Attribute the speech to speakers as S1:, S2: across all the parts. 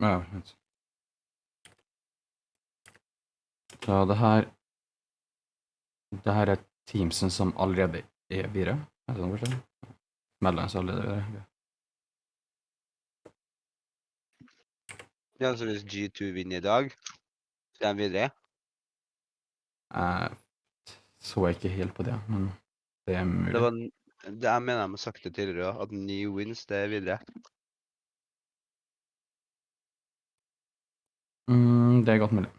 S1: Ja, vet. Så det her er teamsen som allerede er videre. Er det noe forskjell? Mellom så allerede videre.
S2: Ja, så hvis G2 vinner i dag, så er han videre.
S1: Så jeg ikke helt på det, men det er mulig.
S2: Jeg mener de har sagt det tidligere også, at 9 wins, det er videre.
S1: Det er godt mulig.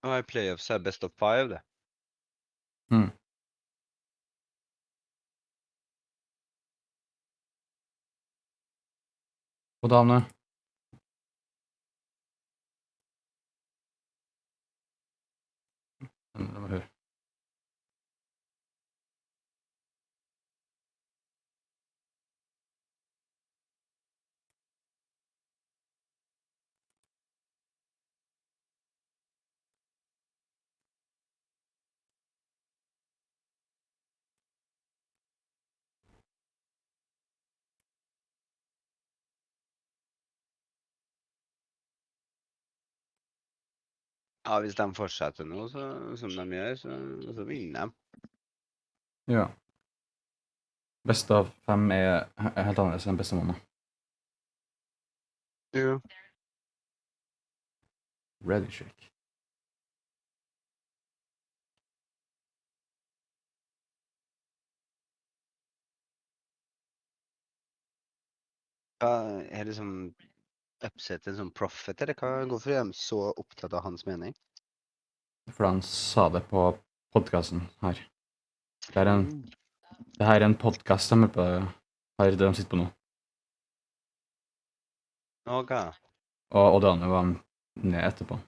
S2: Og i playoffs er best of 5, det.
S1: Og damene. La meg høre.
S2: Ja, hvis de fortsetter nå, som de gjør, så vinner de.
S1: Ja. Best av 5 er helt annerledes enn beste måned.
S2: Ja.
S1: Ready shake.
S2: Er det liksom upset en sånn prophet, eller hvorfor er de så opptatt av hans mening?
S1: For han sa det på podcasten her. Det her er en podcast de sitter på nå.
S2: Ok.
S1: Og det andre var ned etterpå.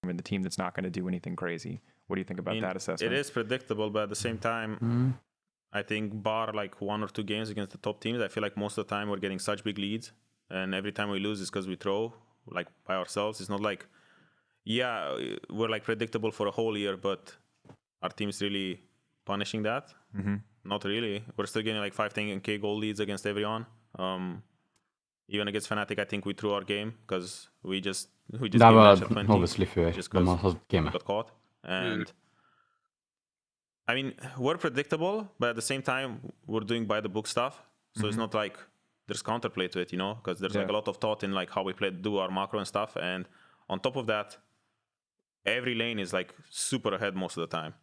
S3: The team that's not going to do anything crazy. What do you think about that assessment?
S4: It is predictable, but at the same time, I think bar like 1 or 2 games against the top teams, I feel like most of the time we're getting such big leads, and every time we lose is because we throw like by ourselves. It's not like, yeah, we're like predictable for a whole year, but our team is really punishing that. Not really. We're still getting like 5-10K goal leads against everyone. Even against Fnatic, I think we threw our game because we just
S1: Det var obviously før de har hatt gamet.
S4: Got caught. And I mean, we're predictable, but at the same time, we're doing by the book stuff. So it's not like there's counterplay to it, you know, because there's like a lot of thought in like how we do our macro and stuff. And on top of that, every lane is like super ahead most of the time.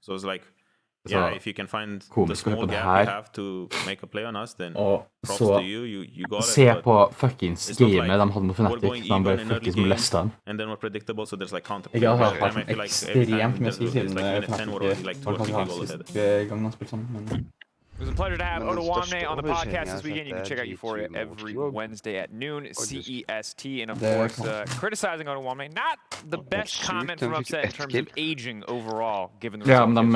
S4: So it's like, yeah, if you can find the small gap you have to make a play on us, then props to you. You got it.
S1: Se på fuckings gamet de hadde mot Fnatic, de bare fuckings molesta dem.
S4: And then we're predictable, so there's like counterplay.
S1: Jeg har hatt ekstremt mye å si siden Fnatic var kanskje siste gangen han spilte sammen, men...
S3: It was a pleasure to have Oda Wamne on the podcast this weekend. You can check out Euphoria every Wednesday at noon, CEST. And of course, criticizing Oda Wamne. Not the best comment from Upset in terms of aging overall, given the results.
S1: Ja, men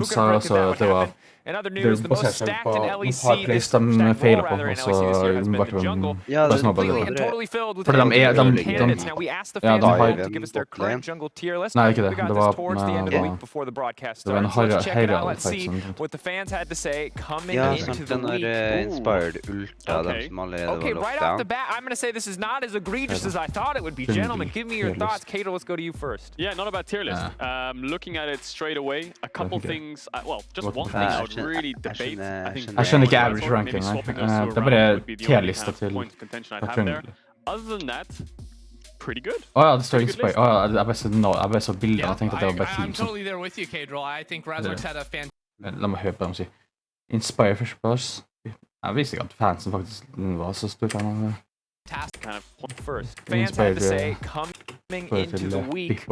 S1: de sa også at det var... Det basert seg på et par plays de feilet på, og så ble det snåball. For de har... Nei, ikke det. Det var en Heiral-fight.
S2: Ja, sant, den inspired ulta, de som allerede var
S3: right off the bat, I'm going to say this is not as egregious as I thought it would be. Gentlemen, give me your thoughts. Kato, let's go to you first.
S5: Yeah, not a bad tier list. Looking at it straight away, a couple things, well, just one thing I would really debate. I think
S1: Jeg skjønner ikke average ranking, nei. Det bare tier-lista til...
S5: Other than that, pretty good.
S1: Det står Inspire. Jeg bare så bildene og tenkte at det var bare team.
S6: I'm totally there with you, Kadril. I think Razork's had a
S1: La meg høre på dem si. Inspire førsteplass. Jeg visste ikke at fansen faktisk var så stor fan av
S3: kind of first. Fans had to say coming into the week.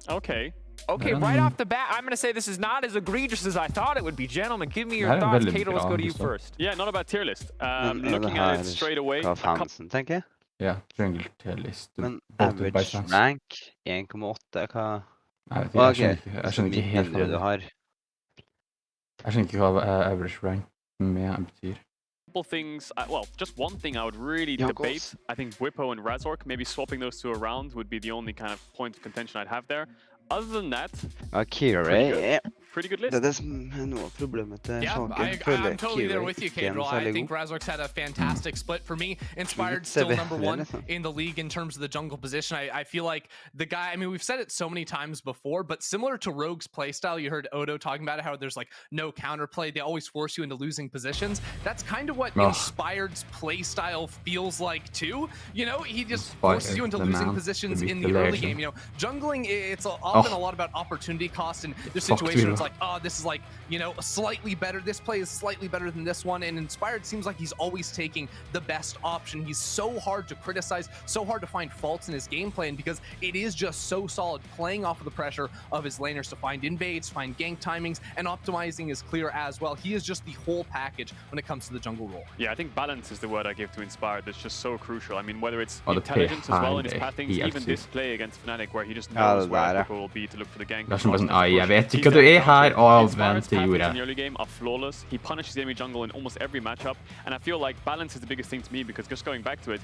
S5: Okay.
S3: Okay, right off the bat, I'm going to say this is not as egregious as I thought it would be. Gentlemen, give me your thoughts. Kato, let's go to you first.
S5: Yeah, not a bad tier list. Looking at it straight away.
S2: Fansen, tenker jeg.
S1: Ja, jungle tier list.
S2: Men average rank 1,8, hva?
S1: Jeg skjønner ikke helt hva
S2: du har.
S1: Jeg skjønner ikke hva average rank med betyr.
S5: Things, well, just one thing I would really debate. I think Whippo and Razork, maybe swapping those two around would be the only kind of point of contention I'd have there. Other than that, pretty good list.
S2: Det som noe problemet til
S6: I'm totally there with you, Kadril. I think Razork's had a fantastic split. For me, Inspired still #1 in the league in terms of the jungle position. I feel like the guy, I mean, we've said it so many times before, but similar to Rogue's playstyle, you heard Odo talking about how there's like no counterplay. They always force you into losing positions. That's kind of what Inspired's playstyle feels like too. You know, he just forces you into losing positions in the early game. You know, jungling, it's often a lot about opportunity cost, and there's situations like, oh, this is like, you know, slightly better. This play is slightly better than this one. And Inspired seems like he's always taking the best option. He's so hard to criticize, so hard to find faults in his game plan because it is just so solid, playing off of the pressure of his laners to find invades, find gank timings, and optimizing is clear as well. He is just the whole package when it comes to the jungle role.
S5: Yeah, I think balance is the word I give to Inspired. That's just so crucial. I mean, whether it's intelligence as well in his pathings, even this play against Fnatic where he just knows where people will be to look for the gank.
S1: Jeg vet ikke at du her, vent, det gjorde jeg.
S5: In the early game are flawless. He punishes the enemy jungle in almost every matchup, and I feel like balance is the biggest thing to me because just going back to it,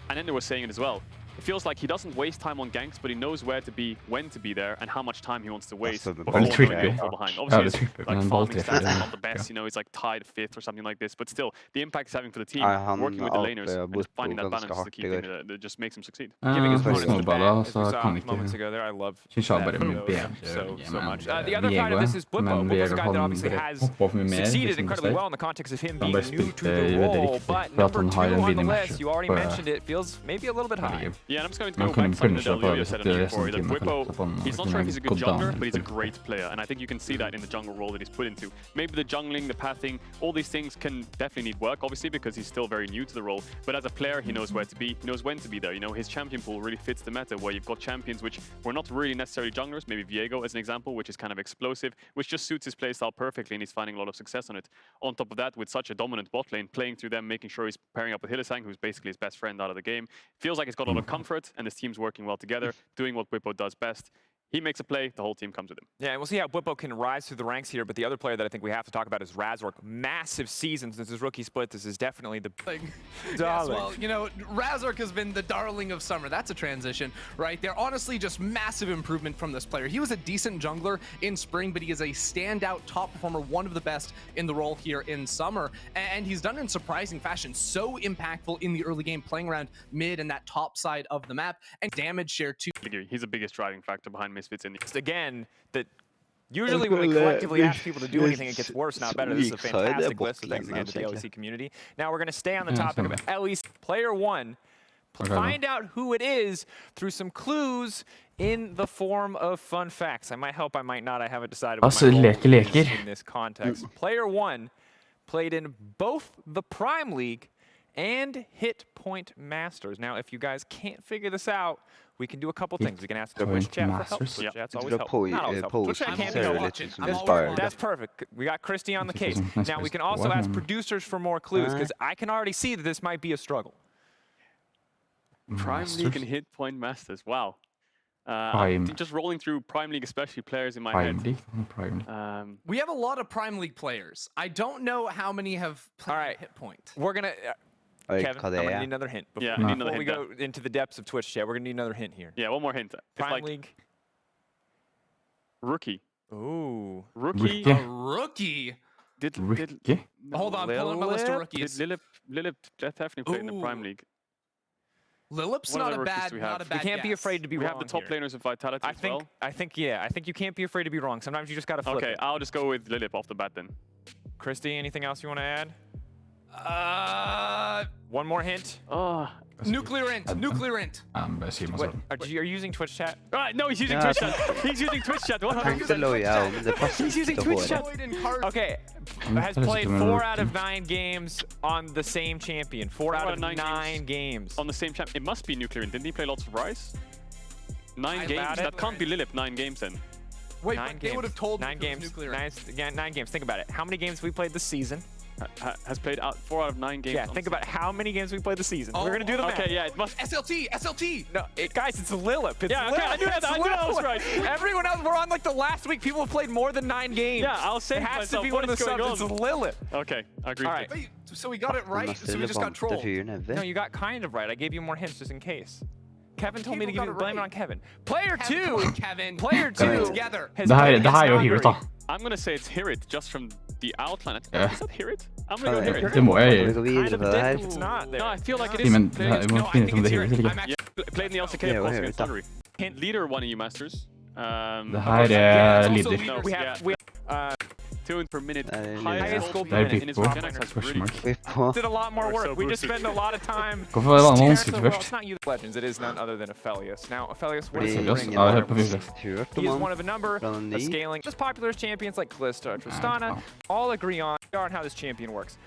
S5: and Ender was saying it as well, it feels like he doesn't waste time on ganks, but he knows where to be, when to be there, and how much time he wants to waste before going behind. Obviously, his, like, farming stats are not the best, you know, he's like tied 5th or something like this, but still, the impact he's having for the team, working with the laners, and just finding that balance is the key thing that just makes him succeed.
S3: Giving his opponents the bat, as we saw moments ago there, I love that so much. The other side of this is Blippo. Blippo's a guy that obviously has succeeded incredibly well in the context of him being new to the role, but number 2 on the list, you already mentioned it, feels maybe a little bit high.
S5: Yeah, and I'm just going to go back to something that Elio said on G4. That Whippo, he's not sure if he's a good jungler, but he's a great player. And I think you can see that in the jungle role that he's put into. Maybe the jungling, the pathing, all these things can definitely need work, obviously, because he's still very new to the role. But as a player, he knows where to be, he knows when to be there. You know, his champion pool really fits the meta, where you've got champions which were not really necessarily junglers, maybe Viego as an example, which is kind of explosive, which just suits his playstyle perfectly, and he's finding a lot of success on it. On top of that, with such a dominant bot lane, playing through them, making sure he's pairing up with Hylissang, who's basically his best friend out of the game, feels like he's got a lot of comfort, and his team's working well together, doing what Whippo does best. He makes a play, the whole team comes with him.
S3: Yeah, and we'll see how Whippo can rise through the ranks here, but the other player that I think we have to talk about is Razork. Massive season since his rookie split. This is definitely the darling.
S6: Yes, well, you know, Razork has been the darling of summer. That's a transition right there. Honestly, just massive improvement from this player. He was a decent jungler in spring, but he is a standout top performer, one of the best in the role here in summer. And he's done it in surprising fashion. So impactful in the early game, playing around mid and that top side of the map, and damage share too.
S5: He's the biggest driving factor behind Misfits in the
S3: again, that usually when we collectively ask people to do anything, it gets worse, not better. This is a fantastic list, so thanks again to the LEC community. Now we're going to stay on the topic of LEC. Player 1, find out who it is through some clues in the form of fun facts. I might help, I might not. I haven't decided what my role is in this context. Player 1 played in both the Prime League and Hit Point Masters. Now, if you guys can't figure this out, we can do a couple things. We can ask the Twitch chat for help. Twitch chat's always helpful. Not always helpful. Twitch chat can't be helpful. That's perfect. We got Christy on the case. Now, we can also ask producers for more clues, because I can already see that this might be a struggle.
S5: Prime League and Hit Point Masters. Wow. Just rolling through Prime League, especially players in my head.
S6: We have a lot of Prime League players. I don't know how many have played Hit Point.
S3: We're going to... Kevin, I'm going to need another hint. Before we go into the depths of Twitch chat, we're going to need another hint here.
S5: Yeah, one more hint.
S3: Prime League.
S5: Rookie.
S3: Ooh.
S5: Rookie.
S6: A rookie? Hold on, pull up my list of rookies.
S5: Lilip definitely played in the Prime League.
S6: Lilip's not a bad
S3: You can't be afraid to be wrong.
S5: We have the top laners of Vitality as well.
S3: I think you can't be afraid to be wrong. Sometimes you just got to flip it.
S5: I'll just go with Lilip off the bat then.
S3: Christy, anything else you want to add? One more hint.
S6: Nuclear int. Nuclear int.
S3: What, are you using Twitch chat?
S5: No, he's using Twitch chat. He's using Twitch chat.
S2: He's
S5: using Twitch chat.
S3: Okay. Has played 4 out of 9 games on the same champion. 4 out of 9 games.
S5: On the same champion. It must be Nuclear int. Didn't he play lots of Rise? 9 games? That can't be Lilip. 9 games then.
S6: Wait, they would have told
S3: 9 games. 9 games. Think about it. How many games have we played this season?
S5: Has played out 4 out of 9 games.
S3: Yeah, think about how many games we played this season. We're gonna do the math.
S5: Okay, yeah, it must.
S6: SLT.
S3: No, guys, it's Lilip. It's
S5: yeah, okay, I knew that was right.
S3: Everyone else, we're on like the last week. People have played more than 9 games.
S5: Yeah, I'll say
S3: it has to be one of the subs. It's Lilip.
S5: Okay, I agree.
S3: All right.
S6: Wait, so we got it right. So we just got trolled.
S3: No, you got kind of right. I gave you more hints just in case. Kevin told me to blame it on Kevin. Player 2.
S6: Kevin.
S3: Player 2
S6: together.
S1: Det här är Hirit då.
S5: I'm gonna say it's Hirit just from the outline. Is that Hirit? I'm gonna go Hirit.
S1: Det må jag ju.
S3: It's not there.
S5: No, I feel like it is.
S1: Men det måste finnas som det Hirit.
S5: Played in the LCK of course against Thundery. Hint leader one of you masters.
S1: Det här är Liddy.
S5: Tune per minute.
S3: Highest goal
S1: per
S3: minute in his did a lot more work. We just spend a lot of time. It's not you, Legends. It is none other than Aphelios. Now, Aphelios, what is he is one of a number of scaling. Just popular as champions like Kalista, Tristana, all agree on how this champion works.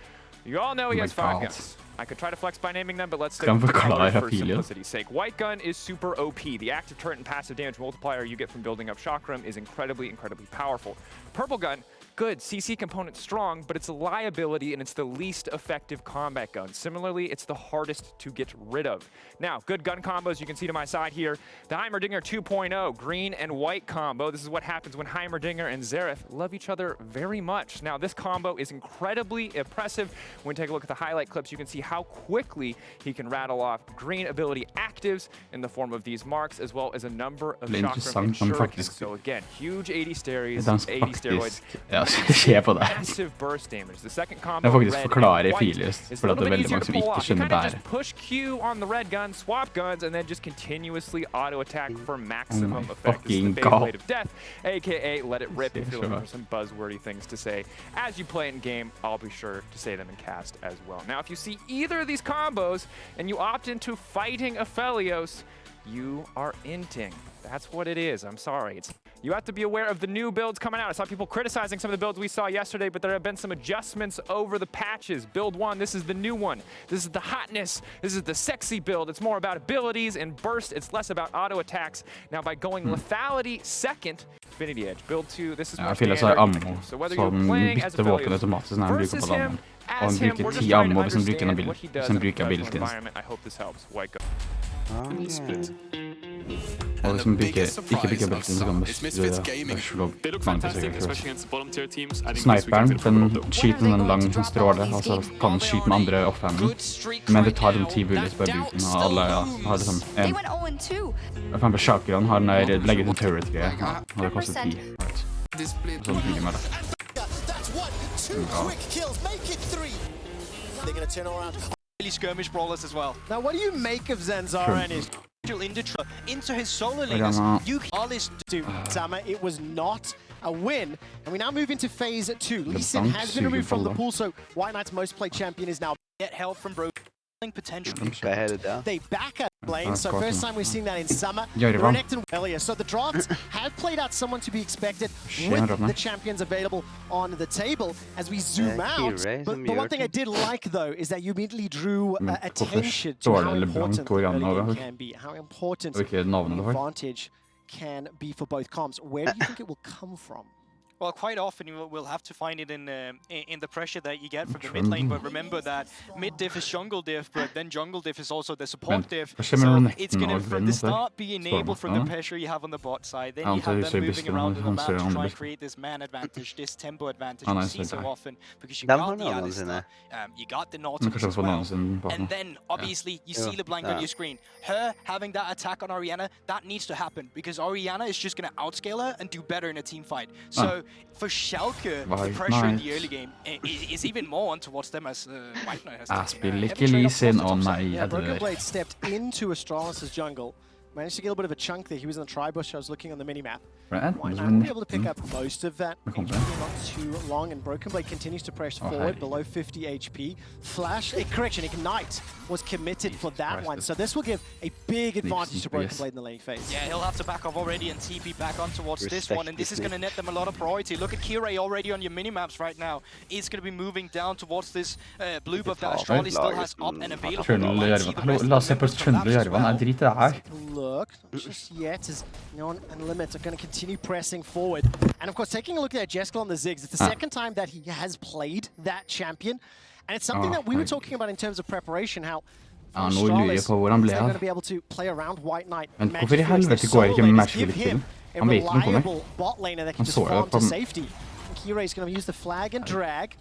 S3: You all know he has 5 guns. I could try to flex by naming them, but let's stick with the color for simplicity's sake. White gun is super OP. The active turret and passive damage multiplier you get from building up Chakram is incredibly powerful. Purple gun, good, CC component strong, but it's a liability and it's the least effective combat gun. Similarly, it's the hardest to get rid of. Now, good gun combos you can see to my side here. The Heimerdinger 2.0, green and white combo. This is what happens when Heimerdinger and Xerath love each other very much. Now, this combo is incredibly impressive. When you take a look at the highlight clips, you can see how quickly he can rattle off green ability actives in the form of these marks, as well as a number of Chakram and shurikens. So again, huge 80 steroids.
S1: Se på det.
S3: Massive burst damage. The second combo,
S1: jeg faktisk forklarer Filius, for det veldig mange som ikke skjønner det her.
S3: Push Q on the red gun, swap guns, and then just continuously auto-attack for maximum effect. This is the base blade of death, aka let it rip if you're looking for some buzzwordy things to say. As you play in game, I'll be sure to say them in cast as well. Now, if you see either of these combos and you opt into fighting Aphelios, you are inting. That's what it is. I'm sorry. You have to be aware of the new builds coming out. I saw people criticizing some of the builds we saw yesterday, but there have been some adjustments over the patches. Build 1, this is the new one. This is the hotness. This is the sexy build. It's more about abilities and burst. It's less about auto attacks. Now, by going lethality second, Infinity Edge. Build 2, this is more standard. So whether you're playing as Aphelios versus him, as him, we're just trying to understand what he does in a professional environment. I hope this helps. White go.
S1: Og liksom ikke bygge belten, så kan man slå sniperen, den skyter med en lang stråle, altså kan den skyte med andre offhanden. Men det tar 10 bullets på bruken, og alle har liksom en. For eksempel Chakran har den der legget en turret-greie, og det koster 10. Sånn bygger man det.
S7: Skirmish brawlers as well. Now, what do you make of Zanzara and his into his solo leaders? You all this to Zama. It was not a win, and we now move into phase 2. Lee Sin has been removed from the pool, so White Knight's most played champion is now get help from Bro. Potential. They back at lane, so first time we're seeing that in summer. Renekton earlier, so the draft have played out someone to be expected with the champions available on the table as we zoom out. But one thing I did like though is that you immediately drew attention to how important early can be, how important advantage can be for both comps. Where do you think it will come from?
S8: Well, quite often you will have to find it in the pressure that you get from the mid lane, but remember that mid diff is jungle diff, but then jungle diff is also the support diff, so it's going to from the start be enabled from the pressure you have on the bot side, then you have them moving around the map to try and create this man advantage, this tempo advantage you see so often, because you got the Alistar, you got the Nautilus as well, and then obviously you see LeBlanc on your screen. Her having that attack on Orianna, that needs to happen, because Orianna is just going to outscale her and do better in a team fight. So for Schalke, the pressure in the early game is even more on towards them as White Knight has.
S1: Spiller ikke Lee Sin, nei.
S7: Broken Blade stepped into Astralis' jungle, managed to get a little bit of a chunk there. He was in the tri-bush. I was looking on the mini-map.
S1: Right,
S7: White be able to pick up most of that HP, not too long, and Broken Blade continues to press forward below 50 HP. Flash, correction, Ignite was committed for that one, so this will give a big advantage to Broken Blade in the laning phase.
S8: Yeah, he'll have to back off already and TP back on towards this one, and this is going to net them a lot of priority. Look at Kirei already on your mini-maps right now. He's going to be moving down towards this blue buff that Astralis still has up and available.
S1: La oss se på Trundle og Jarvan. Jeg driter det her.
S7: Look, not just yet, as Neon and Limit are going to continue pressing forward. And of course, taking a look at Jeskla on the Ziggs, it's the second time that he has played that champion. And it's something that we were talking about in terms of preparation, how Astralis are going to be able to play around White Knight.
S1: Men hvorfor I helvete går ikke Matchfilip til? Han vet noe på meg.
S7: Han så det på meg. Kirei's going to use the flag and drag.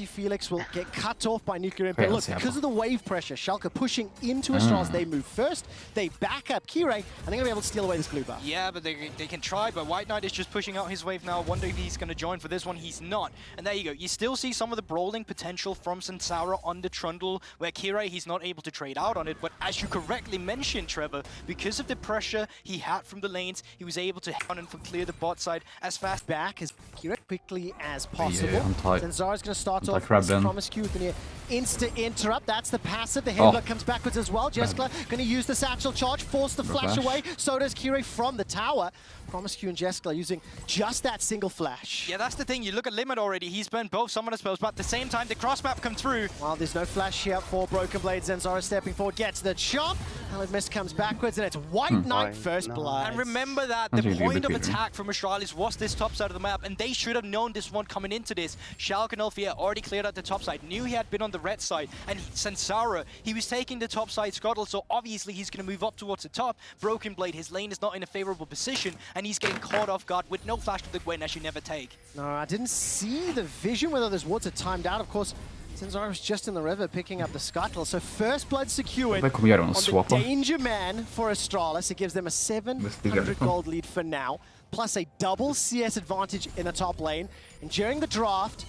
S7: Felix will get cut off by Nuclear Impact. Look, because of the wave pressure, Schalke pushing into Astralis. They move first, they back up Kirei, and they're going to be able to steal away this blue buff.
S8: Yeah, but they can try, but White Knight is just pushing out his wave now. I wonder if he's going to join for this one. He's not. And there you go. You still see some of the brawling potential from Sansara on the Trundle, where Kirei, he's not able to trade out on it. But as you correctly mentioned, Trevor, because of the pressure he had from the lanes, he was able to hit on and clear the bot side as fast
S7: back as Kirei quickly as possible. Zanzara's going to start off with Promiscu with an insta-interrupt. That's the passive. The headlock comes backwards as well. Jeskla going to use the satchel charge, force the flash away. So does Kirei from the tower. Promiscu and Jeskla using just that single flash.
S8: Yeah, that's the thing. You look at Limit already. He's burned both summoner spells, but at the same time, the cross map come through.
S7: While there's no flash here for Broken Blade, Zanzara stepping forward, gets the chop. Hellish Mist comes backwards, and it's White Knight first blood.
S8: And remember that the point of attack from Astralis was this top side of the map, and they should have known this one coming into this. Schalke and Alfia already cleared out the top side, knew he had been on the red side, and Sansara, he was taking the top side scuttle, so obviously he's going to move up towards the top. Broken Blade, his lane is not in a favorable position, and he's getting caught off guard with no flash to the Gwen, as you never take.
S7: No, I didn't see the vision whether those wards are timed out. Of course, Zanzara was just in the river picking up the scuttle, so first blood secured on the danger man for Astralis. It gives them a 700 gold lead for now, plus a double CS advantage in the top lane. And during the draft,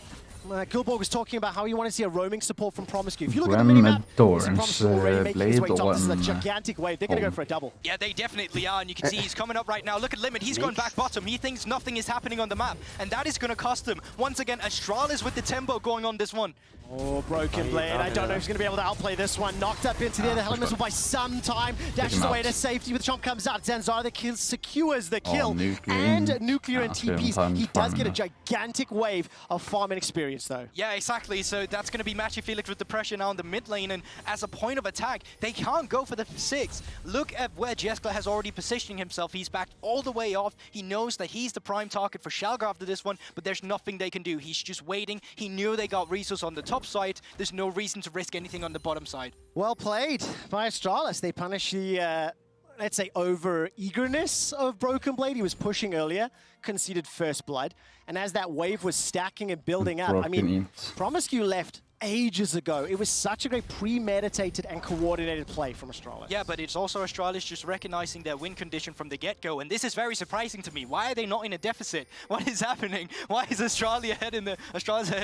S7: Gilborg was talking about how he wanted to see a roaming support from Promiscu. If you look at the minimap, Promiscu already making his way top. This is a gigantic wave. They're going to go for a double.
S8: Yeah, they definitely are, and you can see he's coming up right now. Look at Limit. He's going back bottom. He thinks nothing is happening on the map, and that is going to cost him. Once again, Astralis with the tempo going on this one.
S7: Oh, Broken Blade. I don't know if he's going to be able to outplay this one. Knocked up into the other Hellish Missile by some time. Dashes away to safety, but the chomp comes out. Zanzara, the kill, secures the kill. And Nuclear and TPs. He does get a gigantic wave of farming experience, though.
S8: Yeah, exactly. So that's going to be Matchy Felix with the pressure now in the mid lane. And as a point of attack, they can't go for the 6. Look at where Jeskla has already positioning himself. He's backed all the way off. He knows that he's the prime target for Schalke after this one, but there's nothing they can do. He's just waiting. He knew they got resource on the top side. There's no reason to risk anything on the bottom side.
S7: Well played by Astralis. They punish the, let's say, over-eagerness of Broken Blade. He was pushing earlier, conceded first blood. And as that wave was stacking and building up, I mean, Promiscu left ages ago. It was such a great premeditated and coordinated play from Astralis.
S8: Yeah, but it's also Astralis just recognizing their win condition from the get-go, and this is very surprising to me. Why are they not in a deficit? What is happening? Why is Astralis ahead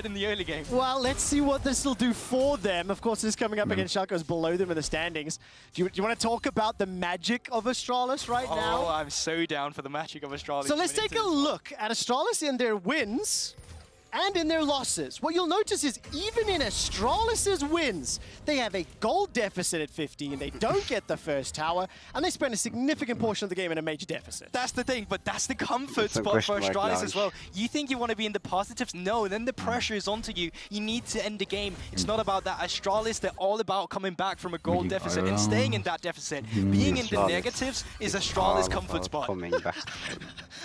S8: in the early game?
S7: Well, let's see what this will do for them. Of course, this is coming up against Schalke, who's below them in the standings. Do you want to talk about the magic of Astralis right now?
S8: Oh, I'm so down for the magic of Astralis.
S7: So let's take a look at Astralis in their wins and in their losses. What you'll notice is even in Astralis' wins, they have a gold deficit at 15, they don't get the first tower, and they spend a significant portion of the game in a major deficit.
S8: That's the thing, but that's the comfort spot for Astralis as well. You think you want to be in the positives? No, then the pressure is onto you. You need to end the game. It's not about that. Astralis, they're all about coming back from a gold deficit and staying in that deficit. Being in the negatives is Astralis' comfort spot.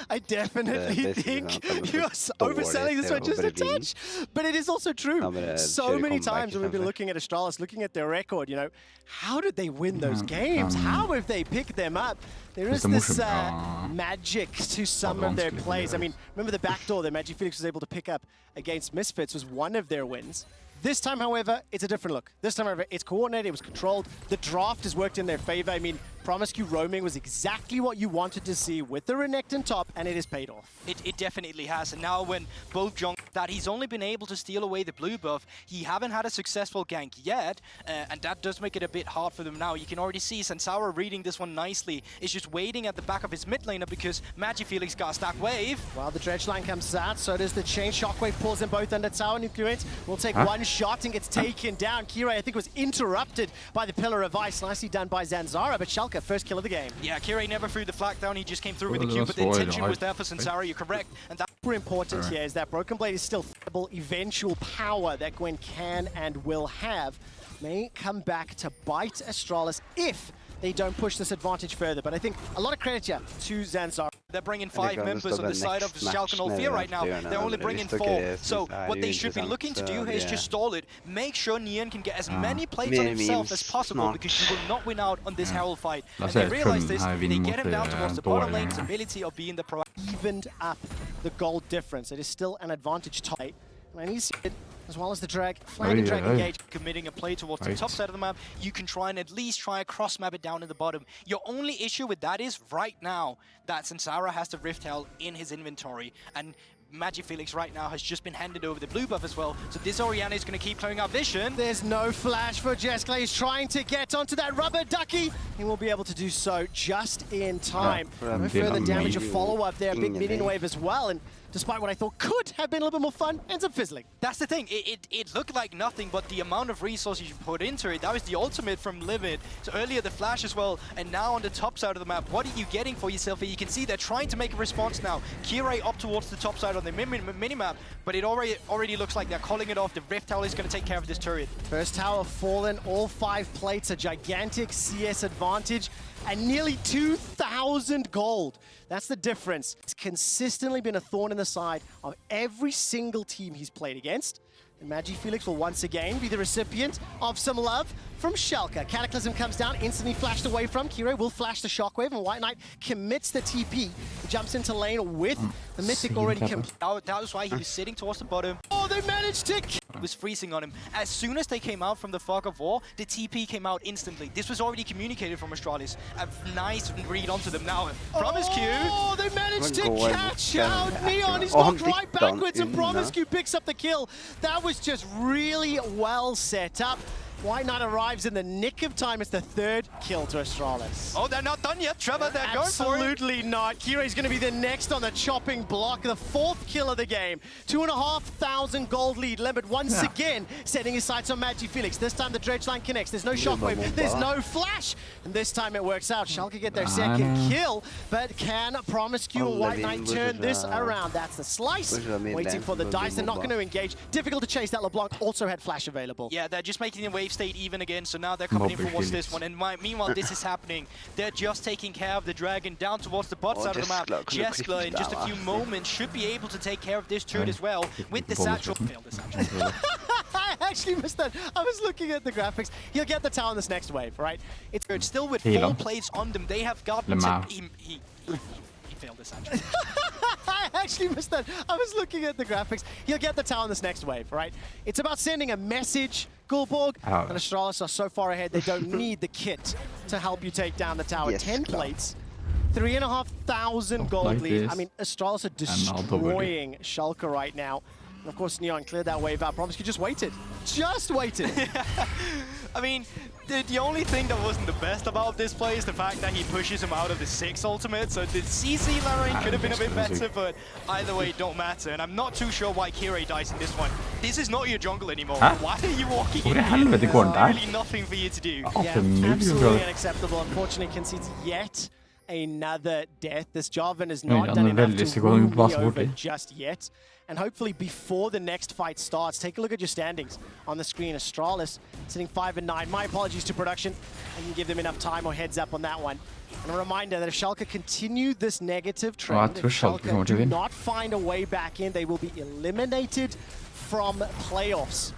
S7: I definitely think you're overselling this one just a touch, but it is also true. So many times when we've been looking at Astralis, looking at their record, you know, how did they win those games? How have they picked them up? There is this magic to some of their plays. I mean, remember the backdoor that Matchy Felix was able to pick up against Misfits was one of their wins. This time, however, it's a different look. This time, however, it's coordinated, it was controlled. The draft has worked in their favor. I mean, Promiscu roaming was exactly what you wanted to see with the Renekton top, and it has paid off.
S8: It definitely has, and now when both jungle that he's only been able to steal away the blue buff, he haven't had a successful gank yet, and that does make it a bit hard for them now. You can already see Sansara reading this one nicely, is just waiting at the back of his mid laner because Magifelix got a stack wave.
S7: Well, the dredge line comes out, so does the chain. Shockwave pulls in both under tower. Nucleate will take one shot and gets taken down. Kira, I think, was interrupted by the Pillar of Ice. Nicely done by Zanzara, but Schalke, first kill of the game.
S8: Yeah, Kira never threw the flag down, he just came through with the Q, but the intention was there for Sansara, you're correct. And that's
S7: super important here is that Broken Blade is still viable. Eventual power that Gwen can and will have may come back to bite Astralis if they don't push this advantage further. But I think a lot of credit here to Zanzara.
S8: They're bringing 5 members on the side of Schalke 04 right now. They're only bringing 4. So what they should be looking to do here is just stall it. Make sure Neon can get as many plates on himself as possible, because you will not win out on this Herald fight. And they realize this, they get him down towards the bottom lane's ability of being the pro.
S7: Evened up the gold difference. It is still an advantage tight. And he's it, as well as the drag, flank and drag engage.
S8: Committing a play towards the top side of the map, you can try and at least try a cross map it down in the bottom. Your only issue with that is right now that Sansara has the Rift Hell in his inventory, and Magifelix right now has just been handed over the blue buff as well, so this Orianna is going to keep clearing out vision.
S7: There's no flash for Jeskla. He's trying to get onto that rubber ducky. He will be able to do so just in time. No further damage, a follow-up there, big minion wave as well, and despite what I thought could have been a little bit more fun, ends up fizzling.
S8: That's the thing, it looked like nothing, but the amount of resources you put into it, that was the ultimate from Livid. So earlier the flash as well, and now on the top side of the map, what are you getting for yourself here? You can see they're trying to make a response now. Kira up towards the top side on the minimap, but it already looks like they're calling it off. The Rift Tower is going to take care of this turret.
S7: First tower fallen, all 5 plates, a gigantic CS advantage, and nearly 2,000 gold. That's the difference. It's consistently been a thorn in the side of every single team he's played against. And Magifelix will once again be the recipient of some love from Schalke. Cataclysm comes down, instantly flashed away from. Kira will flash the Shockwave, and White Knight commits the TP. He jumps into lane with the Mythic already complete.
S8: That was why he was sitting towards the bottom.
S7: Oh, they managed to...
S8: It was freezing on him. As soon as they came out from the fog of war, the TP came out instantly. This was already communicated from Astralis. A nice read onto them now. Promiscu.
S7: Oh, they managed to catch out Neon. He's knocked right backwards, and Promiscu picks up the kill. That was just really well set up. White Knight arrives in the nick of time. It's the 3rd kill to Astralis.
S8: Oh, they're not done yet, Trevor. They're going for it.
S7: Absolutely not. Kirai's going to be the next on the chopping block. The 4th kill of the game. 2,500 gold lead. Lembert once again setting his sights on Magifelix. This time the dredge line connects. There's no shockwave. There's no flash. And this time it works out. Schalke get their 2nd kill. But can Promiscu and White Knight turn this around? That's the slice. Waiting for the dice. They're not going to engage. Difficult to chase. That LeBlanc also had flash available.
S8: Yeah, they're just making the wave state even again, so now they're coming in towards this one, and meanwhile this is happening. They're just taking care of the dragon down towards the bot side of the map. Jeskla in just a few moments should be able to take care of this turret as well with the satchel. Failed the satchel.
S7: I actually missed that. I was looking at the graphics. He'll get the tower in this next wave, right? It's
S8: still with 4 plates on them. They have got he failed the satchel.
S7: I actually missed that. I was looking at the graphics. He'll get the tower in this next wave, right? It's about sending a message. Gulborg and Astralis are so far ahead, they don't need the kit to help you take down the tower. 10 plates, 3,500 gold lead. I mean, Astralis are destroying Schalke right now. And of course, Neon cleared that wave out. Promiscu just waited. Just waited.
S8: I mean, the only thing that wasn't the best about this play is the fact that he pushes him out of the 6 ultimate. So the CC Laraine could have been a bit better, but either way, it don't matter. And I'm not too sure why Kira dies in this one. This is not your jungle anymore. Why are you walking in here? There's really nothing for you to do.
S7: Yeah, absolutely unacceptable. Unfortunately, concedes yet another death. This Jarvan is not done enough to win me over just yet. And hopefully before the next fight starts, take a look at your standings on the screen. Astralis sitting 5 and 9. My apologies to production. I can give them enough time or heads up on that one. And a reminder that if Schalke continue this negative trend, if Schalke do not find a way back in, they will be eliminated from playoffs.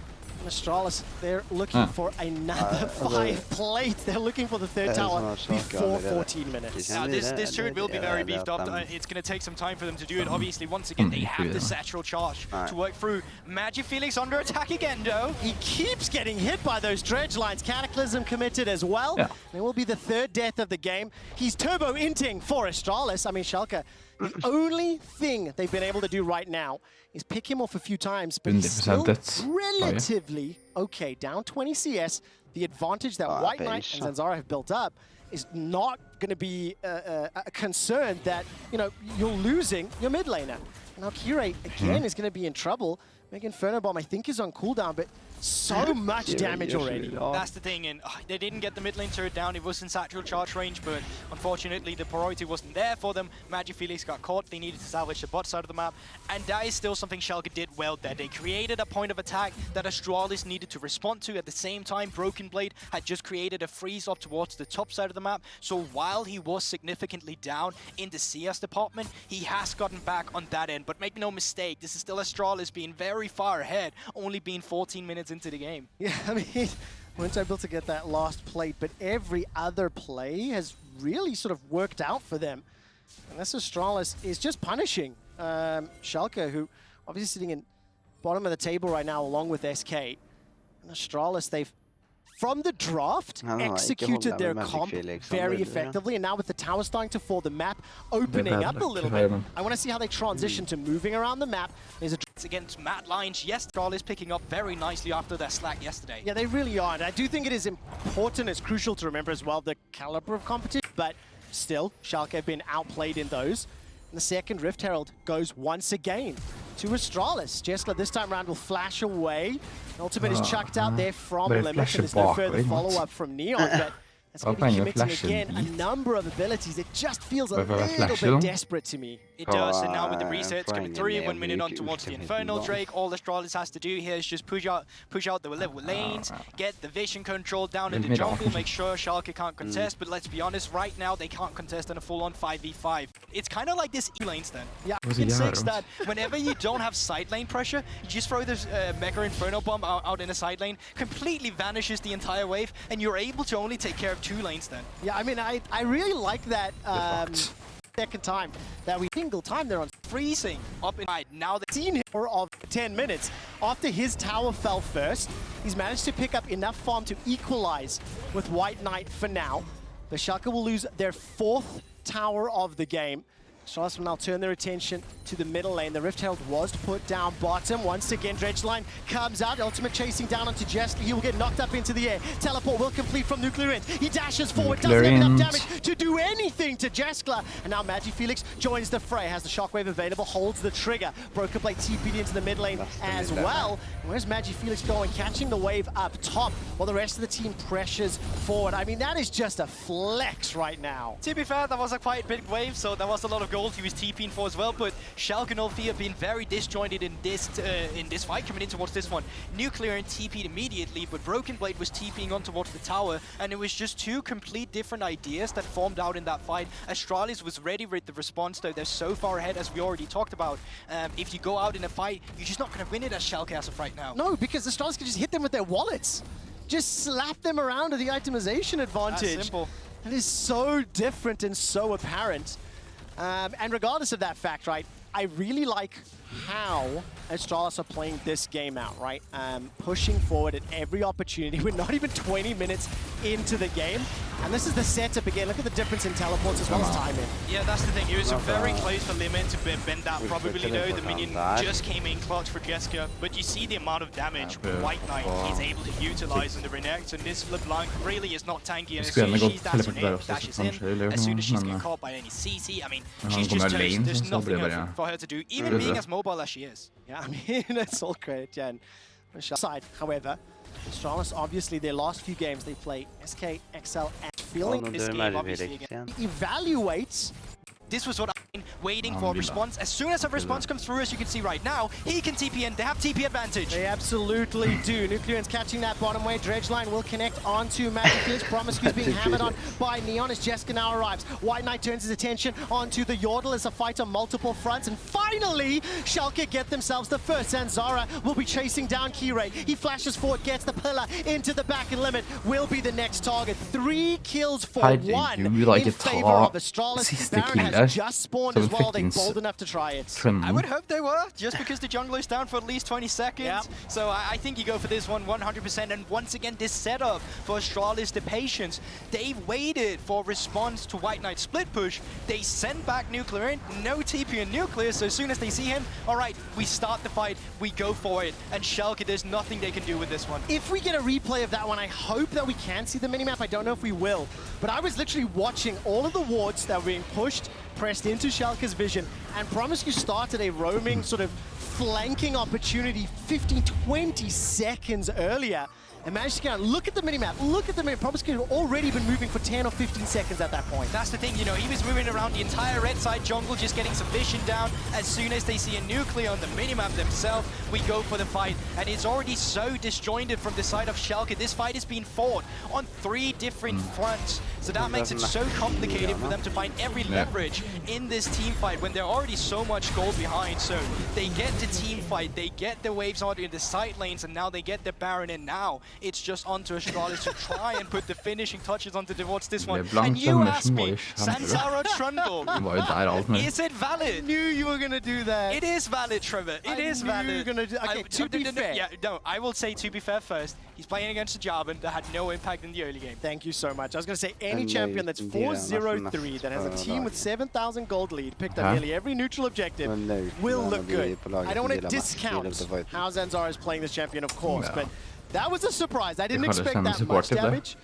S7: Astralis, they're looking for another 5 plates. They're looking for the third tower before 14 minutes.
S8: This turret will be very beefed up. It's going to take some time for them to do it. Obviously, once again, they have the satchel charge to work through. Magifelix under attack again, though.
S7: He keeps getting hit by those dredge lines. Cataclysm committed as well. Yeah. It will be the 3rd death of the game. He's turbo-inting for Astralis. I mean, Schalke, the only thing they've been able to do right now is pick him off a few times, but he's still relatively okay. Down 20 CS, the advantage that White Knight and Zanzara have built up is not going to be a concern that, you know, you're losing your mid laner. Now Kire, again, is going to be in trouble. Mega Inferno Bomb, I think, is on cooldown, but so much damage already.
S8: That's the thing, and they didn't get the mid lane turret down. It was in satchel charge range, but unfortunately the priority wasn't there for them. Magifelix got caught. They needed to salvage the bot side of the map, and that is still something Schalke did well there. They created a point of attack that Astralis needed to respond to. At the same time, Broken Blade had just created a freeze up towards the top side of the map. So while he was significantly down in the CS department, he has gotten back on that end. But make no mistake, this is still Astralis being very far ahead, only being 14 minutes into the game.
S7: Yeah, I mean, weren't able to get that last plate, but every other play has really sort of worked out for them. And this Astralis is just punishing Schalke, who obviously sitting in bottom of the table right now along with SK. And Astralis, they've, from the draft, executed their comp very effectively, and now with the tower starting to fall, the map opening up a little bit. I want to see how they transition to moving around the map. There's
S8: against Matt Lines. Yes, Astralis picking up very nicely after their slack yesterday.
S7: Yeah, they really are, and I do think it is important, it's crucial to remember as well the caliber of competition, but still, Schalke have been outplayed in those. And the second Rift Herald goes once again to Astralis. Jeskla this time around will flash away. Ultimate is chucked out there from Limit, and there's no further follow-up from Neon, but that's going to be committing again a number of abilities. It just feels a little bit desperate to me.
S8: It does, and now with the resets coming through, 1 minute on towards the Infernal Drake, all Astralis has to do here is just push out the level lanes, get the vision control down in the jungle, make sure Schalke can't contest, but let's be honest, right now they can't contest in a full-on 5v5. It's kind of like this lanes then.
S7: Yeah,
S8: in 6 that whenever you don't have side lane pressure, you just throw this Mega Inferno Bomb out in a side lane, completely vanishes the entire wave, and you're able to only take care of 2 lanes then.
S7: Yeah, I mean, I really like that second time that we single time they're on
S8: freezing up in now
S7: the seen him for of 10 minutes. After his tower fell first, he's managed to pick up enough farm to equalize with White Knight for now. The Schalke will lose their 4th tower of the game. Astralis will now turn their attention to the middle lane. The Rift Herald was put down bottom. Once again, Dredge Line comes out. Ultimate chasing down onto Jeskla. He will get knocked up into the air. Teleport will complete from Nuclear Int. He dashes forward, doesn't have enough damage to do anything to Jeskla. And now Magifelix joins the fray. Has the shockwave available, holds the trigger. Broken Blade TP'd into the mid lane as well. Where's Magifelix going? Catching the wave up top while the rest of the team pressures forward. I mean, that is just a flex right now.
S8: To be fair, that was a quite big wave, so there was a lot of gold he was TPing for as well, but Schalke and Althea being very disjointed in this fight coming in towards this one. Nuclear and TP'd immediately, but Broken Blade was TPing on towards the tower, and it was just 2 complete different ideas that formed out in that fight. Astralis was ready with the response, though they're so far ahead, as we already talked about. If you go out in a fight, you're just not going to win it as Schalke as of right now.
S7: No, because Astralis can just hit them with their wallets. Just slap them around to the itemization advantage.
S8: That's simple.
S7: That is so different and so apparent. And regardless of that fact, right, I really like how Astralis are playing this game out, right? Pushing forward at every opportunity. We're not even 20 minutes into the game. And this is the setup again. Look at the difference in teleports as well as timing.
S8: Yeah, that's the thing. It was very close for Limit to bend that probably though. The minion just came in clutch for Jeskla. But you see the amount of damage White Knight is able to utilize in the Renekton. And this LeBlanc really is not tanky. And as soon as she's dashing in, dashes in, as soon as she's getting caught by any CC, I mean, she's just toast. There's nothing for her to do, even being as mobile as she is.
S7: Yeah, I mean, it's all credit, Jen. Side, however, Astralis, obviously, their last few games, they play SK, XL, and feeling
S8: this game, obviously, again.
S7: Evaluates.
S8: This was what I mean waiting for a response. As soon as a response comes through, as you can see right now, he can TP in. They have TP advantage.
S7: They absolutely do. Nuclear's catching that bottom way. Dredge line will connect onto Magic Felix. Promiscuous being hammered on by Neon as Jeska now arrives. White Knight turns his attention onto the Yordle as a fight on multiple fronts. And finally, Schalke get themselves the first. Zanzara will be chasing down Kirei. He flashes forward, gets the pillar into the back and limit. Will be the next target. 3 kills for 1 in favor of Astralis. Baron has just spawned as well. They're bold enough to try it.
S8: I would hope they were, just because the jungler is down for at least 20 seconds. Yep. So I think you go for this one 100%. And once again, this setup for Astralis, the patience. They've waited for a response to White Knight's split push. They send back Nuclear in, no TP in Nuclear. So as soon as they see him, all right, we start the fight, we go for it. And Schalke, there's nothing they can do with this one.
S7: If we get a replay of that one, I hope that we can see the minimap. I don't know if we will. But I was literally watching all of the wards that were being pushed, pressed into Schalke's vision, and Promiscu started a roaming sort of flanking opportunity 15-20 seconds earlier. And managed to get on. Look at the minimap. Look at the minimap. Promiscu had already been moving for 10 or 15 seconds at that point.
S8: That's the thing, you know, he was moving around the entire red side jungle, just getting some vision down. As soon as they see a Nuclear on the minimap themselves, we go for the fight. And it's already so disjointed from the side of Schalke. This fight is being fought on 3 different fronts. So that makes it so complicated for them to find every leverage in this team fight when they're already so much gold behind. So they get the team fight, they get the waves out in the side lanes, and now they get the Baron, and now it's just onto Astralis to try and put the finishing touches onto towards this one. And you asked me, Zanzara Trundle, is it valid?
S7: I knew you were going to do that.
S8: It is valid, Trevor. It is valid.
S7: You were going to do okay, to be fair.
S8: Yeah, no, I will say to be fair first. He's playing against a Jarvan that had no impact in the early game.
S7: Thank you so much. I was going to say any champion that's 4-0-3 that has a team with 7,000 gold lead, picked up nearly every neutral objective, will look good. I don't want to discount how Zanzara is playing this champion, of course, but that was a surprise. I didn't expect that much damage.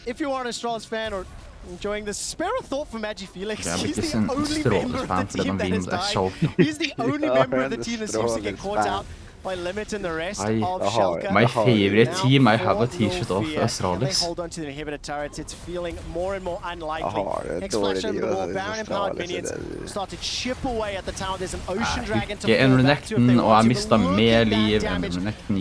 S7: If you are an Astralis fan or enjoying this, spare a thought for Magi Felix. He's the only member of the team that has died. He's the only member of the team that seems to get caught out by Limit and the rest of Schalke.
S1: My favorite team, I have a t-shirt of Astralis.
S7: They hold on to the inhibitor turrets. It's feeling more and more unlikely. X-Flash over the ball, Baron empowered minions start to chip away at the tower. There's an Ocean Dragon to fall back to if they want to. Look at that damage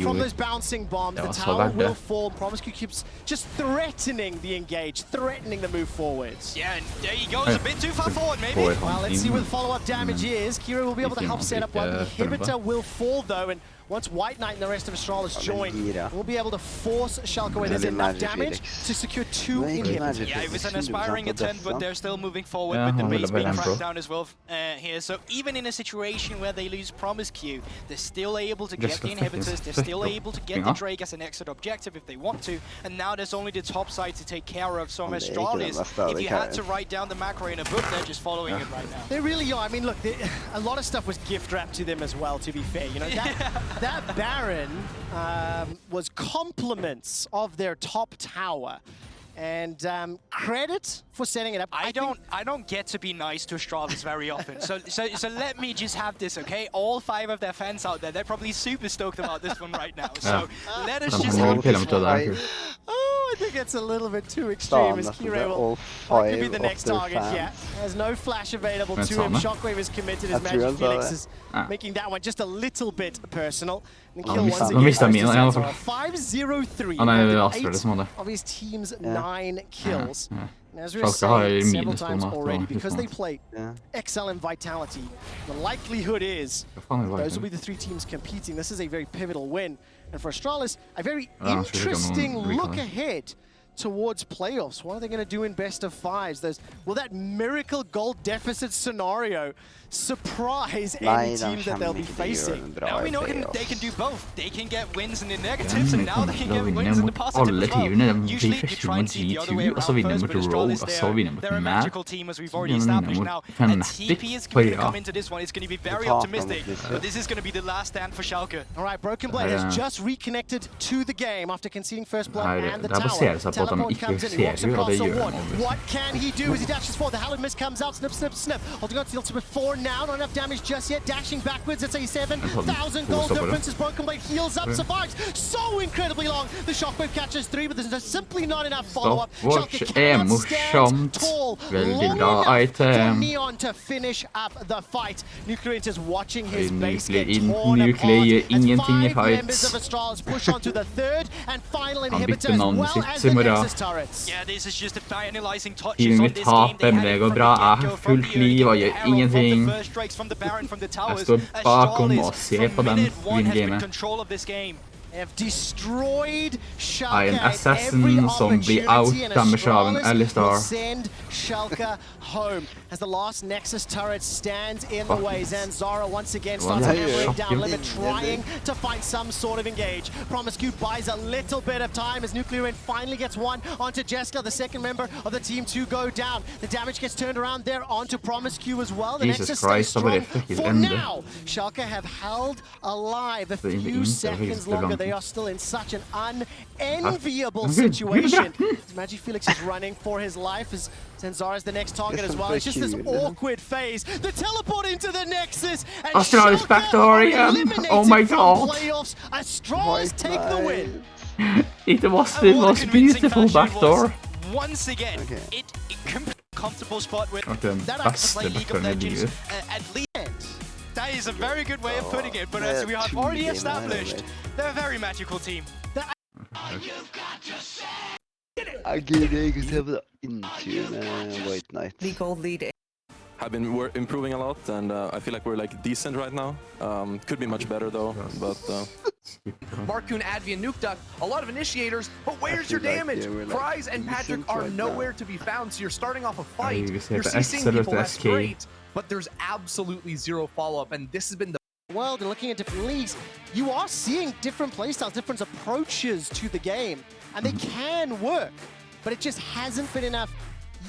S7: from those bouncing bombs. The tower will fall. Promiscu keeps just threatening the engage, threatening the move forwards.
S8: Yeah, and there he goes, a bit too far forward maybe.
S7: Well, let's see what the follow-up damage is. Kira will be able to help set up one. The inhibitor will fall though, and once White Knight and the rest of Astralis join, we'll be able to force Schalke away. There's enough damage to secure 2 inhibitors.
S8: Yeah, it was an aspiring attempt, but they're still moving forward with the base being cracked down as well here. So even in a situation where they lose Promiscu, they're still able to get the inhibitors, they're still able to get the Drake as an exit objective if they want to, and now there's only the top side to take care of. So Astralis, if you had to write down the macro in a book, they're just following it right now.
S7: They really are. I mean, look, a lot of stuff was gift wrapped to them as well, to be fair. You know, that Baron was compliments of their top tower. And credit for setting it up.
S8: I don't get to be nice to Astralis very often. So let me just have this, okay? All 5 of their fans out there, they're probably super stoked about this one right now. So let us just have this one.
S7: Oh, I think it's a little bit too extreme as Kira will likely be the next target here. There's no flash available to him. Shockwave is committed as Magi Felix is making that one just a little bit personal. And kill once again. 5-0-3. Of his team's 9 kills. And as we've said several times already, because they play XL and Vitality, the likelihood is those will be the 3 teams competing. This is a very pivotal win. And for Astralis, a very interesting look ahead towards playoffs. What are they going to do in best of 5s? Will that miracle gold deficit scenario surprise any team that they'll be facing?
S8: Now we know they can do both. They can get wins in the negatives, and now they can get wins in the positives as well. Usually you try and see the other way around first, but Astralis, they're a magical team, as we've already established now. And TP is going to come into this one. It's going to be very optimistic, but this is going to be the last stand for Schalke.
S7: All right, Broken Blade has just reconnected to the game after conceding first blood and the tower.
S1: at han ikke ser jo, og det gjør han over.
S7: What can he do as he dashes forward? The Hallowed Mist comes out, snip, snip, snip. Holding on to the ultimate 4 now, not enough damage just yet. Dashing backwards, it's a 7,000 gold difference. His broken blade heals up, survives so incredibly long. The shockwave catches 3, but there's simply not enough follow-up.
S1: Stopwatch morsomt. Veldig bra item.
S7: Neon to finish up the fight. Nuclear is watching his base
S1: Nuclear
S7: get torn apart.
S1: gjør ingenting I
S7: As 5 members
S1: fights.
S7: of Astralis push on to the third and final inhibitor
S1: bytter
S7: as
S1: navnet
S7: well
S1: sitt
S7: as
S1: i
S7: the
S1: morgen.
S7: Nexus turrets.
S8: Yeah, this is just the finalizing touches
S1: Teamet
S8: on
S1: mitt
S8: this game.
S1: taper, men det går bra. Jeg har fullt liv og gjør ingenting. Jeg står bakom og ser på dem vinne gamet.
S7: Have destroyed Schalke.
S1: I am assassin som blir out-damage av en Alistar.
S7: Send Schalke home as the last Nexus turret stands in the way. Zanzara once again starts hammering down limit, trying to find some sort of engage. Promiscu buys a little bit of time as Nuclear finally gets one onto Jessica, the second member of the team to go down. The damage gets turned around there onto Promiscu as well. The Nexus stays strong for now. Schalke have held alive a few seconds longer. They are still in such an unenviable situation. Magi Felix is running for his life as Zanzara is the next target as well. It's just this awkward phase. The teleport into the Nexus and
S1: Astralis backdoor again. Oh my god.
S7: Playoffs. Astralis take the win.
S1: It was the most beautiful backdoor.
S8: Once again, it comfortable spot with
S1: that beste backdooren I livet.
S8: at least. That is a very good way of putting it, but as we have already established, they're a very magical team.
S2: Jeg gidder ikke se på det intervjuet med White Knight.
S9: The gold lead.
S10: I've been improving a lot, and I feel like we're like decent right now. Could be much better though, but.
S6: Marcoon, Advi, and Nukeduck, a lot of initiators, but where's your damage? Fries and Patrick are nowhere to be found, so you're starting off a fight. You're CCing people, that's great, but there's absolutely zero follow-up, and this has been the
S7: world and looking at different leagues, you are seeing different playstyles, different approaches to the game, and they can work, but it just hasn't been enough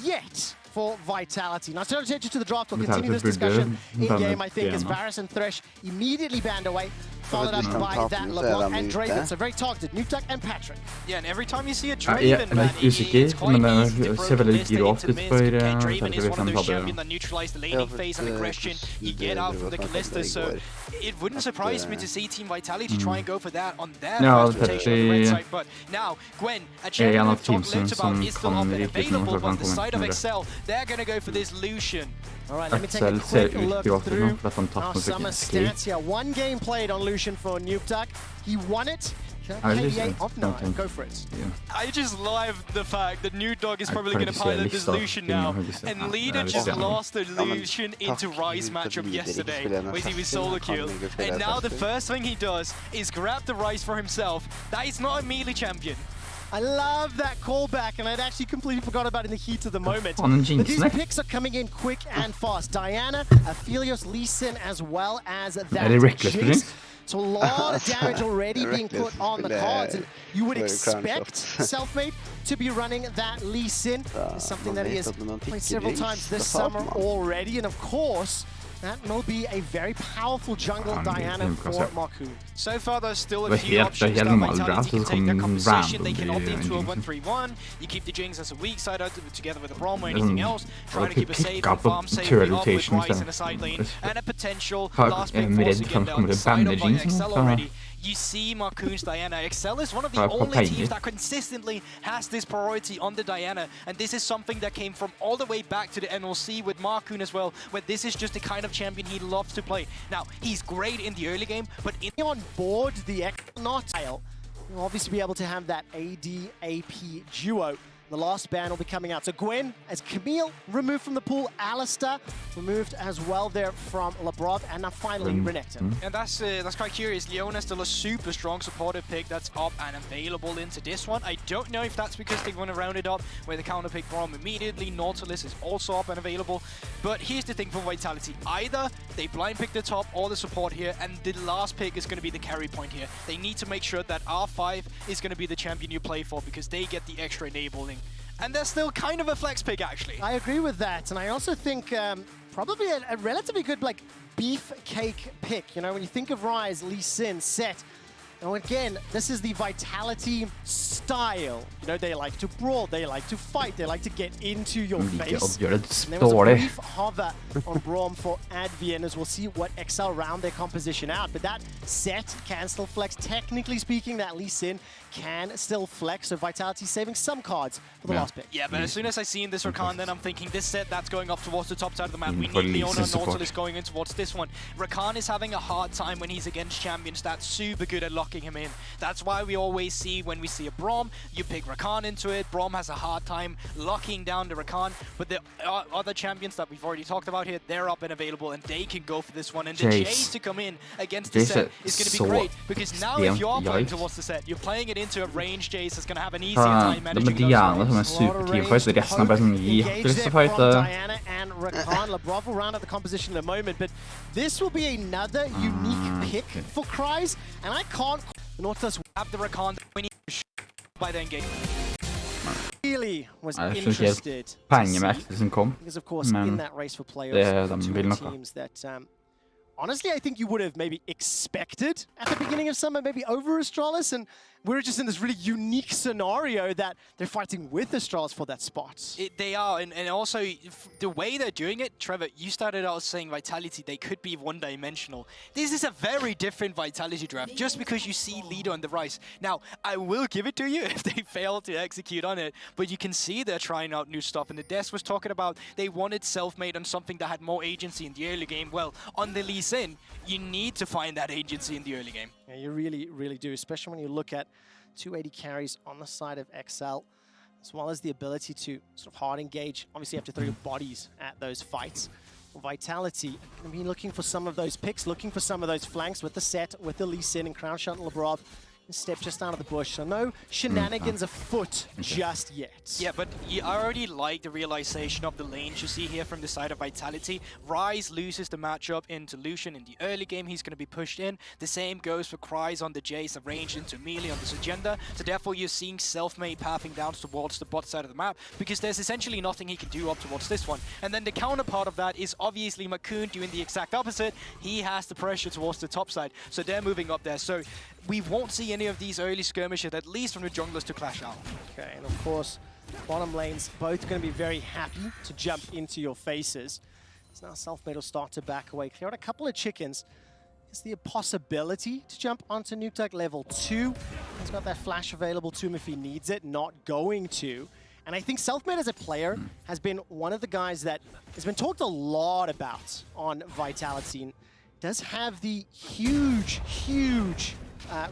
S7: yet for Vitality. Now, turn attention to the draft. We'll continue this discussion in-game, I think, as Varus and Thresh immediately banned away, followed up by that LeBlanc and Draven. So very targeted, Nukeduck and Patrick.
S8: Yeah, and every time you see a
S1: Jeg
S8: Draven,
S1: er litt usikker, men det ser veldig grovt ut for
S8: Draven is one of those champions that neutralize the laning phase and aggression you get out from the Kalista, so it wouldn't surprise me to see Team Vitality try and go for that on their first rotation on the red side. But now, Gwen, a champion we've talked loads about, is still up and available on the side of Excel. They're going to go for this Lucian.
S7: All right, let me take a quick look through our summer stats here. 1 game played on Lucian for Nukeduck. He won it. KDA of 9. Go for it.
S8: Yeah. I just love the fact that Nukeduck is probably going to pilot this Lucian now. And Leader just lost the Lucian into Rise matchup yesterday with his solo kill. And now the first thing he does is grab the Rise for himself. That is not a melee champion.
S7: I love that callback, and I'd actually completely forgot about it in the heat of the moment. But these picks are coming in quick and fast. Diana, Aphelios, Lee Sin, as well as that Jinx. So a lot of damage already being put on the cards, and you would expect Selfmade to be running that Lee Sin. It's something that he has played several times this summer already, and of course, that will be a very powerful jungle Diana for Marcoon.
S8: So far, there's still a few options that Vitality can take their composition. They can opt into a 1-3-1. You keep the Jinx as a weak side together with a Braum or anything else. Trying to keep a safe and farm safe up with Rise in the side lane. And a potential last pick force again down the side of Excel already. You see Marcoon's Diana. Excel is one of the only teams that consistently has this priority on the Diana, and this is something that came from all the way back to the NLC with Marcoon as well, where this is just the kind of champion he loves to play. Now, he's great in the early game, but
S7: on board the Exonaut, you'll obviously be able to have that AD-AP duo. The last ban will be coming out. So Gwen as Camille removed from the pool, Alistar removed as well there from Labrov, and now finally Renekton.
S8: And that's quite curious. Leona still a super strong supportive pick that's up and available into this one. I don't know if that's because they want to round it up where the counter pick Braum immediately. Nautilus is also up and available. But here's the thing for Vitality. Either they blind pick the top or the support here, and the last pick is going to be the carry point here. They need to make sure that R5 is going to be the champion you play for because they get the extra enabling. And they're still kind of a flex pick, actually.
S7: I agree with that, and I also think probably a relatively good like beef cake pick. You know, when you think of Rise, Lee Sin, Set, Now again, this is the Vitality style. You know, they like to brawl, they like to fight, they like to get into your face. And there was a brief hover on Braum for Advian, as we'll see what XL round their composition out. But that set can still flex. Technically speaking, that Lee Sin can still flex, so Vitality saving some cards for the last pick.
S8: Yeah, but as soon as I see in this Rakan, then I'm thinking this set that's going up towards the top side of the map. We need Leona and Nautilus going in towards this one. Rakan is having a hard time when he's against champions that's super good at locking him in. That's why we always see when we see a Braum, you pick Rakan into it. Braum has a hard time locking down the Rakan, but the other champions that we've already talked about here, they're up and available and they can go for this one. And the Jace to come in against the set is going to be great, because now if you are playing towards the set, you're playing it into a range Jace that's going to have an easier time managing those
S7: Diana and Rakan. Labrov will round out the composition in a moment, but this will be another unique pick for Cries, and I can't. Nautilus
S8: have the Rakan we need to by the engagement.
S7: Really was interested because of course in that race for playoffs, two teams that honestly I think you would have maybe expected at the beginning of summer, maybe over Astralis, and we're just in this really unique scenario that they're fighting with Astralis for that spot.
S8: They are, and also the way they're doing it, Trevor, you started out saying Vitality, they could be one-dimensional. This is a very different Vitality draft, just because you see Leader on the rise. Now, I will give it to you if they fail to execute on it, but you can see they're trying out new stuff, and the Des was talking about they wanted self-made on something that had more agency in the early game. Well, on the Lee Sin, you need to find that agency in the early game.
S7: Yeah, you really, really do, especially when you look at 280 carries on the side of XL, as well as the ability to sort of hard engage. Obviously, you have to throw your bodies at those fights. Vitality, I mean, looking for some of those picks, looking for some of those flanks with the set, with the Lee Sin and Crown Shot and Labrov. Step just out of the bush, so no shenanigans afoot just yet.
S8: Yeah, but I already like the realization of the lanes you see here from the side of Vitality. Ryze loses the matchup into Lucian in the early game. He's going to be pushed in. The same goes for Cries on the Jace, arranged into melee on this agenda. So therefore you're seeing self-made pathing down towards the bot side of the map, because there's essentially nothing he can do up towards this one. And then the counterpart of that is obviously Makoon doing the exact opposite. He has the pressure towards the top side, so they're moving up there. So we won't see any of these early skirmishes, at least from the junglers, to clash out.
S7: Okay, and of course, bottom lanes both going to be very happy to jump into your faces. So now Selfmade will start to back away. Clear out a couple of chickens. Is there a possibility to jump onto Nuke level 2? He's got that flash available to him if he needs it, not going to. And I think Selfmade as a player has been one of the guys that has been talked a lot about on Vitality, and does have the huge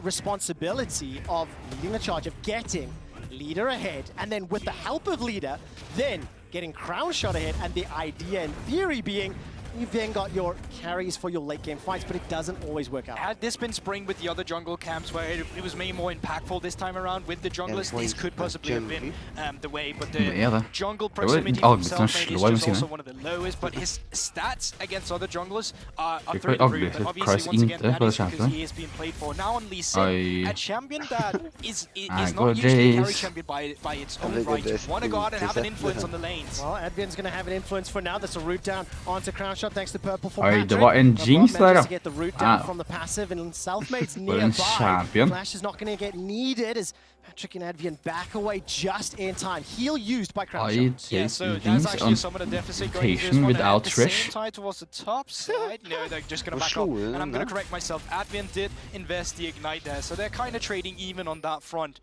S7: responsibility of leading the charge, of getting Leader ahead, and then with the help of Leader, then getting Crown Shot ahead, and the idea in theory being you've then got your carries for your late game fights, but it doesn't always work out.
S8: Had this been spring with the other jungle camps where it was maybe more impactful this time around with the junglers, this could possibly have been the way, but the jungle proximity from Selfmade is just also one of the lowest, but his stats against other junglers are through the roof, and obviously once again that is because he is being played for. Now on Lee Sin, a champion that is not usually a carry champion by its own right. You want to go out and have an influence on the lanes.
S7: Well, Advian's going to have an influence for now. That's a root down onto Crown Shot. Thanks to Purple for
S1: Patrick. Det var en jinx där då.
S7: Get the root down from the passive, and Selfmade's nearby. Flash is not going to get needed as Patrick and Advian back away just in time. Heal used by Crown Shot.
S8: Yeah, so that's actually some of the deficit going into this one. At the same time towards the top side, no, they're just going to back up. And I'm going to correct myself. Advian did invest the Ignite there, so they're kind of trading even on that front.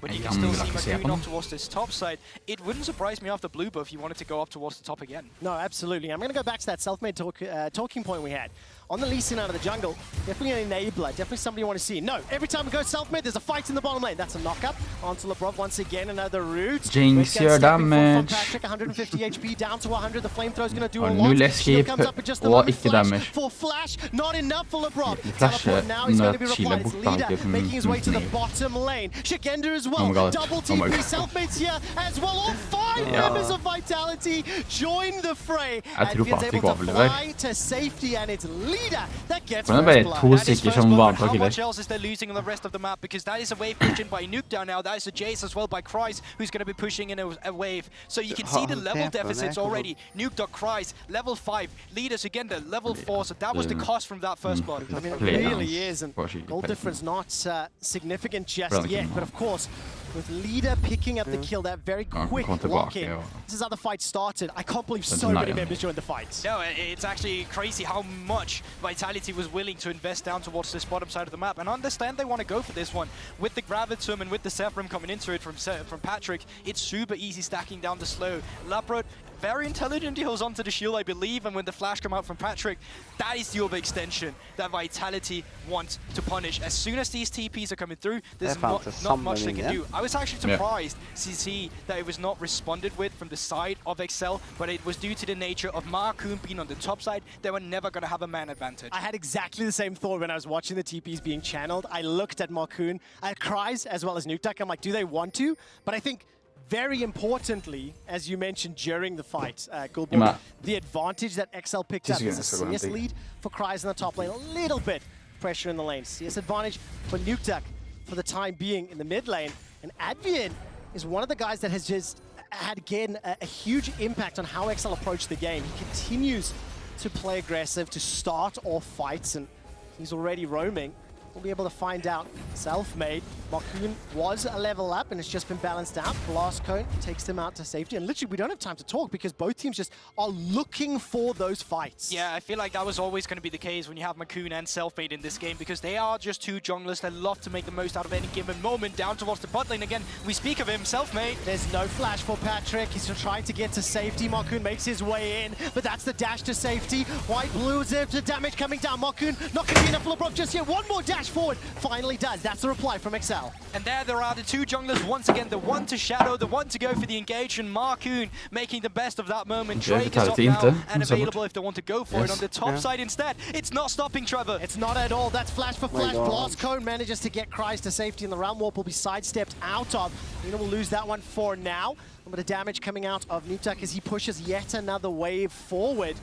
S8: But you can still see Makoon up towards this top side. It wouldn't surprise me after Blue buff if he wanted to go up towards the top again.
S7: No, absolutely. I'm going to go back to that Selfmade talking point we had. On the Lee Sin out of the jungle, definitely an enabler, definitely somebody you want to see. No, every time we go Selfmade, there's a fight in the bottom lane. That's a knock-up onto Labrov once again, another root.
S1: Jinx gör damage.
S7: Patrick, 150 HP down to 100. The flamethrow's going to do a lot.
S1: Shield
S7: comes up with just a
S1: och icke damage.
S7: For Flash, not enough for Labrov.
S1: Flash
S7: now he's going to be replied. It's Leader making his way to the bottom lane. Shigenda as well. Double TP, Selfmade's here as well. On fire! 5 members of Vitality join the fray. Advian's able to fly to safety, and it's Leader that gets first blood.
S1: That is first blood,
S8: how much else is there losing on the rest of the map? Because that is a wave pushed in by Nuke down now. That is a Jace as well by Kreis, who's going to be pushing in a wave. So you can see the level deficits already. Nuke.Kreis, level 5. Leaders again, the level 4. So that was the cost from that first blood.
S7: I mean, it really is. And goal difference not significant just yet. But of course, with Leader picking up the kill, that very quick lock-in. This is how the fight started. I can't believe so many members joined the fight.
S8: No, it's actually crazy how much Vitality was willing to invest down towards this bottom side of the map. And I understand they want to go for this one. With the Gravitum and with the Sephram coming into it from Patrick, it's super easy stacking down the slow. Labrot, very intelligent, he holds onto the shield, I believe, and when the flash come out from Patrick, that is the overextension that Vitality want to punish. As soon as these TPs are coming through, there's not much they can do. I was actually surprised to see that it was not responded with from the side of XL, but it was due to the nature of Markoon being on the top side. They were never going to have a man advantage.
S7: I had exactly the same thought when I was watching the TPs being channeled. I looked at Markoon, at Kreis, as well as Nuke. I'm like, do they want to? But I think very importantly, as you mentioned during the fight, Gulborg, the advantage that XL picked up is a CS lead for Kreis in the top lane. A little bit pressure in the lane. CS advantage for Nuke for the time being in the mid lane. And Advian is one of the guys that has just had, again, a huge impact on how XL approached the game. He continues to play aggressive, to start off fights, and he's already roaming. We'll be able to find out. Self-made. Markoon was a level up and it's just been balanced out. Blast Cone takes them out to safety. And literally, we don't have time to talk because both teams just are looking for those fights.
S8: Yeah, I feel like that was always going to be the case when you have Markoon and Self-made in this game because they are just two junglers that love to make the most out of any given moment. Down towards the bot lane again. We speak of him, Self-made.
S7: There's no flash for Patrick. He's trying to get to safety. Markoon makes his way in, but that's the dash to safety. White-blue, the damage coming down. Markoon not going to be enough for LeBron just yet. One more dash forward. Finally does. That's the reply from XL.
S8: And there are the two junglers once again. The one to shadow, the one to go for the engage, and Markoon making the best of that moment. Drake is up now and available if they want to go for it. On the top side instead, it's not stopping Trevor.
S7: It's not at all. That's flash for flash. Blast Cone manages to get Kreis to safety, and the Realm Warp will be sidestepped out of. Lina will lose that one for now. A bit of damage coming out of Nuke as he pushes yet another wave forward.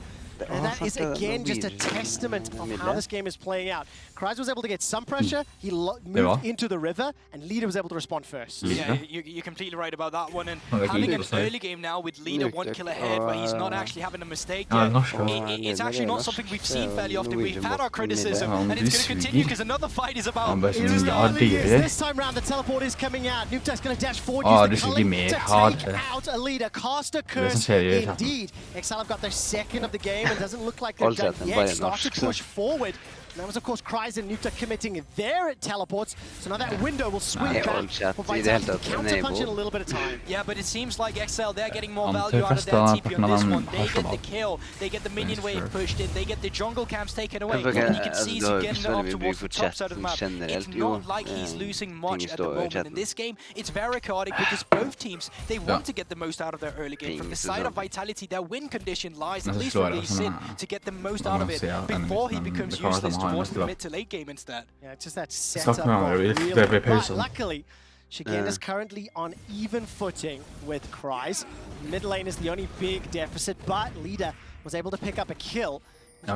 S7: And that is, again, just a testament of how this game is playing out. Kreis was able to get some pressure, he moved into the river, and Leader was able to respond first.
S8: Yeah, you're completely right about that one. And having an early game now with Leader 1 kill ahead, where he's not actually having a mistake yet, it's actually not something we've seen fairly often. We've had our criticism, and it's going to continue because another fight is about.
S7: This time round, the teleport is coming out. Nuke's going to dash forward, use the culling to take out a Leader. Caster Curse, indeed. XL have got their second of the game. It doesn't look like they're done yet. Start to push forward. And that was, of course, Kreis and Nuke committing their teleports. So now that window will swing back for Vitality to counterpunch in a little bit of time.
S8: Yeah, but it seems like XL, they're getting more value out of their TP on this one. They get the kill, they get the minion wave pushed in, they get the jungle camps taken away. And you can see he's getting up towards the top side of the map. It's not like he's losing much at the moment. In this game, it's very chaotic because both teams, they want to get the most out of their early game. From the side of Vitality, their win condition lies, at least where he's in, to get the most out of it before he becomes useless towards the mid to late game instead.
S7: Yeah, it's just that setup. But luckily, Shigenda's currently on even footing with Kreis. Mid lane is the only big deficit, but Leader was able to pick up a kill.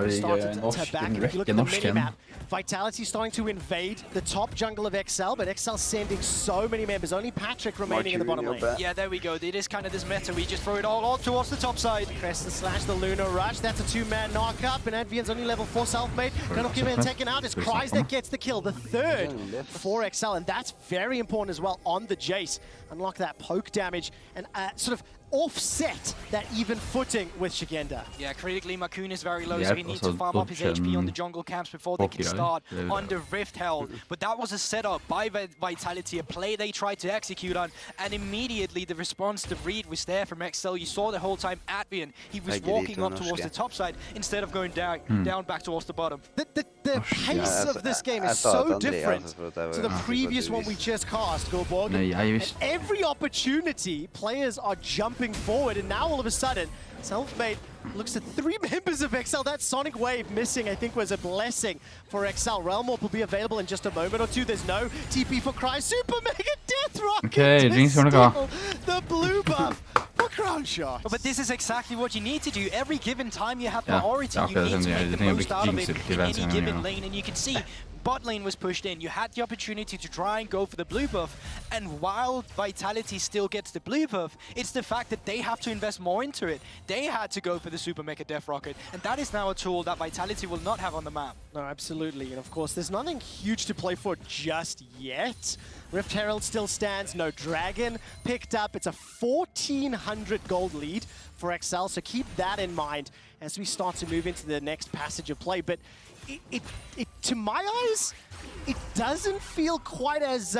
S7: Started to back. If you look at the minimap, Vitality starting to invade the top jungle of XL, but XL sending so many members. Only Patrick remaining in the bottom lane.
S8: Yeah, there we go. It is kind of this meta. We just throw it all towards the top side.
S7: Crest slash the Lunar Rush. That's a two-man knock-up, and Advian's only level 4 self-made. Gonna keep it taken out. It's Kreis that gets the kill. The third for XL, and that's very important as well on the Jace. Unlock that poke damage and sort of offset that even footing with Shigenda.
S8: Yeah, critically, Markoon is very low, so he needs to farm up his HP on the jungle camps before they can start under Rift held. But that was a setup by Vitality, a play they tried to execute on, and immediately the response, the read was there from XL. You saw the whole time Advian, he was walking up towards the top side instead of going down back towards the bottom.
S7: The pace of this game is so different to the previous one we just cast, Gulborg. At every opportunity, players are jumping forward, and now all of a sudden, Self-made looks at 3 members of XL. That Sonic Wave missing, I think, was a blessing for XL. Realm Warp will be available in just a moment or two. There's no TP for Kreis. Super Mega Death Rocket to steal the blue buff for crown shot.
S8: But this is exactly what you need to do. Every given time you have priority, you need to make the most out of it in any given lane. And you can see bot lane was pushed in. You had the opportunity to try and go for the blue buff. And while Vitality still gets the blue buff, it's the fact that they have to invest more into it. They had to go for the Super Mega Death Rocket. And that is now a tool that Vitality will not have on the map.
S7: No, absolutely. And of course, there's nothing huge to play for just yet. Rift Herald still stands, no Dragon picked up. It's a 1,400 gold lead for XL, so keep that in mind as we start to move into the next passage of play. But it to my eyes, it doesn't feel quite as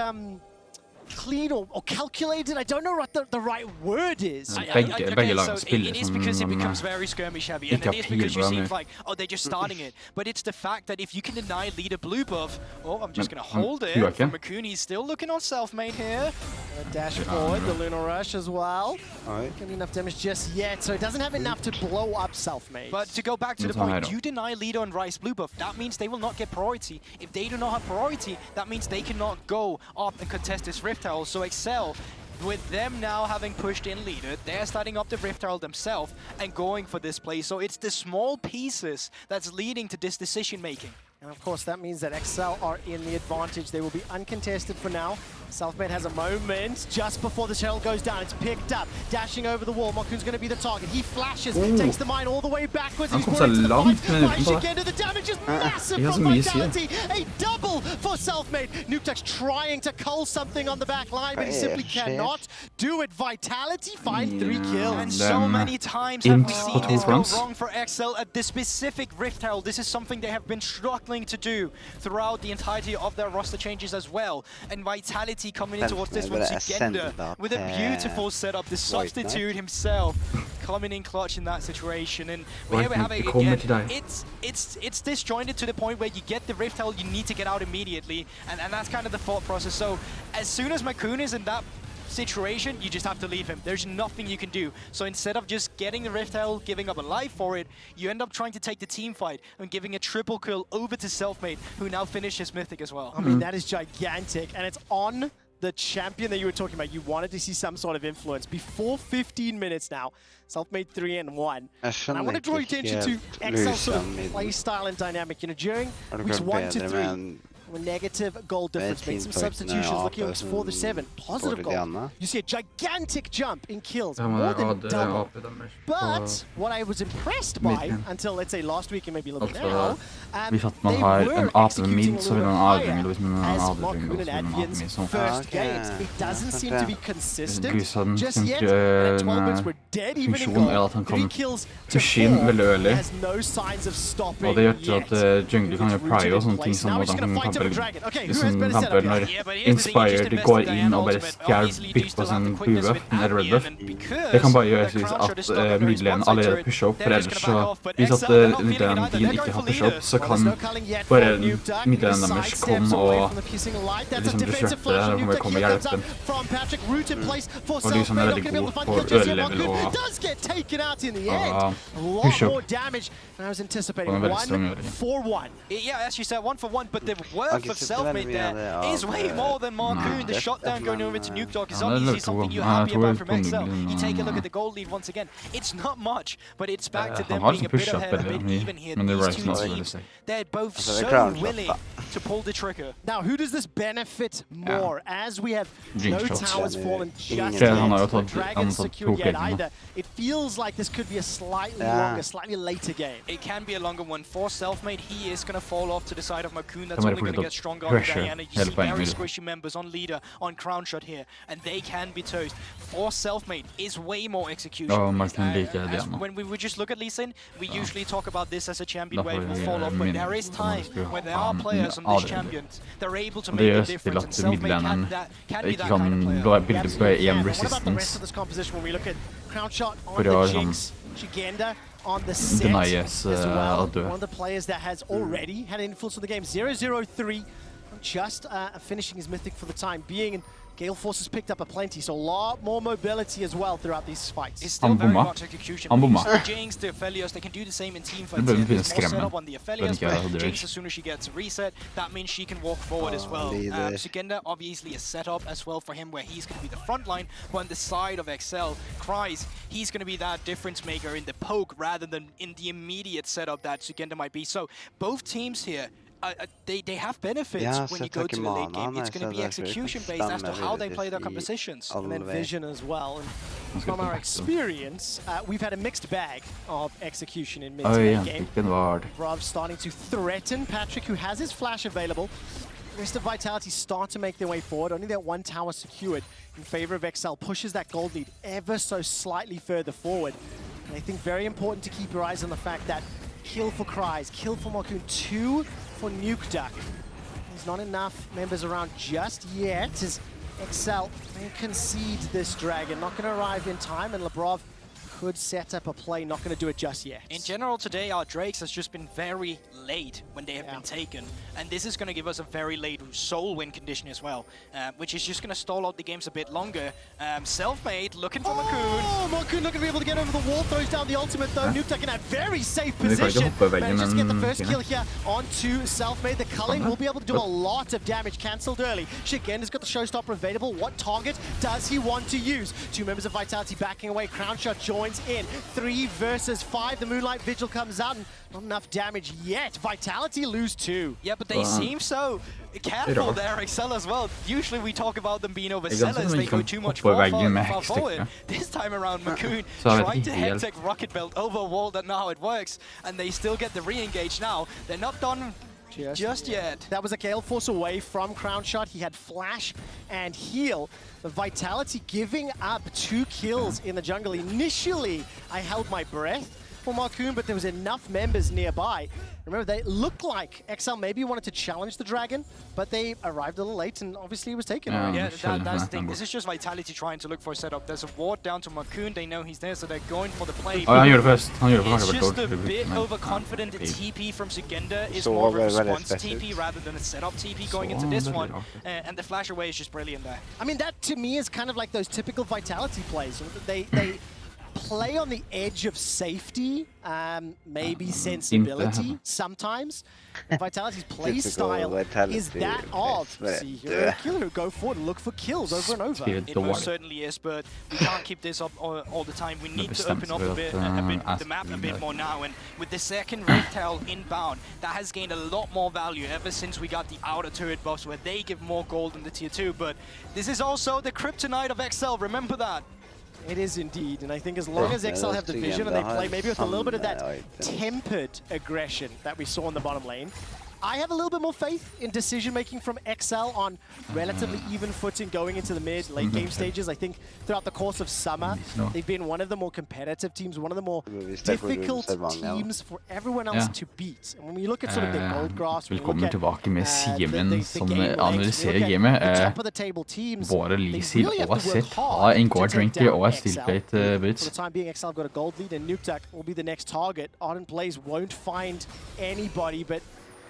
S7: clean or calculated. I don't know what the right word is.
S8: It is because it becomes very skirmish heavy, and it is because you seem like, oh, they're just starting it. But it's the fact that if you can deny leader blue buff, oh, I'm just going to hold it. Makun, he's still looking on self-made here.
S7: Dash forward, the Lunar Rush as well. Not getting enough damage just yet, so it doesn't have enough to blow up self-made.
S8: But to go back to the point, you deny leader on Rice blue buff, that means they will not get priority. If they do not have priority, that means they cannot go up and contest this Rift Herald. So XL, with them now having pushed in leader, they're starting up the Rift Herald themselves and going for this play. So it's the small pieces that's leading to this decision making.
S7: And of course, that means that XL are in the advantage. They will be uncontested for now. Selfmade has a moment just before the Herald goes down. It's picked up, dashing over the wall. Makun's going to be the target. He flashes, takes the mine all the way backwards. He's brought into the fight. Again, the damage is massive from Vitality. A double for Selfmade. Nuketax trying to cull something on the back line, but he simply cannot do it. Vitality find 3 kills.
S8: And so many times have we seen this go wrong for XL at this specific Rift Herald. This is something they have been struggling to do throughout the entirety of their roster changes as well. And Vitality coming in towards this one together with a beautiful setup. The substitute himself coming in clutch in that situation. And here we have it again. It's disjointed to the point where you get the Rift Herald, you need to get out immediately. And that's kind of the thought process. So as soon as Makun is in that situation, you just have to leave him. There's nothing you can do. So instead of just getting the Rift Herald, giving up a life for it, you end up trying to take the team fight and giving a triple kill over to Selfmade, who now finishes Mythic as well.
S7: I mean, that is gigantic, and it's on the champion that you were talking about. You wanted to see some sort of influence. Before 15 minutes now, Selfmade 3-1. And I want to draw your attention to XL's sort of play style and dynamic. You know, during weeks 1 to 3, a negative goal difference, made some substitutions, looking for the 7. Positive goal. You see a gigantic jump in kills, more than double. But what I was impressed by, until let's say last week and maybe a little bit now, they were executing a little higher as Makunn and Advian's first games. It doesn't seem to be consistent just yet, and 12 minutes were dead even in goal. 3 kills to 4. He has no signs of stopping yet.
S1: Jungle kan gjøre prio og sånne ting som at han kan liksom kamper når Inspired går inn og bare stjeler bit på sin buff, en red buff. Det kan bare gjøres hvis at midlane allerede pusher opp, for ellers så hvis at den din ikke har pusher opp, så kan bare midlane deres komme og liksom disrupte det, og komme og hjelpe dem. Og liksom er veldig god på early level og pusher opp.
S7: And I was anticipating 1-for-1.
S8: Yeah, as you said, 1-for-1, but the worth of Selfmade there is way more than Makunn. The shutdown going over to Nuketox is obviously something you're happy about from XL. You take a look at the gold lead once again. It's not much, but it's back to them being a bit ahead, a bit even here. These two teams, they're both so willing to pull the trigger.
S7: Now, who does this benefit more? As we have no towers fallen just yet, no dragons secured yet either. It feels like this could be a slightly longer, slightly later game.
S8: It can be a longer one for Selfmade. He is going to fall off to the side of Makunn. That's only going to get stronger on Diana. You see very squishy members on leader, on crown shot here, and they can be toast. For Selfmade is way more execution. When we would just look at Lee Sin, we usually talk about this as a champion where it will fall off, but there is time when there are players on this champion. They're able to make a difference, and Selfmade can be that kind of player.
S1: Yeah,
S7: what about the rest of this composition when we look at crown shot on the Jinx, Shigenda on the set as well. One of the players that has already had an influence on the game. 0-0-3, just finishing his Mythic for the time being. And Gale Force has picked up a plenty, so a lot more mobility as well throughout these fights.
S8: It's still very much execution. Jinx, the Aphelios, they can do the same in team fights. There's more setup on the Aphelios, but Jinx, as soon as she gets a reset, that means she can walk forward as well. Sugenda, obviously a setup as well for him where he's going to be the front line, but on the side of XL, Cries, he's going to be that difference maker in the poke rather than in the immediate setup that Sugenda might be. So both teams here, they have benefits when you go to the late game. It's going to be execution based as to how they play their compositions.
S7: And then vision as well. And from our experience, we've had a mixed bag of execution in mid-to-late game. Brav starting to threaten Patrick, who has his flash available. The rest of Vitality start to make their way forward. Only that one tower secured in favor of XL pushes that gold lead ever so slightly further forward. And I think very important to keep your eyes on the fact that kill for Cries, kill for Marcoon, 2 for Nuke Duck. There's not enough members around just yet as XL may concede this dragon. Not going to arrive in time, and Labrov could set up a play, not going to do it just yet.
S8: In general today, our Drakes has just been very late when they have been taken. And this is going to give us a very late soul win condition as well, which is just going to stall out the games a bit longer. Self-made, looking for Marcoon.
S7: Oh, Marcoon not going to be able to get over the wall, throws down the ultimate though. Nuke Duck in a very safe position. Manages to get the first kill here onto Self-made. The culling will be able to do a lot of damage, cancelled early. Shigen has got the showstopper available. What target does he want to use? 2 members of Vitality backing away. Crown Shot joins in. 3 versus 5. The Moonlight Vigil comes out and not enough damage yet. Vitality lose 2.
S8: Yeah, but they seem so careful there, XL as well. Usually we talk about them being oversellers. They go too much far forward. This time around, Marcoon tried to hectic Rocket Belt over a wall that now it works, and they still get the re-engage now. They're not done just yet.
S7: That was a Gale Force away from Crown Shot. He had Flash and Heal. The Vitality giving up 2 kills in the jungle. Initially, I held my breath for Marcoon, but there was enough members nearby. Remember, they looked like XL maybe wanted to challenge the dragon, but they arrived a little late, and obviously it was taken.
S8: Yeah, that's the thing. This is just Vitality trying to look for a setup. There's a ward down to Marcoon. They know he's there, so they're going for the play. It's just a bit overconfident. The TP from Sugenda is more of a response TP rather than a setup TP going into this one. And the flash away is just brilliant there.
S7: I mean, that to me is kind of like those typical Vitality plays. They play on the edge of safety, maybe sensibility sometimes. Vitality's play style is that of see hero killer, go forward and look for kills over and over.
S8: It most certainly is, but we can't keep this up all the time. We need to open up the map a bit more now, and with the second Riptail inbound, that has gained a lot more value ever since we got the outer turret buffs where they give more gold in the tier 2, but this is also the kryptonite of XL, remember that.
S7: It is indeed, and I think as long as XL have the vision and they play maybe with a little bit of that tempered aggression that we saw in the bottom lane, I have a little bit more faith in decision-making from XL on relatively even footing going into the mid-late game stages. I think throughout the course of summer, they've been one of the more competitive teams, one of the more difficult teams for everyone else to beat. And when we look at sort of the gold grass,
S1: velkommen tilbake med Simen som analyserer gamet. Våre Lisil og Seth har en god drinker og stillplate boots.
S7: For the time being, XL got a gold lead, and Nuke Duck will be the next target. Ardent Blaze won't find anybody, but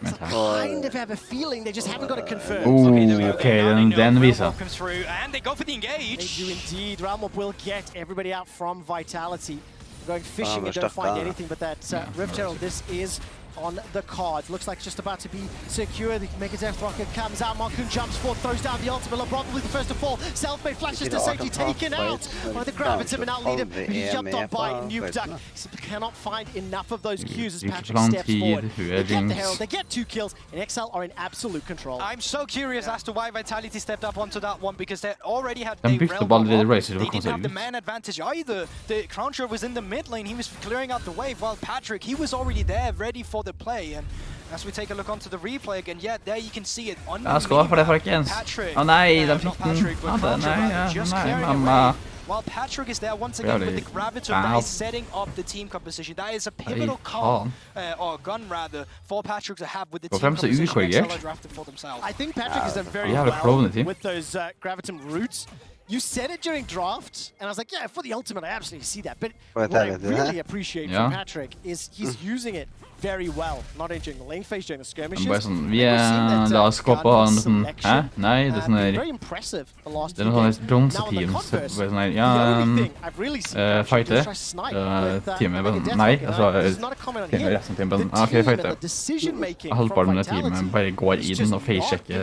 S7: I kind of have a feeling they just haven't got it confirmed.
S1: Okay, then Visa.
S8: Comes through, and they go for the engage.
S7: They do indeed. Roundmop will get everybody out from Vitality. Going fishing and don't find anything but that Rift Herald. This is on the cards. Looks like it's just about to be secure. The Mega Death Rocket comes out. Marcoon jumps forward, throws down the ultimate. Probably the first to fall. Self-made flashes to safety, taken out by the Gravitum, and now lead him. He's jumped on by Nuke Duck. He cannot find enough of those Qs as Patrick steps forward. They get the Herald, they get 2 kills, and XL are in absolute control.
S8: I'm so curious as to why Vitality stepped up onto that one, because they already had
S1: They
S8: didn't have the man advantage either. The Cruncher was in the mid lane. He was clearing out the wave, while Patrick, he was already there, ready for the play. And as we take a look onto the replay again, yeah, there you can see it.
S1: Skål for det, folkens. Å nei, de fikk den. Mamma.
S8: While Patrick is there once again with the Gravitum that is setting up the team composition. That is a pivotal call, or gun rather, for Patrick to have with the team composition XL drafted for themselves.
S7: I think Patrick has done very well with those Gravitum roots. You said it during draft, and I was like, yeah, for the ultimate, I absolutely see that. But what I really appreciate from Patrick is he's using it very well. Not during the lane phase, during the skirmishes.
S1: La oss gå på han sånn, hæ? Nei, det er sånn der...
S7: Very impressive the last
S1: Det er noe sånn bronseteam, så det er sånn der, ja, fighter. Teamet bare sånn, nei, altså, teamet resten av teamet bare sånn, ok, fighter. Halvparten av teamet bare går inn og face-sjekker.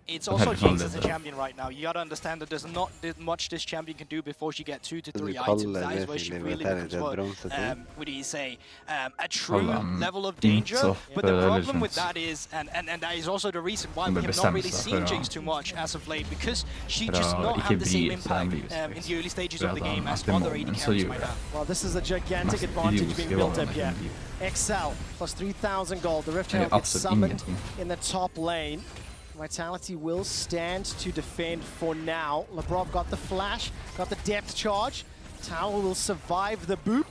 S8: It's also Jinx as a champion right now. You gotta understand that there's not much this champion can do before she gets 2 to 3 items. That is where she really becomes what do you say? A true level of danger, but the problem with that is, and that is also the reason why we have not really seen Jinx too much as of late, because she just not have the same impact in the early stages of the game as other AD carries right now.
S7: Well, this is a gigantic advantage being built up here. XL plus 3,000 gold. The Rift Herald gets summoned in the top lane. Vitality will stand to defend for now. Labrov got the flash, got the depth charge. Tower will survive the boop.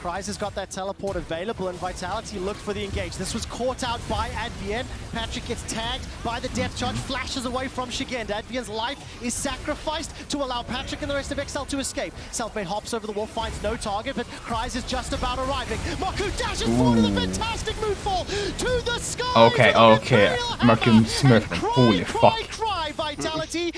S7: Kryze has got that teleport available, and Vitality looked for the engage. This was caught out by Advienne. Patrick gets tagged by the depth charge, flashes away from Shigenda. Advienne's life is sacrificed to allow Patrick and the rest of XL to escape. Selfmade hops over the wall, finds no target, but Kryze is just about arriving. Maku dashes forward with a fantastic moonfall to the sky.
S1: Okay. Maku smurfing. Holy fuck.
S7: Vitality,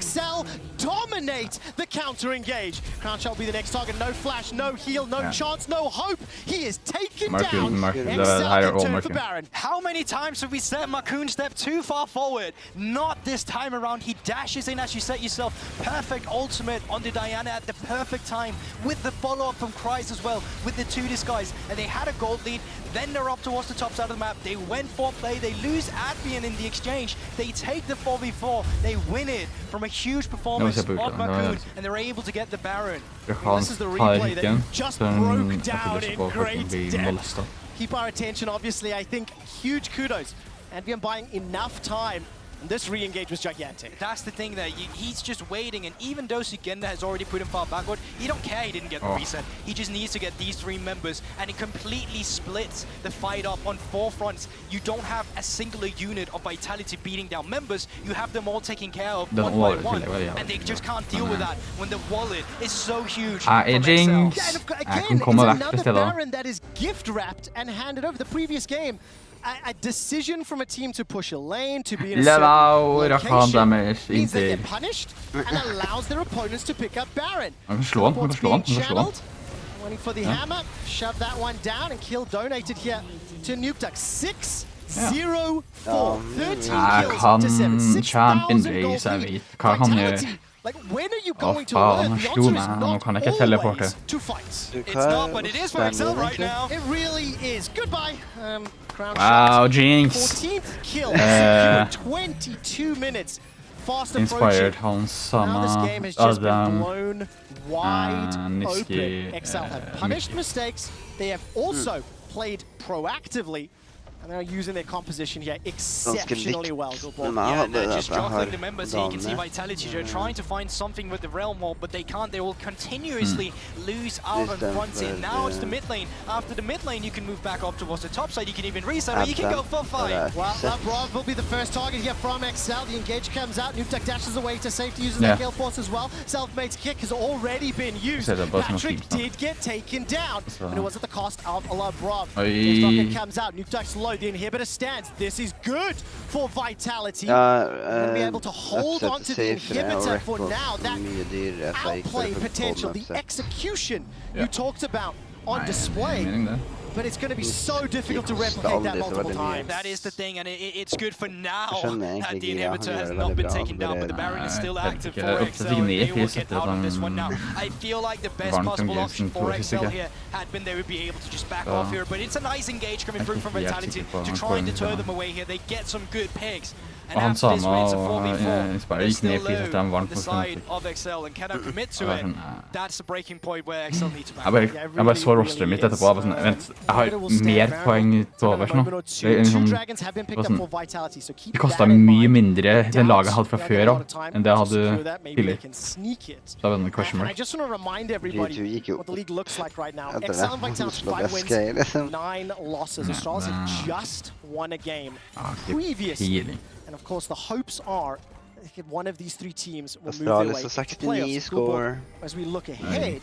S7: XL dominate the counter engage. Crown Shot will be the next target. No flash, no heal, no chance, no hope. He is taken down. XL turn for Baron.
S8: How many times have we set Makoon step too far forward? Not this time around. He dashes in as you set yourself. Perfect ultimate on the Diana at the perfect time, with the follow-up from Kryze as well, with the 2 disguise. And they had a gold lead. Then they're up towards the top side of the map. They went for play. They lose Advienne in the exchange. They take the 4v4. They win it from a huge performance of Makoon, and they're able to get the Baron.
S7: This is the replay that just broke down in great depth. Keep our attention, obviously. I think huge kudos. Advienne buying enough time. This re-engage was gigantic.
S8: That's the thing, that he's just waiting, and even though Shigenda has already put him far backward, he don't care he didn't get the reset. He just needs to get these 3 members, and it completely splits the fight up on 4 fronts. You don't have a singular unit of Vitality beating down members. You have them all taken care of one by one, and they just can't deal with that when the wallet is so huge.
S7: Again, it's another Baron that is gift-wrapped and handed over. The previous game, a decision from a team to push a lane, to be in a certain location, means they get punished and allows their opponents to pick up Baron. Channeled, waiting for the hammer, shove that one down, and kill donated here to Nukeduck. 6-0-4, 13 kills to 7, 6,000 gold lead. Vitality. Like, when are you going to learn? The answer is not always to fight.
S8: It's not, but it is for XL right now.
S7: It really is. Goodbye.
S1: Wow, Jinx.
S7: 14th kill, 22 minutes. Fast
S1: Inspired
S7: approaching. Now this game has just been blown wide open. XL have punished mistakes. They have also played proactively. And they're using their composition here exceptionally well.
S8: Yeah, they're just juggling the members here. You can see Vitality, they're trying to find something with the Realm Wall, but they can't. They will continuously lose out on front here. Now it's the mid lane. After the mid lane, you can move back up towards the top side. You can even reset, or you can go for fight.
S7: Well, Labrov will be the first target here from XL. The engage comes out. Nukeduck dashes away to safety, using the Gale Force as well. Selfmade's kick has already been used. Patrick did get taken down, but it was at the cost of Labrov. His rocket comes out. Nukeduck's low. The inhibitor stands. This is good for Vitality. Going to be able to hold on to the inhibitor for now. That outplay potential, the execution you talked about on display. But it's going to be so difficult to replicate that multiple times.
S8: That is the thing, and it's good for now that the inhibitor has not been taken down, but the Baron is still active for XL, and they will get out of this one now. I feel like the best possible option for XL here had been they would be able to just back off here, but it's a nice engage coming through from Vitality to try and deter them away here. They get some good picks. And after this one, it's a 4v4. They're still low on the side of XL, and can I commit to it? That's the breaking point where XL needs to back.
S1: Jeg bare så rosteret mitt etterpå, og sånn, vent, jeg har mer poeng til overs nå. Det kostet mye mindre den laget hadde fra før av, enn det jeg hadde tidligere. Så det var en question mark.
S7: I just want to remind everybody what the league looks like right now. XL and Vitality 5 wins, 9 losses. Astralis have just won a game previously. And of course, the hopes are one of these three teams will move their way to playoffs.
S2: Score.
S7: As we look ahead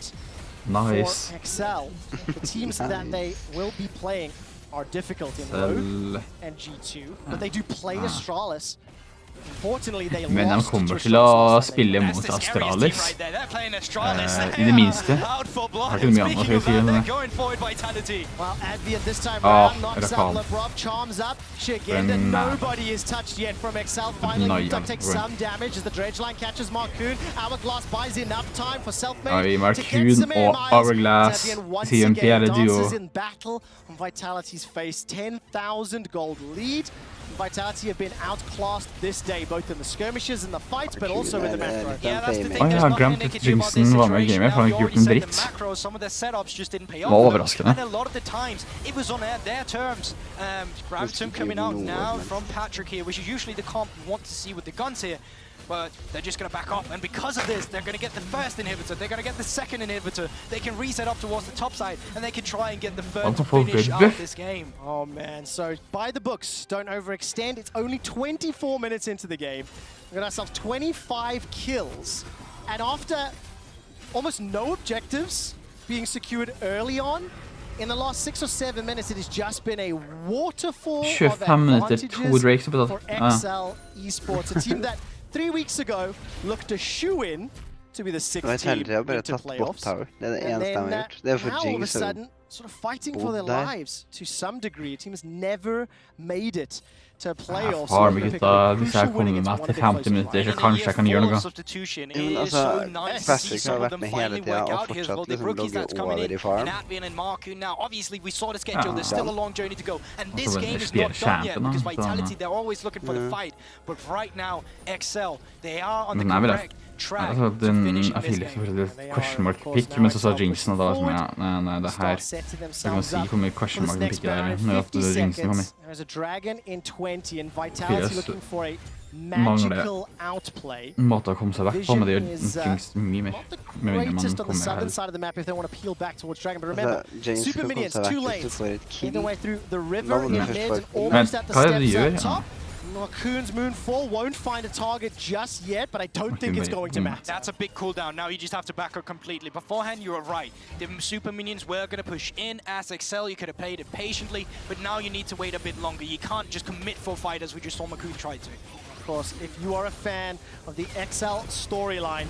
S1: Nice.
S7: for Excel, the teams that they will be playing are difficult in Rogue and G2, but they do play Astralis.
S1: Men de kommer til å spille mot Astralis. I det minste. Har ikke mye annet å si enn det. Rakal. Markun og Hourglass. CMP er det duo.
S7: Vitality's face 10,000 gold lead. Vitality have been outclassed this day, both in the skirmishes and the fights, but also in the macro.
S8: Yeah, that's the thing.
S1: Jeg har glemt at Jinxen var med i gamet, for han har ikke gjort en dritt. Det var overraskende.
S8: And a lot of the times, it was on their terms. Gravitone coming out now from Patrick here, which is usually the comp you want to see with the guns here. But they're just going to back up, and because of this, they're going to get the first inhibitor, they're going to get the second inhibitor, they can reset up towards the top side, and they can try and get the third finish out of this game.
S7: Oh man, so by the books, don't overextend, it's only 24 minutes into the game. We got ourselves 25 kills, and after almost no objectives being secured early on, in the last 6 or 7 minutes, it has just been a waterfall of advantages for XL Esports, a team that 3 weeks ago looked a shoe-in to be the 6th team into playoffs. And then now all of a sudden, sort of fighting for their lives to some degree. A team has never made it to playoffs.
S1: Hvis jeg kommer med til 50 minutter, så kanskje jeg kan gjøre noe.
S2: Men altså, Patrick har vært med hele tiden og fortsatt liksom logget over i farm.
S1: Men jeg vil det. Altså, jeg fikk litt question mark pick, men så sa Jinxen og da som nei, det her jeg kan si hvor mye question mark pick det er når at Jinxen kommer. Mangler måte å komme seg vekk på, men det gjør Jinx mye mer med mindre man kommer her.
S2: James skal komme seg vekk hvis du får et kill.
S1: Men hva er det du gjør?
S7: Markun's Moonfall won't find a target just yet, but I don't think it's going to matter.
S8: That's a big cooldown. Now you just have to back up completely. Beforehand, you were right. The super minions were going to push in as Excel. You could have played it patiently, but now you need to wait a bit longer. You can't just commit for a fight as we just saw Markun try to.
S7: Of course, if you are a fan of the XL storyline,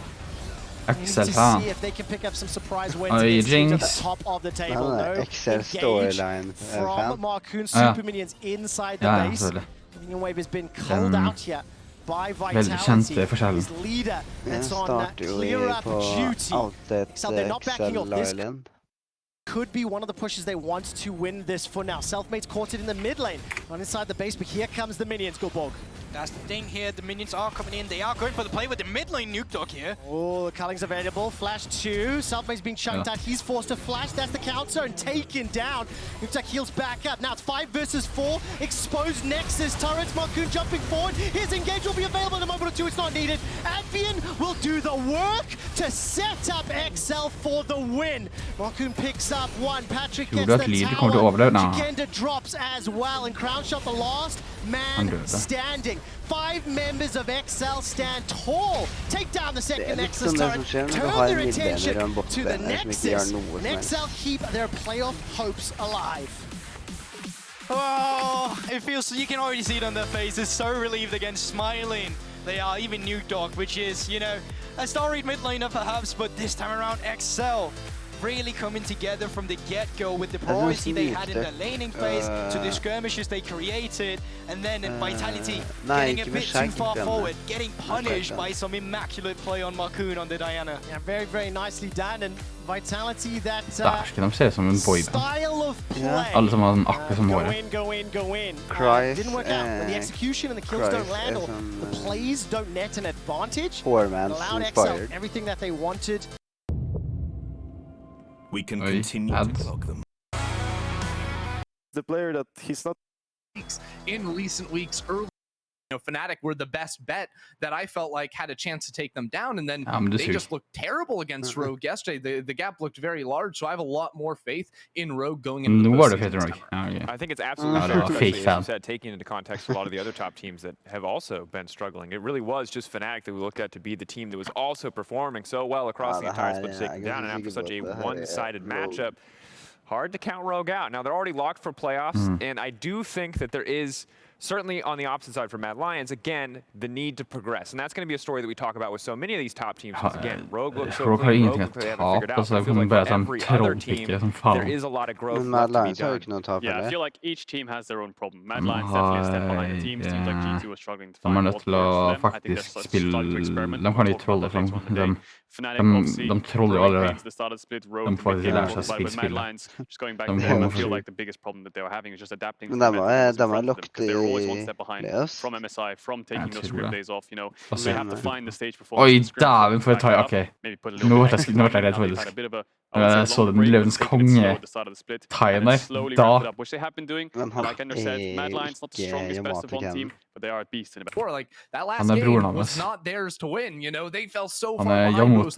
S1: Excel,
S7: see if they can pick up some surprise wins against teams at the top of the table. No,
S2: Excel storyline
S7: from Markun's super minions inside the base. The minion wave has been culled out here by Vitality, his leader. It's on clear up duty. So they're not backing off. This could be one of the pushes they want to win this for now. Selfmade's caught it in the mid lane, not inside the base, but here comes the minions, Gulborg.
S8: That's the thing here, the minions are coming in, they are going for the play with the mid lane nuke dog here.
S7: Oh, the culling's available, flash 2, Selfmade's being chunked out, he's forced to flash, that's the counter, and taken down. Nuke dog heals back up, now it's 5 versus 4, exposed Nexus turrets, Markun jumping forward, his engage will be available in a moment or two, it's not needed. Advian will do the work to set up XL for the win. Markun picks up one, Patrick gets the tower, Jigenda drops as well, and Crownshot the last man standing. 5 members of XL stand tall, take down the second Nexus turret, turn their attention to the Nexus, and XL keep their playoff hopes alive.
S8: Oh, it feels, you can already see it on their faces, so relieved again, smiling. They are even Nuke Dog, which is, you know, a storied mid laner perhaps, but this time around XL really coming together from the get-go with the priority they had in the laning phase to the skirmishes they created, and then Vitality getting a bit too far forward, getting punished by some immaculate play on Markun on the Diana.
S7: Yeah, very, very nicely done, and Vitality, that
S1: style
S7: of play.
S1: Alle som har den akkurat som håret.
S7: Go in. Didn't work out. When the execution and the kills don't land, or the plays don't net an advantage, allowed XL everything that they wanted.
S9: We can continue to block them.
S11: The player that he's not
S6: in recent weeks, early Fnatic were the best bet that I felt like had a chance to take them down, and then they just looked terrible against Rogue yesterday. The gap looked very large, so I have a lot more faith in Rogue going into the postseason.
S3: I think it's absolutely fair, especially, as you said, taking into context a lot of the other top teams that have also been struggling. It really was just Fnatic that we looked at to be the team that was also performing so well across the entire split, taking down, and after such a one-sided matchup, hard to count Rogue out. Now, they're already locked for playoffs, and I do think that there is, certainly on the opposite side for Mad Lions, again, the need to progress. And that's going to be a story that we talk about with so many of these top teams. Again, Rogue looks so clean, Rogue looks like they haven't figured out. So I feel like for every other team, there is a lot of growth left to be done.
S5: Yeah, I feel like each team has their own problem. Mad Lions definitely a step behind the teams. Seems like G2 are struggling to find more players for them. I think they're starting to experiment. De
S1: troller allerede.
S5: De får ikke lære seg spillspillet. Just going back to them, I feel like the biggest problem that they were having is just adapting.
S2: Men de har lagt
S5: They're always one step behind from MSI, from taking those script days off, you know. They have to find the stage performance.
S1: Oi, dæven for et tøy. Ok. Nå ble jeg redd faktisk. Jeg så den Løvens konge tøyen der. Da.
S5: Which they have been doing. Like Ender said, Mad Lions not the strongest best of one team, but they are a beast in the back.
S6: Like that last game was not theirs to win, you know. They fell so far behind those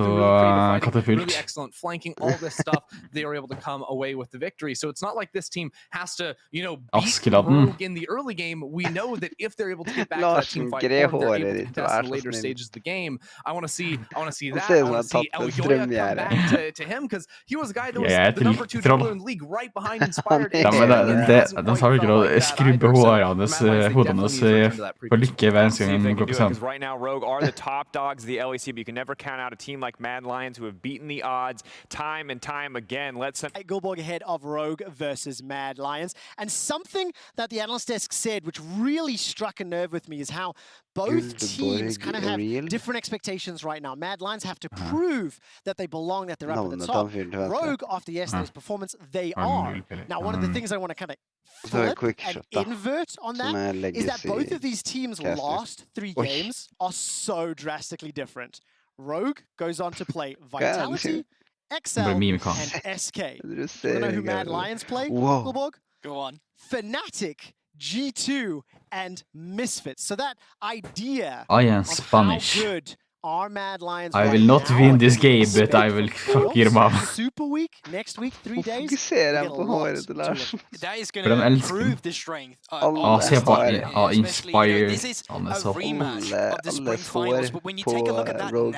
S6: really excellent flanking, all this stuff. They were able to come away with the victory. So it's not like this team has to, you know, beat Rogue in the early game. We know that if they're able to get back to that team fight, they're able to contest the later stages of the game. I want to see that. I want to see Elyoya come back to him, because he was a guy that was the number 2 jungler in the league, right behind Inspired.
S1: De sa jo ikke å skrubbe hodene for lykke hver eneste gang de går på scenen.
S3: Right now, Rogue are the top dogs of the LEC, but you can never count out a team like Mad Lions who have beaten the odds time and time again. Let's
S7: Gulborg ahead of Rogue versus Mad Lions. And something that the analyst desk said, which really struck a nerve with me, is how both teams kind of have different expectations right now. Mad Lions have to prove that they belong, that they're up at the top. Rogue, after yesterday's performance, they are. Now, one of the things I want to kind of flip and invert on that is that both of these teams' last 3 games are so drastically different. Rogue goes on to play Vitality, XL, and SK. You know who Mad Lions play, Gulborg?
S8: Go on.
S7: Fnatic, G2, and Misfits. So that idea
S1: I am Spanish.
S7: How good are Mad Lions
S1: I will not win this game, but I will fuck your mom.
S7: Super week, next week, 3 days.
S2: Fokuserer på håret til Lars.
S8: That is going to improve the strength of
S1: Inspired.
S8: This is a rematch of the spring finals, but when you take a look at that now,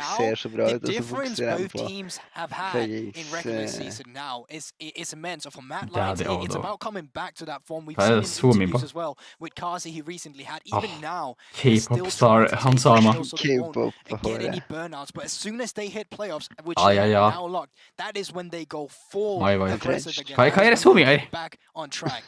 S8: the difference both teams have had in regular season now is immense. So for Mad Lions, it's about coming back to that form we've seen in interviews as well with Kazi he recently had. Even now,
S1: K-pop star, han sa
S2: K-pop.
S8: Get any burnouts, but as soon as they hit playoffs, which they are now locked, that is when they go full aggressive again. Back on track.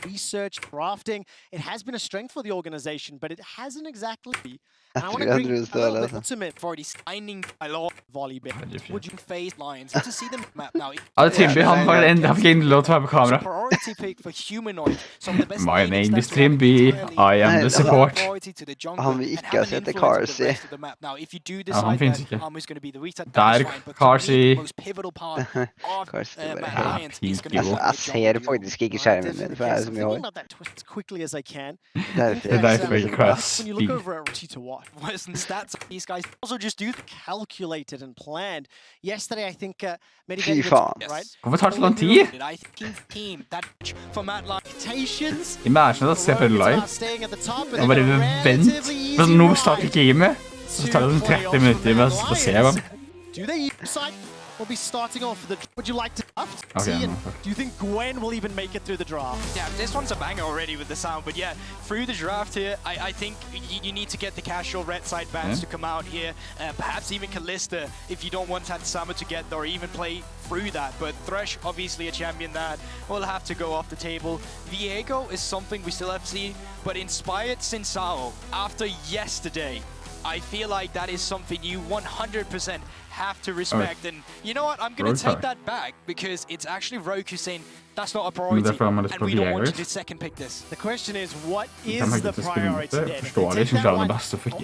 S7: Research, crafting, it has been a strength for the organization, but it hasn't exactly. And I want to bring a little bit ultimate for the signing volleyball. Would you face Lions to see them map now?
S1: Timby, han var ikke lov til å være på kamera.
S8: Priority pick for humanoid.
S1: My name is Timby. I am the support.
S2: Han vil ikke ha sett det Carsey.
S1: Han finnes ikke. Der, Carsey.
S2: Jeg ser faktisk ikke skjermen min, for jeg er så mye hår.
S1: Det er derfor ikke Carsey.
S7: Listen, stats these guys also just do calculated and planned. Yesterday, I think right?
S1: Hvorfor tar det så lang tid? Imagine at se på det live. Og bare vent. Nå starter gamet. Så tar det 30 minutter med å se dem.
S7: Will be starting off the. Would you like to draft? Okay, do you think Gwen will even make it through the draft?
S8: Yeah, this one's a banger already with the sound, but yeah, through the draft here, I think you need to get the casual red side bans to come out here. Perhaps even Kalista if you don't want Tatsama to get there or even play through that. But Thresh, obviously a champion that will have to go off the table. Viego is something we still have to see, but Inspired Sinsao after yesterday, I feel like that is something you 100% have to respect. And you know what? I'm going to take that back because it's actually Rogue who's saying that's not a priority and we don't want you to second pick this.
S7: The question is, what is the priority then? Take that one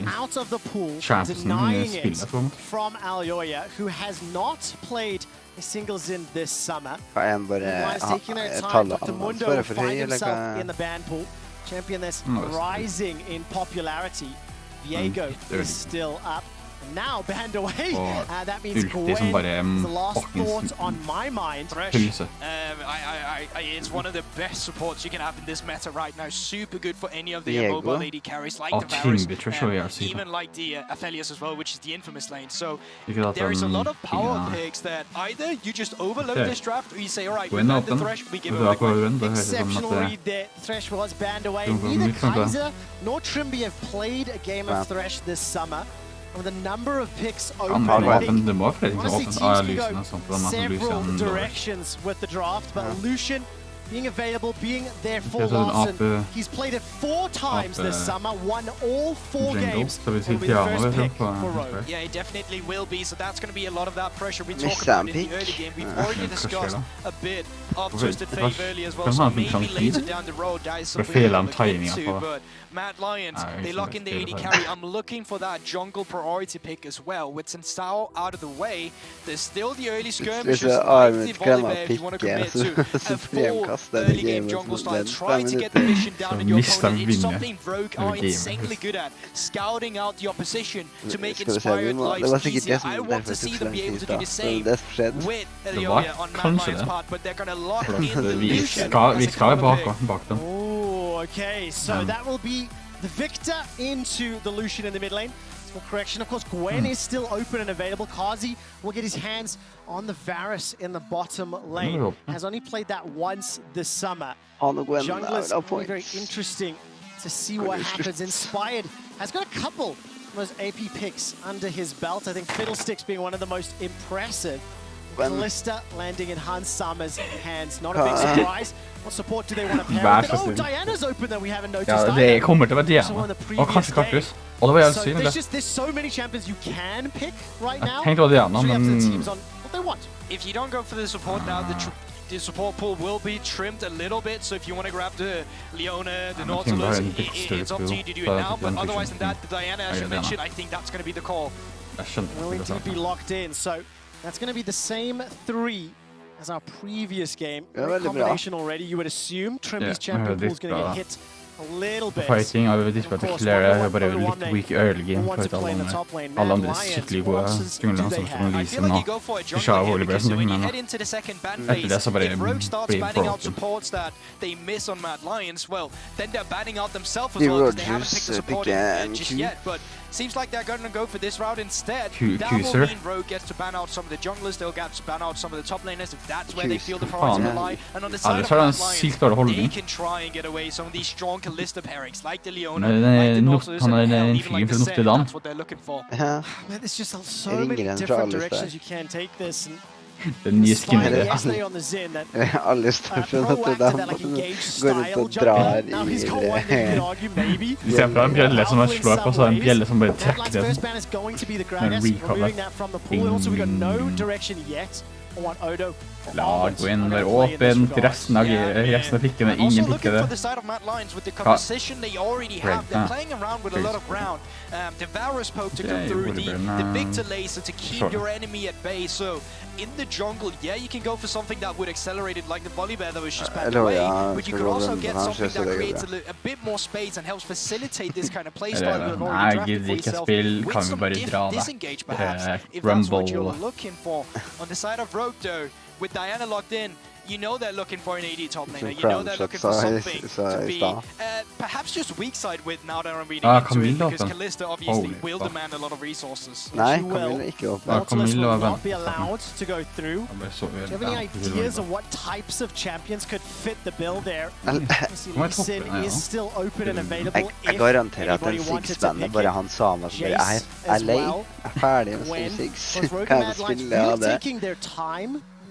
S7: out of the pool, denying it from Elyoya, who has not played a single Xin this summer. Taking their time, Dr. Mundo find himself in the ban pool. champion that's rising in popularity. Viego is still up. And now banned away. That means Gwen is the last thought on my mind.
S8: Thresh, it's one of the best supports you can have in this meta right now. Super good for any of the mobile AD carries, like the Varus, even like the Aphelios as well, which is the infamous lane. So there is a lot of power picks that either you just overload this draft, or you say, all right, we ban the Thresh, we give it away.
S7: Exceptional read there. Thresh was banned away. Neither Kaiser nor Trimby have played a game of Thresh this summer. With a number of picks open, I think honestly teams can go several directions with the draft, but Lucian being available, being there for Larsen. He's played it 4 times this summer, won all 4 games. Will be the first pick for Rogue.
S8: Yeah, it definitely will be. So that's going to be a lot of that pressure we talk about in the early game. We've already discussed a bit of Twisted Fate early as well. So maybe later down the road, that is something we'll look into. But Mad Lions, they lock in the AD carry. I'm looking for that jungle priority pick as well. With Sensao out of the way, there's still the early skirmishes like the Volibear if you want to commit to a full early game jungle style. Try to get the vision down in your opponent. It's something Rogue are insanely good at. Scouting out the opposition to make inspired lives easier. I want to see them be able to do the same with Elionia on Mad Lions' part, but they're going to lock in the Lucian.
S7: Oh, okay, so that will be the Victor into the Lucian in the mid lane. Correction, of course, Gwen is still open and available. Kazi will get his hands on the Varus in the bottom lane. Has only played that once this summer. Junglers will be very interesting to see what happens. Inspired has got a couple of those AP picks under his belt. I think Fiddlesticks being one of the most impressive. Kalista landing in Hans Sommer's hands. Not a big surprise. What support do they want to pair with? Oh, Diana's open that we haven't noticed.
S1: Ja, det kommer til å være Diana. Og kanskje Kartus. Og det var jævlig synd, det.
S7: There's so many champions you can pick right now.
S1: Jeg tenkte det var Diana, men...
S8: If you don't go for the support now, the support pool will be trimmed a little bit, so if you want to grab the Leona, the Nautilus, it's up to you to do it now, but otherwise than that, the Diana, as you mentioned, I think that's going to be the call.
S7: We'll indeed be locked in, so that's going to be the same 3 as our previous game. Combination already, you would assume. Trimby's champion pool is going to get hit a little bit.
S1: Fighting, I vil diskutere flere, jeg bare litt weak early game, for at alle andre skikkelig gode junglerne som skal vise nå. Ikke av Volibear som ting, men etter det så bare blir broken.
S8: They miss on Mad Lions, well, then they're banning out themselves as well because they haven't picked the support just yet, but seems like they're going to go for this route instead. That will mean Rogue gets to ban out some of the junglers, they'll get to ban out some of the top laners if that's where they feel the priority will lie. And on the side of Mad Lions, they can try and get away some of these strong Kalista pairings, like the Leona, like the Nautilus, and even like the Zen, that's what they're looking for.
S7: Man, there's just so many different directions you can take this. And
S1: den nye skinnet det.
S2: Alle står sånn at de går ut og drar i det.
S1: I stedet for en bjelle som slår på, så er en bjelle som bare trekker det. En recover. La Gwen være åpen til resten av pikkene, ingen pikker det.
S8: The Varus poke to come through, the Victor laser to keep your enemy at bay. So in the jungle, yeah, you can go for something that would accelerate it, like the Volibear that was just banned away, but you could also get something that creates a bit more space and helps facilitate this kind of playstyle you have already drafted for yourself with some disengage perhaps, if that's what you're looking for. On the side of Rogue though, with Diana locked in, you know they're looking for an AD top laner. You know they're looking for something to be perhaps just weak side with now that I'm reading into it, because Kalista obviously will demand a lot of resources.
S2: Nei, Camilla ikke åpen.
S7: Nautilus will not be allowed to go through. Do you have any ideas of what types of champions could fit the bill there? Sin is still open and available
S2: Jeg garanterer at den Six-bandet bare han samer som bare er lei, ferdig med Six. Kan jeg spille av det?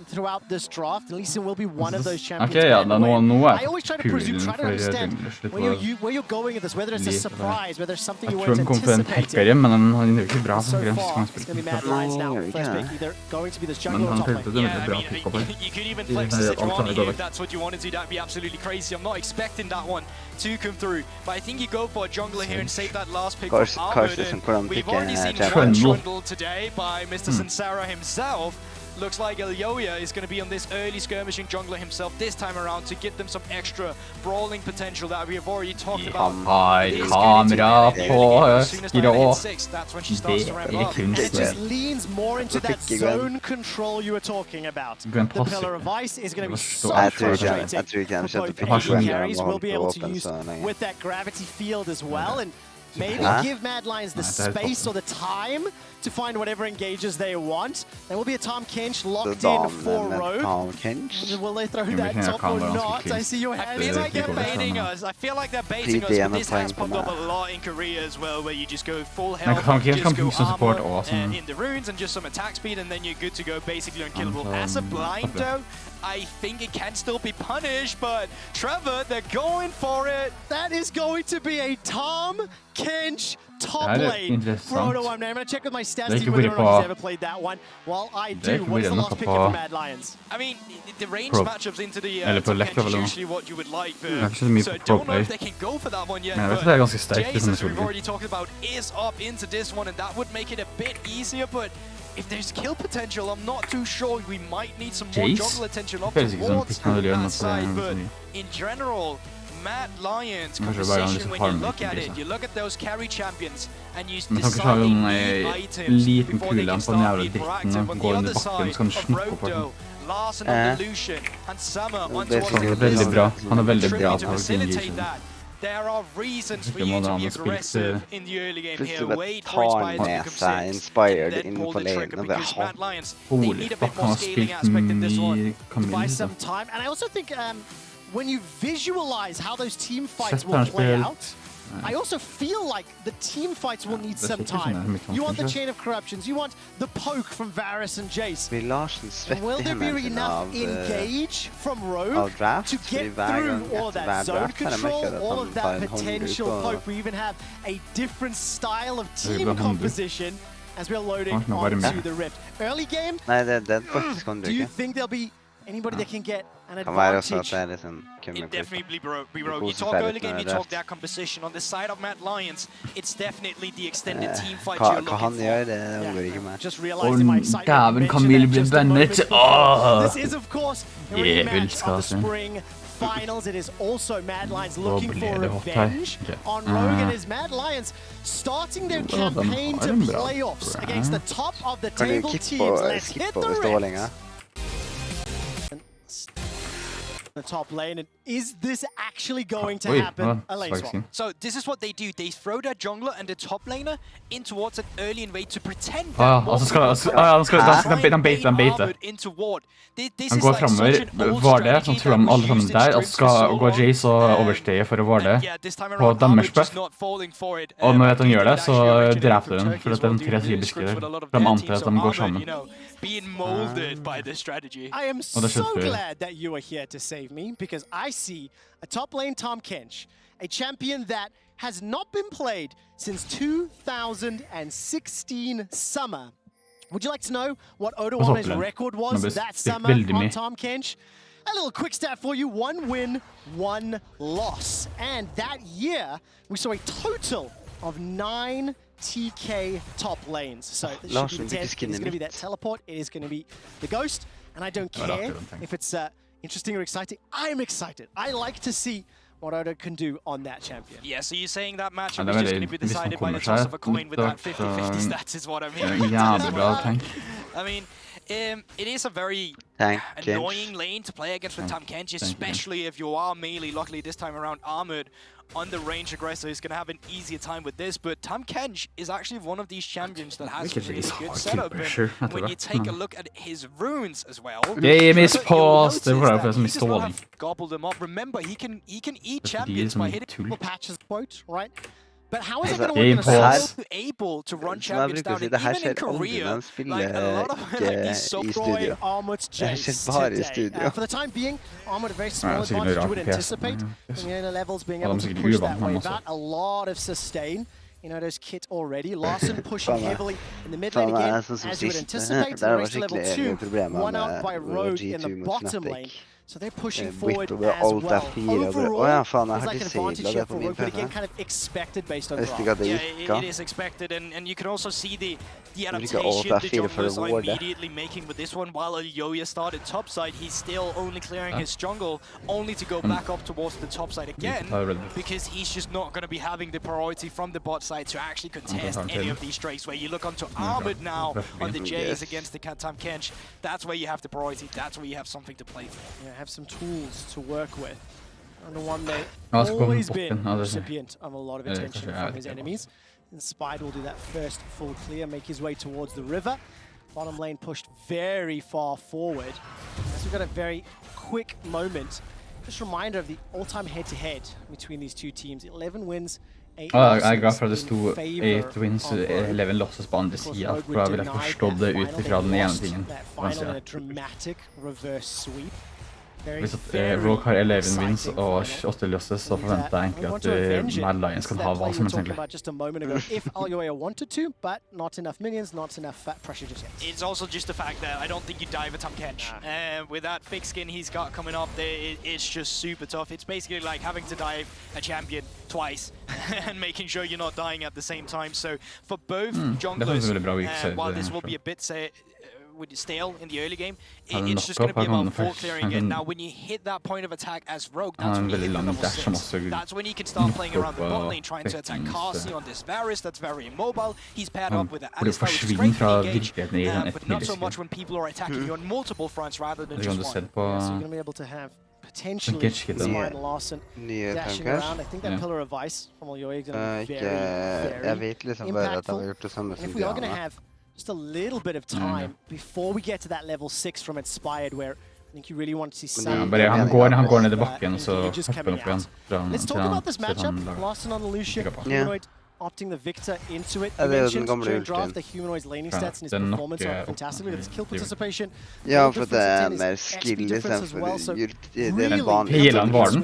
S7: Throughout this draft, and Lee Sin will be one of those champions.
S1: Okay,
S7: I always try to presume, try to understand where you're going with this, whether it's a surprise, whether it's something you weren't anticipating. So far, it's going to be Mad Lions now. First pick, either going to be this jungle or top lane.
S8: Yeah, I mean, you could even flex the Sejuani here if that's what you wanted to. That'd be absolutely crazy. I'm not expecting that one to come through, but I think you go for a jungler here and save that last pick for Armored. We've already seen one Trundle today by Mr. Sansara himself. looks like Elyoya is going to be on this early skirmishing jungler himself this time around to give them some extra brawling potential that we have already talked about.
S1: Kamera på skrå.
S8: That's when she starts to ramp up.
S7: And it just leans more into that zone control you were talking about. The Pillar of Ice is going to be so frustrating. Both carries will be able to use with that gravity field as well, and maybe give Mad Lions the space or the time to find whatever engages they want. There will be a Tom Kench locked in for Rogue. Will they throw that top or not? I see your hands.
S8: I feel like they're baiting us. I feel like they're baiting us, but this has popped up a lot in Korea as well, where you just go full health, just go armor in the runes and just some attack speed, and then you're good to go, basically unkillable. As a blind though, I think it can still be punished, but Trevor, they're going for it.
S7: That is going to be a Tom Kench top lane for Odo. I'm going to check with my stats team whether or not he's ever played that one. While I do, what is the last pick for Mad Lions?
S8: I mean, the range matchups into the top Kench is usually what you would like, so I don't know if they can go for that one yet, but Jace, as we've already talked about, is up into this one, and that would make it a bit easier, but if there's kill potential, I'm not too sure. We might need some more jungle attention up towards that side, but in general, Mad Lions composition, when you look at it, you look at those carry champions, and you decide they need items before they can start being proactive. On the other side of Rodo, Larsen on the Lucian, and Summer on towards the to facilitate that. There are reasons for you to be aggressive in the early game here. Wait for Inspired to become sick, then pull the trigger, because Mad Lions, they need a bit more scaling aspect in this one.
S7: Buy some time, and I also think when you visualize how those team fights will play out, I also feel like the team fights will need some time. You want the Chain of Corruptions, you want the poke from Varus and Jace. Will there be enough engage from Rogue to get through all of that zone control, all of that potential poke? We even have a different style of team composition as we're loading onto the Rift. Early game, do you think there'll be anybody that can get an advantage?
S8: It definitely be Rogue. You talk early game, you talk that composition. On the side of Mad Lions, it's definitely the extended team fight you're looking for.
S7: Just realizing my excitement. This is, of course, a rematch of the spring finals. It is also Mad Lions looking for revenge on Rogue, and is Mad Lions starting their campaign to playoffs against the top of the table teams. Let's hit the Rift. The top lane, and is this actually going to happen? A lane swap.
S8: So this is what they do. They throw their jungler and the top laner in towards an early invade to pretend that into ward.
S1: Han går fremover, Varde, så tror de alle sammen der, og skal gå Jace og overstege for å Varde på damers buff. Og når han gjør det, så dreper de, for det er de 3 syriske der. De antar at de går sammen.
S7: I am so glad that you are here to save me, because I see a top lane Tom Kench, a champion that has not been played since 2016 summer. Would you like to know what Odoame's record was that summer on Tom Kench? A little quick stat for you: 1 win, 1 loss. And that year, we saw a total of 9 TK top lanes. So this should be the 10. It's going to be that teleport. It is going to be the Ghost. And I don't care if it's interesting or exciting. I'm excited. I like to see what Odo can do on that champion.
S8: Yeah, so you're saying that matchup is just going to be decided by the toss of a coin with that 50-50 stats is what I mean. I mean, it is a very annoying lane to play against with Tom Kench, especially if you are melee. Luckily this time around armored on the range aggressor is going to have an easier time with this, but Tom Kench is actually one of these champions that has a really good setup. And when you take a look at his runes as well,
S1: game is paused. Det var som ståling.
S8: Gobble them up. Remember, he can eat champions by hitting
S7: patches quote, right? But how is it going to work in a solo?
S8: Able to run champions down, and even in Korea, like a lot of these so-called
S7: Armored's Jace today. For the time being, Armored a very small advantage you would anticipate. In the early levels, being able to push that wave out. A lot of sustain. You know, those kit already. Larsen pushing heavily in the mid lane again, as you would anticipate. The race to level 2, 1 out by Rogue in the bottom lane. So they're pushing forward as well. Overall, it's like an advantage here for Rogue, but again, kind of expected based on draft.
S8: Yeah, it is expected, and you can also see the adaptation the junglers are immediately making with this one. While Yoya started top side, he's still only clearing his jungle, only to go back up towards the top side again, because he's just not going to be having the priority from the bot side to actually contest any of these Drakes. Where you look onto Armored now on the Jays against the Katam Kench, that's where you have the priority, that's where you have something to play for.
S7: Yeah, have some tools to work with. And the one day always been recipient of a lot of attention from his enemies. And Spide will do that first full clear, make his way towards the river. Bottom lane pushed very far forward. So we've got a very quick moment. Just a reminder of the all-time head-to-head between these two teams. 11 wins, 8 losses.
S1: Jeg er glad for at det sto 8 wins, 11 losses på andre siden, for da vil jeg forstå det ut ifra den ene tingen. Hvis Rogue har 11 wins og 8 losses, så forventer jeg egentlig at Mad Lions kan ha hva som helst egentlig.
S8: It's also just the fact that I don't think you dive a Tahm Kench. With that thick skin he's got coming up, it's just super tough. It's basically like having to dive a champion twice and making sure you're not dying at the same time. So for both junglers, while this will be a bit stale in the early game, it's just going to be about full clearing it. Now when you hit that point of attack as Rogue, that's when you hit the level 6. That's when you can start playing around the bot lane, trying to attack Kasi on this Varus that's very immobile. He's paired up with Alistar, which is great to engage, but not so much when people are attacking you on multiple fronts rather than just one.
S7: So you're going to be able to have potentially Spide and Larsen dashing around. I think that Pillar of Ice from Yoya is going to be very impactful. And if we are going to have just a little bit of time before we get to that level 6 from Inspired, where I think you really want to see some.
S1: Han går ned I bakken, så hopper han opp igjen.
S7: Let's talk about this matchup. Larsen on the Lucian, Humanoid opting the Victor into it. You mentioned during draft the Humanoid's laning stats and his performance are fantastic. Look at his kill participation.
S2: Ja, for det mer skill istedenfor
S1: Hele han var den.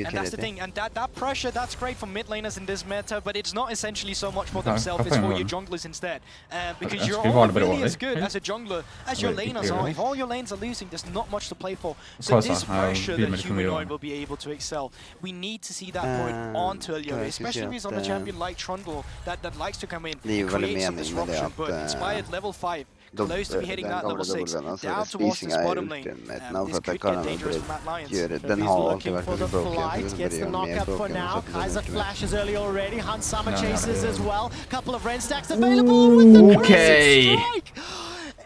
S8: And that's the thing, and that pressure, that's great for mid laners in this meta, but it's not essentially so much for themselves, it's for your junglers instead. Because you're all really as good as a jungler as your laners are. If all your lanes are losing, there's not much to play for. So this pressure that Humanoid will be able to excel, we need to see that point onto Elioya, especially if he's on a champion like Trundle that likes to come in and create some disruption, but Inspired level 5, close to be hitting that level 6, down towards this bottom lane. This could get dangerous for Mad Lions.
S7: Looking for the flight, gets the knockup for now. Kaiser flashes early already, Hans Sama chases as well. Couple of Ren stacks available with the crazy strike!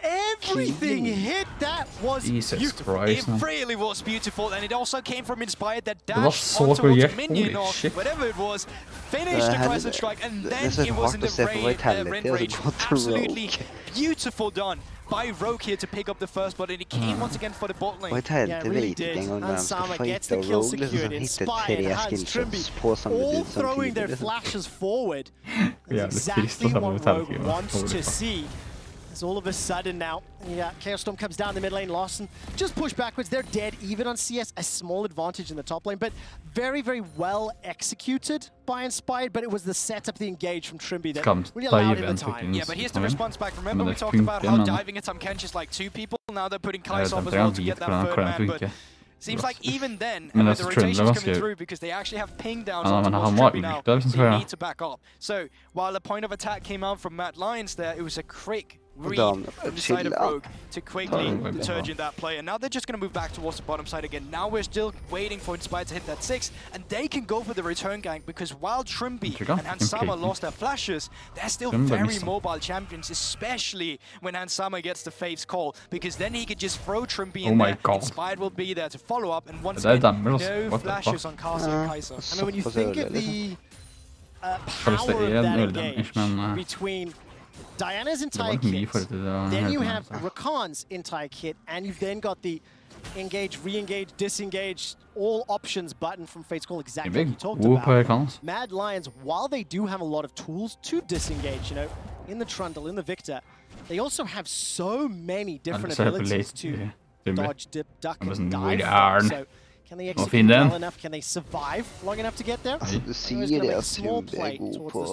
S7: Everything hit, that was beautiful.
S8: It really was beautiful, and it also came from Inspired that dash onto minion or whatever it was, finished the Crescent Strike, and then it was in the Ren Rage. Absolutely beautiful done by Rogue here to pick up the first, but it came once again for the bot lane.
S7: Yeah, it really did. And Sama gets the kill secured. Inspired has Trimby all throwing their flashes forward. That's exactly what Rogue wants to see. As all of a sudden now, Chaos Storm comes down the mid lane, Larsen just push backwards, they're dead, even on CS, a small advantage in the top lane, but very, very well executed by Inspired, but it was the setup, the engage from Trimby that really allowed him the time.
S8: Yeah, but here's the response back. Remember we talked about how diving at Tahm Kench is like 2 people, now they're putting Kai'Sa as well to get that third man, but seems like even then, with the rotations coming through, because they actually have ping downs on Trimby now, they need to back up. So, while a point of attack came out from Mad Lions there, it was a quick read from the side of Rogue to quickly deterge in that play. And now they're just going to move back towards the bottom side again. Now we're still waiting for Inspired to hit that 6, and they can go for the return gank, because while Trimby and Hans Sama lost their flashes, they're still very mobile champions, especially when Hans Sama gets the Faith's call, because then he could just throw Trimby in there. Inspired will be there to follow up, and once again, no flashes on Kasi and Kai'Sa.
S7: I mean, when you think of the power of that engage between Diana's entire kit, then you have Rakan's entire kit, and you've then got the engage, re-engage, disengage, all options button from Fate's Call, exactly like you talked about. Mad Lions, while they do have a lot of tools to disengage, you know, in the Trundle, in the Victor, they also have so many different abilities to dodge, dip, duck, and dive. So Can they execute well enough? Can they survive long enough to get there?
S2: Du sier det at Trumby god på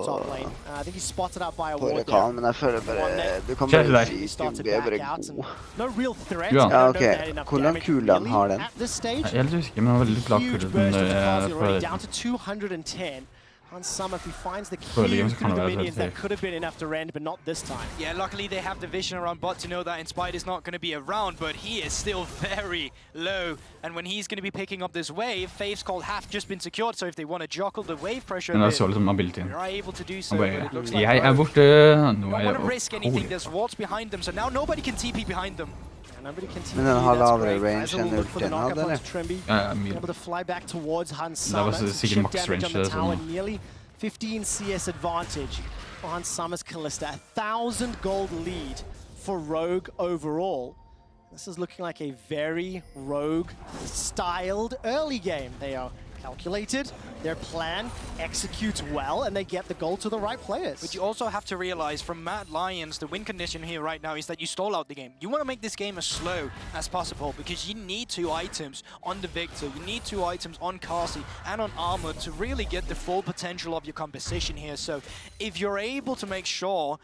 S7: I think he's spotted out by a ward
S2: reklam, men jeg føler bare du kan bare si Trumby bare god.
S7: No real threat.
S2: Ja, ok. Hvordan cooldown har den?
S1: Jeg er helt usikker, men han har veldig glad cooldown.
S7: Down to 210. Hansama, if he finds the key through the minions, that could have been enough to rend, but not this time.
S8: Yeah, luckily they have the vision around bot to know that Inspired is not going to be around, but he is still very low. And when he's going to be picking up this wave, Faith's call have just been secured, so if they want to juggle the wave pressure, they're able to do so. But it looks like they don't want to risk anything. There's walls behind them, so now nobody can TP behind them.
S2: Men den har lavere range enn ultien hadde, eller?
S1: Ja, mye.
S7: Able to fly back towards Hans
S1: Det var sikkert max range.
S7: Nearly 15 CS advantage for Hans Summer's Callista. 1,000 gold lead for Rogue overall. This is looking like a very Rogue-styled early game. They are calculated, their plan executes well, and they get the goal to the right players.
S8: But you also have to realize from Mad Lions, the win condition here right now is that you stall out the game. You want to make this game as slow as possible because you need 2 items on the Victor, you need 2 items on Kasi and on Armor to really get the full potential of your composition here. So if you're able to make sure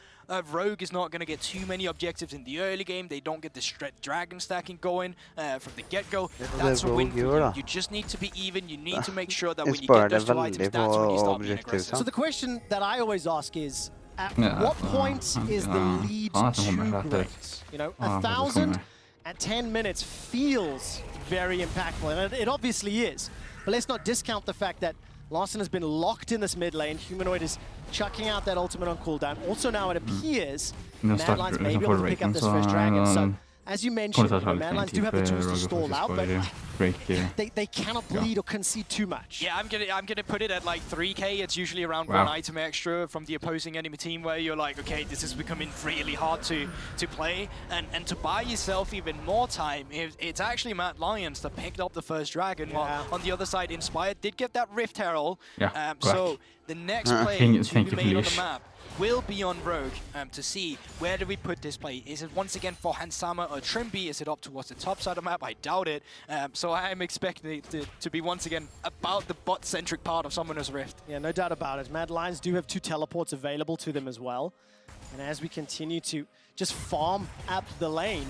S8: Rogue is not going to get too many objectives in the early game, they don't get the dragon stacking going from the get-go, that's a win for you. You just need to be even, you need to make sure that when you get those 2 items, that's when you start being aggressive.
S7: So the question that I always ask is, at what point is the lead too great? You know, 1,000 at 10 minutes feels very impactful, and it obviously is. But let's not discount the fact that Larssen has been locked in this mid lane. Humanoid is chucking out that ultimate on cooldown. Also now it appears Mad Lions may be able to pick up this first dragon. So, as you mentioned, Mad Lions do have the tools to stall out, but they cannot bleed or concede too much.
S8: Yeah, I'm gonna put it at like 3k. It's usually around 1 item extra from the opposing enemy team, where you're like, okay, this is becoming really hard to play, and to buy yourself even more time. It's actually Mad Lions that picked up the first dragon, while on the other side, Inspired did get that Rift Herald. So the next play to be made on the map will be on Rogue to see where do we put this play. Is it once again for Hansama or Trimby? Is it up towards the top side of the map? I doubt it. So I am expecting it to be once again about the bot-centric part of Summoner's Rift.
S7: Yeah, no doubt about it. Mad Lions do have 2 teleports available to them as well. And as we continue to just farm up the lane,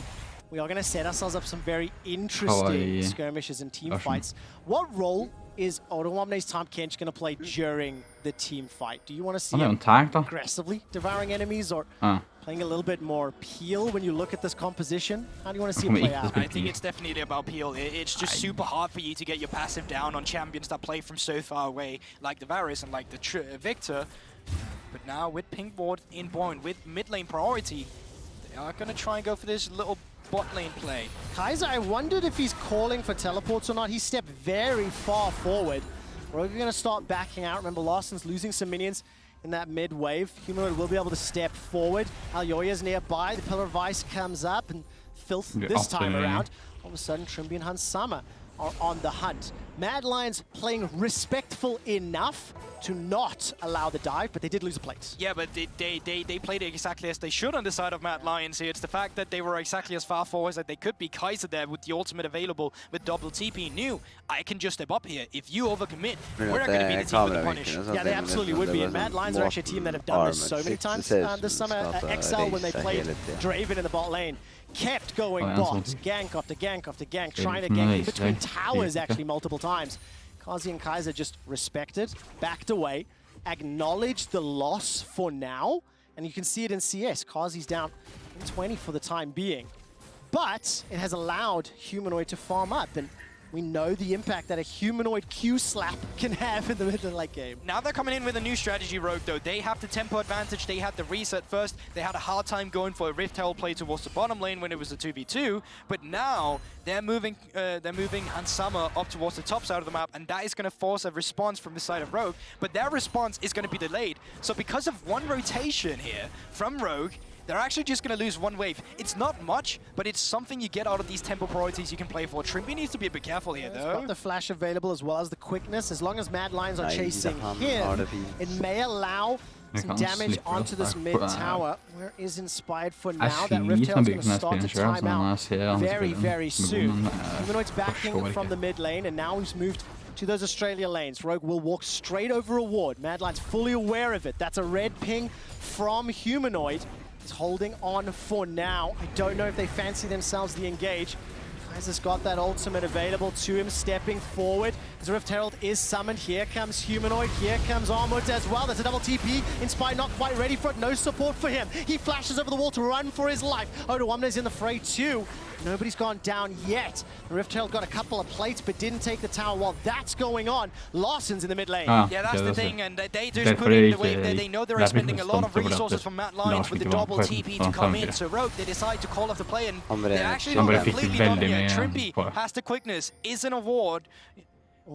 S7: we are going to set ourselves up some very interesting skirmishes and team fights. What role is Odomamne's Tahm Kench going to play during the team fight? Do you want to see him aggressively devouring enemies, or playing a little bit more peel when you look at this composition? How do you want to see it play out?
S8: I think it's definitely about peel. It's just super hard for you to get your passive down on champions that play from so far away, like the Varus and like the Victor. But now with Pink Ward in point, with mid lane priority, they are going to try and go for this little bot lane play.
S7: Kaiser, I wondered if he's calling for teleports or not. He stepped very far forward. Rogue are going to start backing out. Remember, Larsen's losing some minions in that mid wave. Humanoid will be able to step forward. Alyoya's nearby. The Pillar of Ice comes up, and Filth this time around. All of a sudden, Trimby and Hansama are on the hunt. Mad Lions playing respectful enough to not allow the dive, but they did lose a plate.
S8: Yeah, but they played it exactly as they should on the side of Mad Lions here. It's the fact that they were exactly as far forward as they could be. Kaiser there with the ultimate available with double TP knew, I can just step up here. If you overcommit, we're not going to be the team with the punish.
S7: Yeah, they absolutely would be. And Mad Lions are actually a team that have done this so many times this summer. XL, when they played Draven in the bot lane, kept going bot, gank after gank after gank, trying to gank in between towers actually multiple times. Kazi and Kaiser just respected, backed away, acknowledged the loss for now, and you can see it in CS. Kazi's down in 20 for the time being. But it has allowed Humanoid to farm up, and we know the impact that a Humanoid Q-slap can have in the middle late game.
S8: Now they're coming in with a new strategy, Rogue, though. They have the tempo advantage. They had the reset first. They had a hard time going for a Rift Herald play towards the bottom lane when it was a 2v2. But now they're moving Hansama up towards the top side of the map, and that is going to force a response from the side of Rogue. But their response is going to be delayed. So because of one rotation here from Rogue, they're actually just going to lose one wave. It's not much, but it's something you get out of these tempo priorities you can play for. Trimby needs to be a bit careful here, though.
S7: He's got the flash available as well as the quickness. As long as Mad Lions are chasing him, it may allow some damage onto this mid tower. Where is Inspired for now? That Rift Herald's going to start to time out very, very soon. Humanoid's backing from the mid lane, and now he's moved to those Australia lanes. Rogue will walk straight over a ward. Madline's fully aware of it. That's a red ping from Humanoid. He's holding on for now. I don't know if they fancy themselves the engage. Kaiser's got that ultimate available to him, stepping forward. As Rift Herald is summoned, here comes Humanoid, here comes Armut as well. There's a double TP. Inspired not quite ready for it, no support for him. He flashes over the wall to run for his life. Odoamne's in the fray too. Nobody's gone down yet. The Rift Herald got a couple of plates, but didn't take the tower. While that's going on, Larsson's in the mid lane.
S8: Yeah, that's the thing, and they just put it in the wave there. They know they're spending a lot of resources from Matt Lions with the double TP to come in. So Rogue, they decide to call off the play, and they're actually not completely done here. Trimpy has the quickness, is in a ward.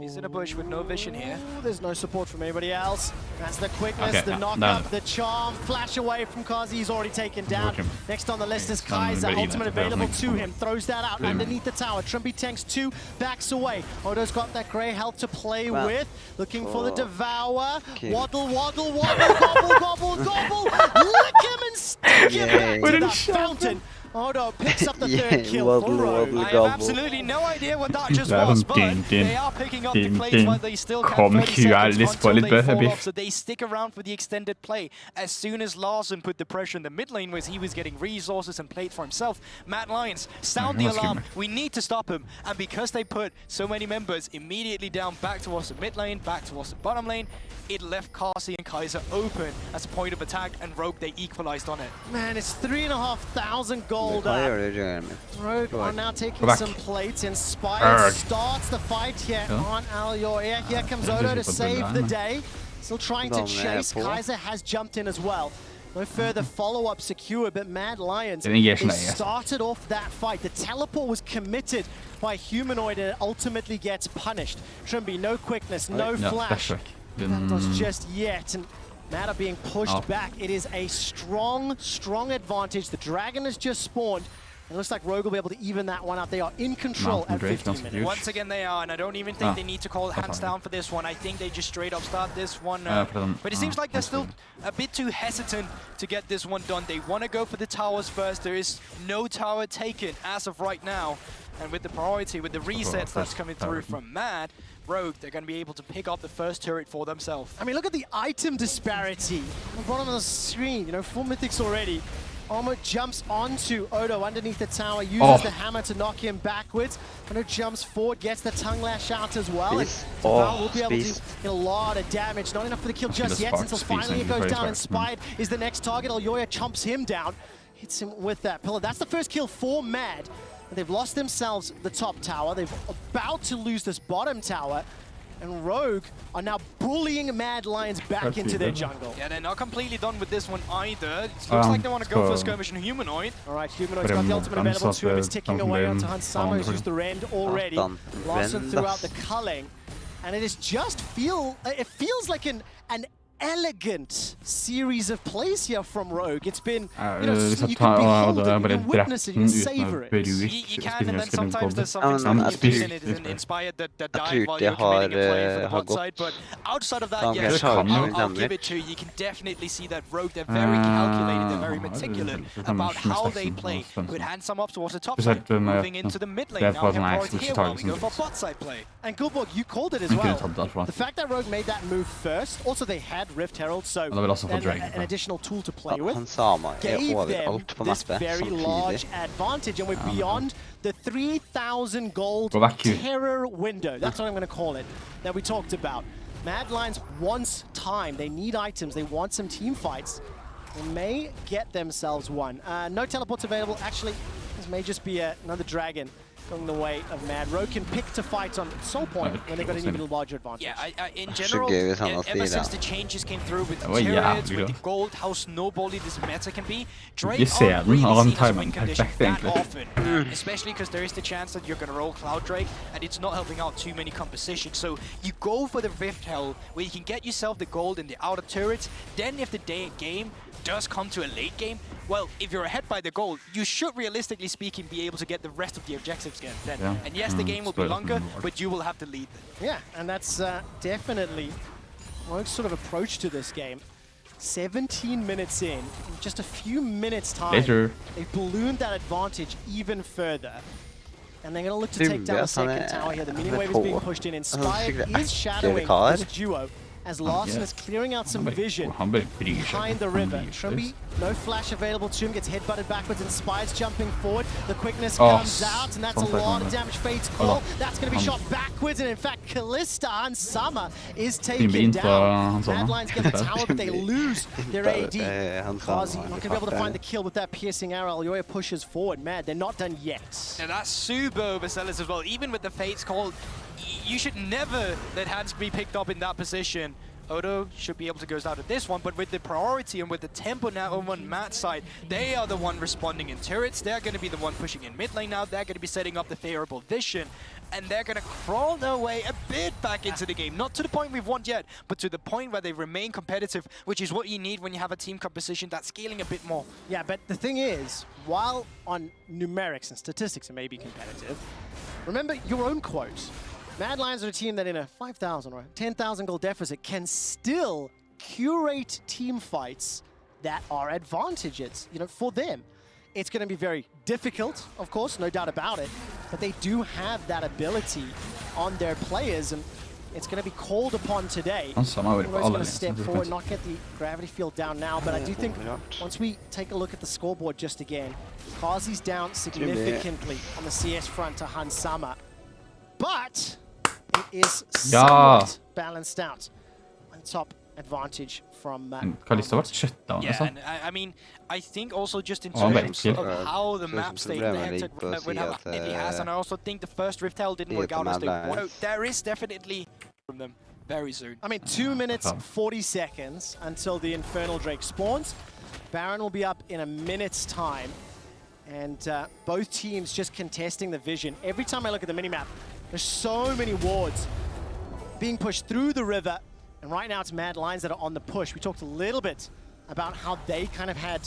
S8: He's in a bush with no vision here.
S7: There's no support from anybody else. That's the quickness, the knock-up, the charm, flash away from Kazi. He's already taken down. Next on the list is Kaiser. Ultimate available to him. Throws that out underneath the tower. Trimpy tanks 2, backs away. Odo's got that grey health to play with. Looking for the Devour. Waddle, waddle, waddle, gobble, gobble, gobble. Lick him and stick him back to the fountain. Odo picks up the third kill for Rogue.
S8: I have absolutely no idea what that just was, but they are picking up the plays while they still can 30 seconds until they fall off, so they stick around for the extended play. As soon as Larsson put the pressure in the mid lane where he was getting resources and played for himself, Matt Lions, sound the alarm, we need to stop him. And because they put so many members immediately down back towards the mid lane, back towards the bottom lane, it left Kasi and Kaiser open as a point of attack, and Rogue, they equalized on it.
S7: Man, it's 3,500 gold. Rogue are now taking some plates. Inspired starts the fight here on Alioya. Here comes Odo to save the day. Still trying to chase. Kaiser has jumped in as well. No further follow-up secure, but Mad Lions, they started off that fight. The teleport was committed by Humanoid and it ultimately gets punished. Trimby, no quickness, no flash. That does just yet. And Mad are being pushed back. It is a strong, strong advantage. The Dragon has just spawned. It looks like Rogue will be able to even that one out. They are in control at 15 minutes.
S8: Once again, they are, and I don't even think they need to call hands down for this one. I think they just straight up start this one. But it seems like they're still a bit too hesitant to get this one done. They want to go for the towers first. There is no tower taken as of right now. And with the priority, with the resets that's coming through from Mad, Rogue, they're going to be able to pick up the first turret for themselves.
S7: I mean, look at the item disparity on the bottom of the screen. You know, 4 mythics already. Armut jumps onto Odo underneath the tower, uses the hammer to knock him backwards. Odo jumps forward, gets the tongue lash out as well. And Devour will be able to do a lot of damage. Not enough for the kill just yet, until finally it goes down. Inspired is the next target. Alioya chomps him down, hits him with that pillar. That's the first kill for Mad. They've lost themselves the top tower. They're about to lose this bottom tower. And Rogue are now bullying Mad Lions back into their jungle.
S8: Yeah, they're not completely done with this one either. It looks like they want to go for a skirmish and Humanoid.
S7: All right, Humanoid's got the ultimate available to him. He's ticking away onto Hansama, who's used the rend already. Larsson threw out the culling. And it is just it feels like an elegant series of plays here from Rogue. It's been, you know, you can behold it, you can witness it, you can savor it.
S8: You can, and then sometimes there's something in it is Inspired that dive while you're committing a play for the bot side, but outside of that, yes, I'll give it to you. You can definitely see that Rogue, they're very calculated, they're very meticulous about how they play. With Handsome up towards the top side, moving into the mid lane. Now priority here while we go for bot side play.
S7: And Gullborg, you called it as well. The fact that Rogue made that move first, also they had Rift Herald, so an additional tool to play with, gave them this very large advantage, and we're beyond the 3,000 gold terror window. That's what I'm going to call it, that we talked about. Mad Lions wants time. They need items. They want some team fights. They may get themselves one. No teleports available. Actually, this may just be another dragon going the way of Mad. Rogue can pick to fight on Soul Point when they've got an even larger advantage.
S8: Yeah, in general, ever since the changes came through with the turrets, with the gold, how snowbally this meta can be, Drake aren't really seen as win condition that often. Especially because there is the chance that you're going to roll Cloud Drake, and it's not helping out too many compositions. So you go for the Rift Hell, where you can get yourself the gold in the outer turrets. Then if the game does come to a late game, well, if you're ahead by the gold, you should, realistically speaking, be able to get the rest of the objectives again. Then. And yes, the game will be longer, but you will have to lead them.
S7: Yeah, and that's definitely Rogue's sort of approach to this game. 17 minutes in just a few minutes time, they've ballooned that advantage even further. And they're going to look to take down the second tower here. The minion wave is being pushed in. Inspired is shadowing this duo as Larsen is clearing out some vision behind the river. Trumby, no flash available to him, gets headbutted backwards. Inspired's jumping forward. The quickness comes out, and that's a lot of damage. Fate's call. That's going to be shot backwards, and in fact, Kalista and Sama is taken down. Mad Lions get the tower, but they lose their AD. Kazi not going to be able to find the kill with that piercing arrow. Aljoya pushes forward. Mad, they're not done yet.
S8: And that's super overzealous as well. Even with the Fate's call, you should never let hands be picked up in that position. Odo should be able to go out of this one, but with the priority and with the tempo now over on Matt's side, they are the one responding in turrets. They're going to be the one pushing in mid lane now. They're going to be setting up the favorable vision, and they're going to crawl their way a bit back into the game. Not to the point we've won yet, but to the point where they remain competitive, which is what you need when you have a team composition that's scaling a bit more.
S7: Yeah, but the thing is, while on numerics and statistics it may be competitive, remember your own quote. Mad Lions are a team that in a 5,000 or 10,000 goal deficit can still curate team fights that are advantages, for them. It's going to be very difficult, of course, no doubt about it, but they do have that ability on their players, and it's going to be called upon today. He's going to step forward, not get the gravity field down now, but I do think once we take a look at the scoreboard just again, Kazi's down significantly on the CS front to Hans Sama, but it is somewhat balanced out. On top advantage from
S8: yeah, and I mean, I think also just in terms of how the map stayed there with how Eddie has, and I also think the first Rift Hell didn't work out as they wanted. There is definitely from them very soon.
S7: I mean, 2 minutes, 40 seconds until the Infernal Drake spawns. Baron will be up in a minute's time, and both teams just contesting the vision. Every time I look at the minimap, there's so many wards being pushed through the river, and right now it's Mad Lions that are on the push. We talked a little bit about how they kind of had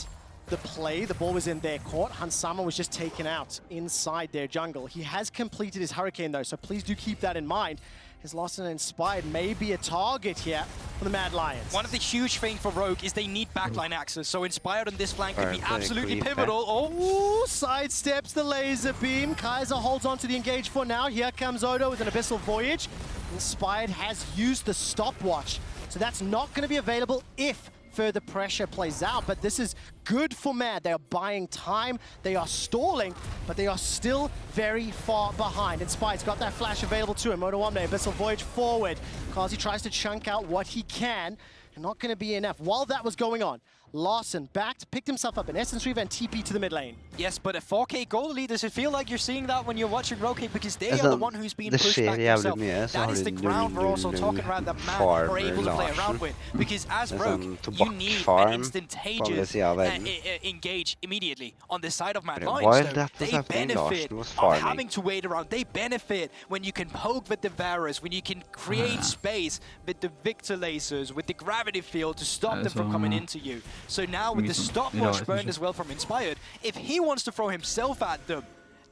S7: the play. The ball was in their court. Hans Sama was just taken out inside their jungle. He has completed his Hurricane though, so please do keep that in mind. His Lost and Inspired may be a target here for the Mad Lions.
S8: One of the huge things for Rogue is they need backline access, so Inspired on this flank could be absolutely pivotal.
S7: Oh, sidesteps the laser beam. Kaiser holds on to the engage for now. Here comes Odo with an Abyssal Voyage. Inspired has used the stopwatch, so that's not going to be available if further pressure plays out, but this is good for Mad. They are buying time, they are stalling, but they are still very far behind. Inspired's got that flash available to him. Moto Omne, Abyssal Voyage forward. Kazi tries to chunk out what he can, and not going to be enough. While that was going on, Larsen backed, picked himself up in Essence Reave and TP to the mid lane.
S8: Yes, but a 4K goal lead, does it feel like you're seeing that when you're watching Rogue, because they are the one who's being pushed back themselves. That is the ground we're also talking about that Mad are able to play around with. Because as Rogue, you need an instantaneous engage immediately on the side of Mad Lions. They benefit of having to wait around. They benefit when you can poke with the Varus, when you can create space with the Victor lasers, with the gravity field to stop them from coming into you. So now with the stopwatch burned as well from Inspired, if he wants to throw himself at them,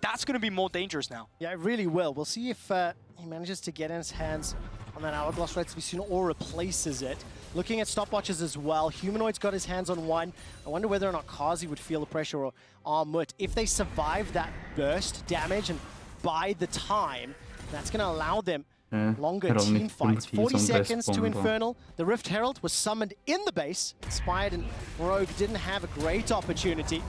S8: that's going to be more dangerous now.
S7: Yeah, it really will. We'll see if he manages to get in his hands on that Hourglass relatively soon or replaces it. Looking at stopwatches as well, Humanoid's got his hands on one. I wonder whether or not Kazi would feel the pressure or Armut. If they survive that burst damage and buy the time, that's going to allow them longer team fights. 40 seconds to Infernal. The Rift Herald was summoned in the base. Inspired and Rogue didn't have a great opportunity,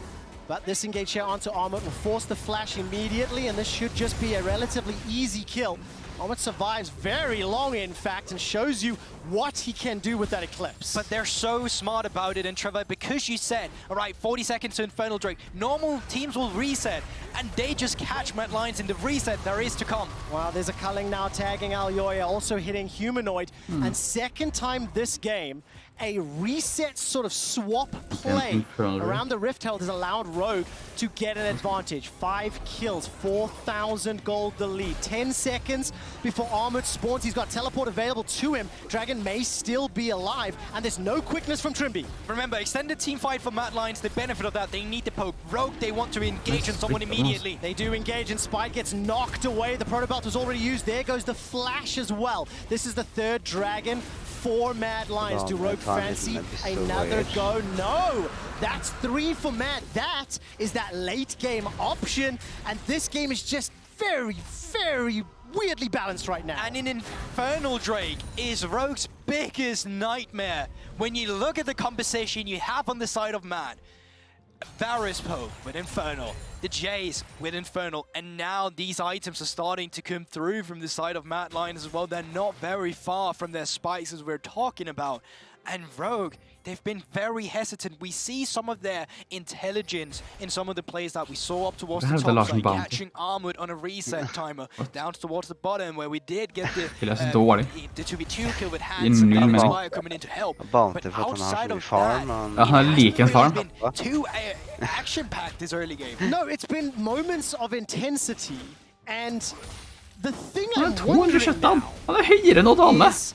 S7: but this engage here onto Armut will force the flash immediately, and this should just be a relatively easy kill. Armut survives very long, in fact, and shows you what he can do with that Eclipse.
S8: But they're so smart about it, and Trevor, because you said, all right, 40 seconds to Infernal Drake, normal teams will reset, and they just catch Mad Lions in the reset there is to come.
S7: Well, there's a culling now tagging Aljoya, also hitting Humanoid, and second time this game, a reset sort of swap play around the Rift Herald has allowed Rogue to get an advantage. 5 kills, 4,000 gold the lead. 10 seconds before Armut spawns. He's got teleport available to him. Dragon may still be alive, and there's no quickness from Trimby.
S8: Remember, extended team fight for Mad Lions, the benefit of that, they need to poke. Rogue, they want to engage on someone immediately.
S7: They do engage, and Spike gets knocked away. The Protobelt was already used. There goes the flash as well. This is the third Dragon. for Mad Lions. Do Rogue fancy another go? No! That's 3 for Mad. That is that late game option. And this game is just very, very weirdly balanced right now.
S8: And an Infernal Drake is Rogue's biggest nightmare. When you look at the composition you have on the side of Mad, Varispo with Infernal, the Jays with Infernal, and now these items are starting to come through from the side of Mad Lions as well. They're not very far from their spikes as we're talking about. And Rogue, they've been very hesitant. We see some of their intelligence in some of the plays that we saw up towards the top side, catching Armored on a reset timer, down towards the bottom where we did get the 2v2 kill with Hans and Inspire coming in to help. But outside of that, it's been too action-packed this early game.
S7: No, it's been moments of intensity, and the thing I'm wondering now is,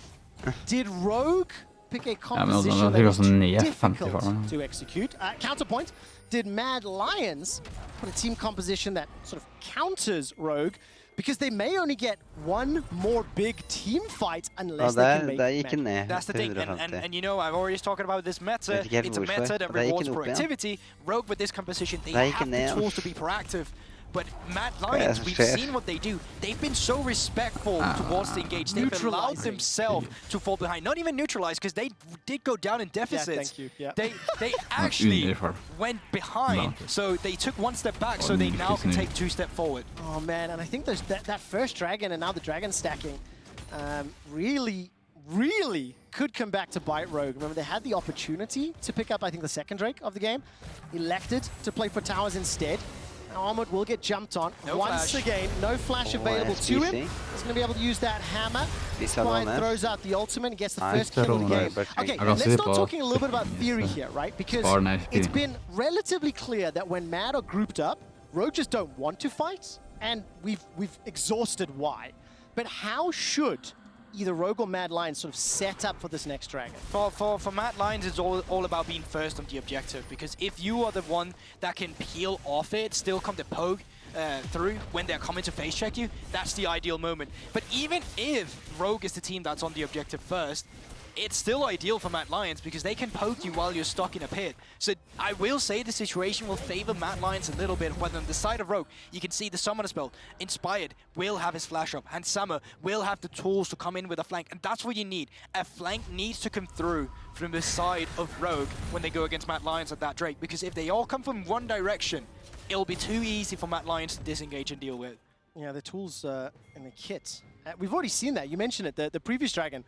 S7: did Rogue pick a composition that was too difficult to execute? Counterpoint, did Mad Lions put a team composition that sort of counters Rogue? Because they may only get one more big team fight unless they can make
S8: That's the thing, and you know, I've already talked about this meta. It's a meta that rewards proactivity. Rogue with this composition, they have the tools to be proactive. But Mad Lions, we've seen what they do. They've been so respectful towards the engage. They've allowed themselves to fall behind. Not even neutralize, because they did go down in deficits. They actually went behind, so they took one step back, so they now can take 2 steps forward.
S7: Oh man, and I think there's that first dragon and now the dragon stacking really could come back to bite Rogue. Remember, they had the opportunity to pick up, I think, the second Drake of the game. Elected to play for towers instead. Now Armored will get jumped on. Once again, no flash available to him. He's going to be able to use that hammer. Spine throws out the ultimate and gets the first kill of the game. Okay, let's start talking a little bit about theory here, right? Because it's been relatively clear that when Mad are grouped up, Rogue just don't want to fight, and we've exhausted why. But how should either Rogue or Mad Lions sort of set up for this next dragon?
S8: For Mad Lions, it's all about being first on the objective, because if you are the one that can peel off it, still come to poke through when they're coming to face check you, that's the ideal moment. But even if Rogue is the team that's on the objective first, it's still ideal for Mad Lions because they can poke you while you're stuck in a pit. So I will say the situation will favor Mad Lions a little bit, but on the side of Rogue, you can see the Summoner spell. Inspired will have his flash up, and Summer will have the tools to come in with a flank, and that's what you need. A flank needs to come through from the side of Rogue when they go against Mad Lions at that Drake, because if they all come from one direction, it'll be too easy for Mad Lions to disengage and deal with.
S7: Yeah, the tools in the kit. We've already seen that. You mentioned it, the previous dragon.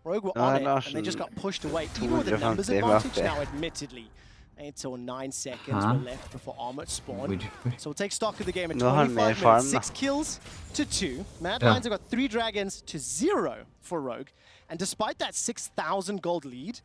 S7: Rogue were on it, and they just got pushed away. Even with the numbers advantage, now admittedly, 8 or 9 seconds were left before Armored spawned. So we'll take stock of the game at 25 minutes, 6 kills to 2. Mad Lions have got 3 dragons to 0 for Rogue. And despite that 6,000 gold lead,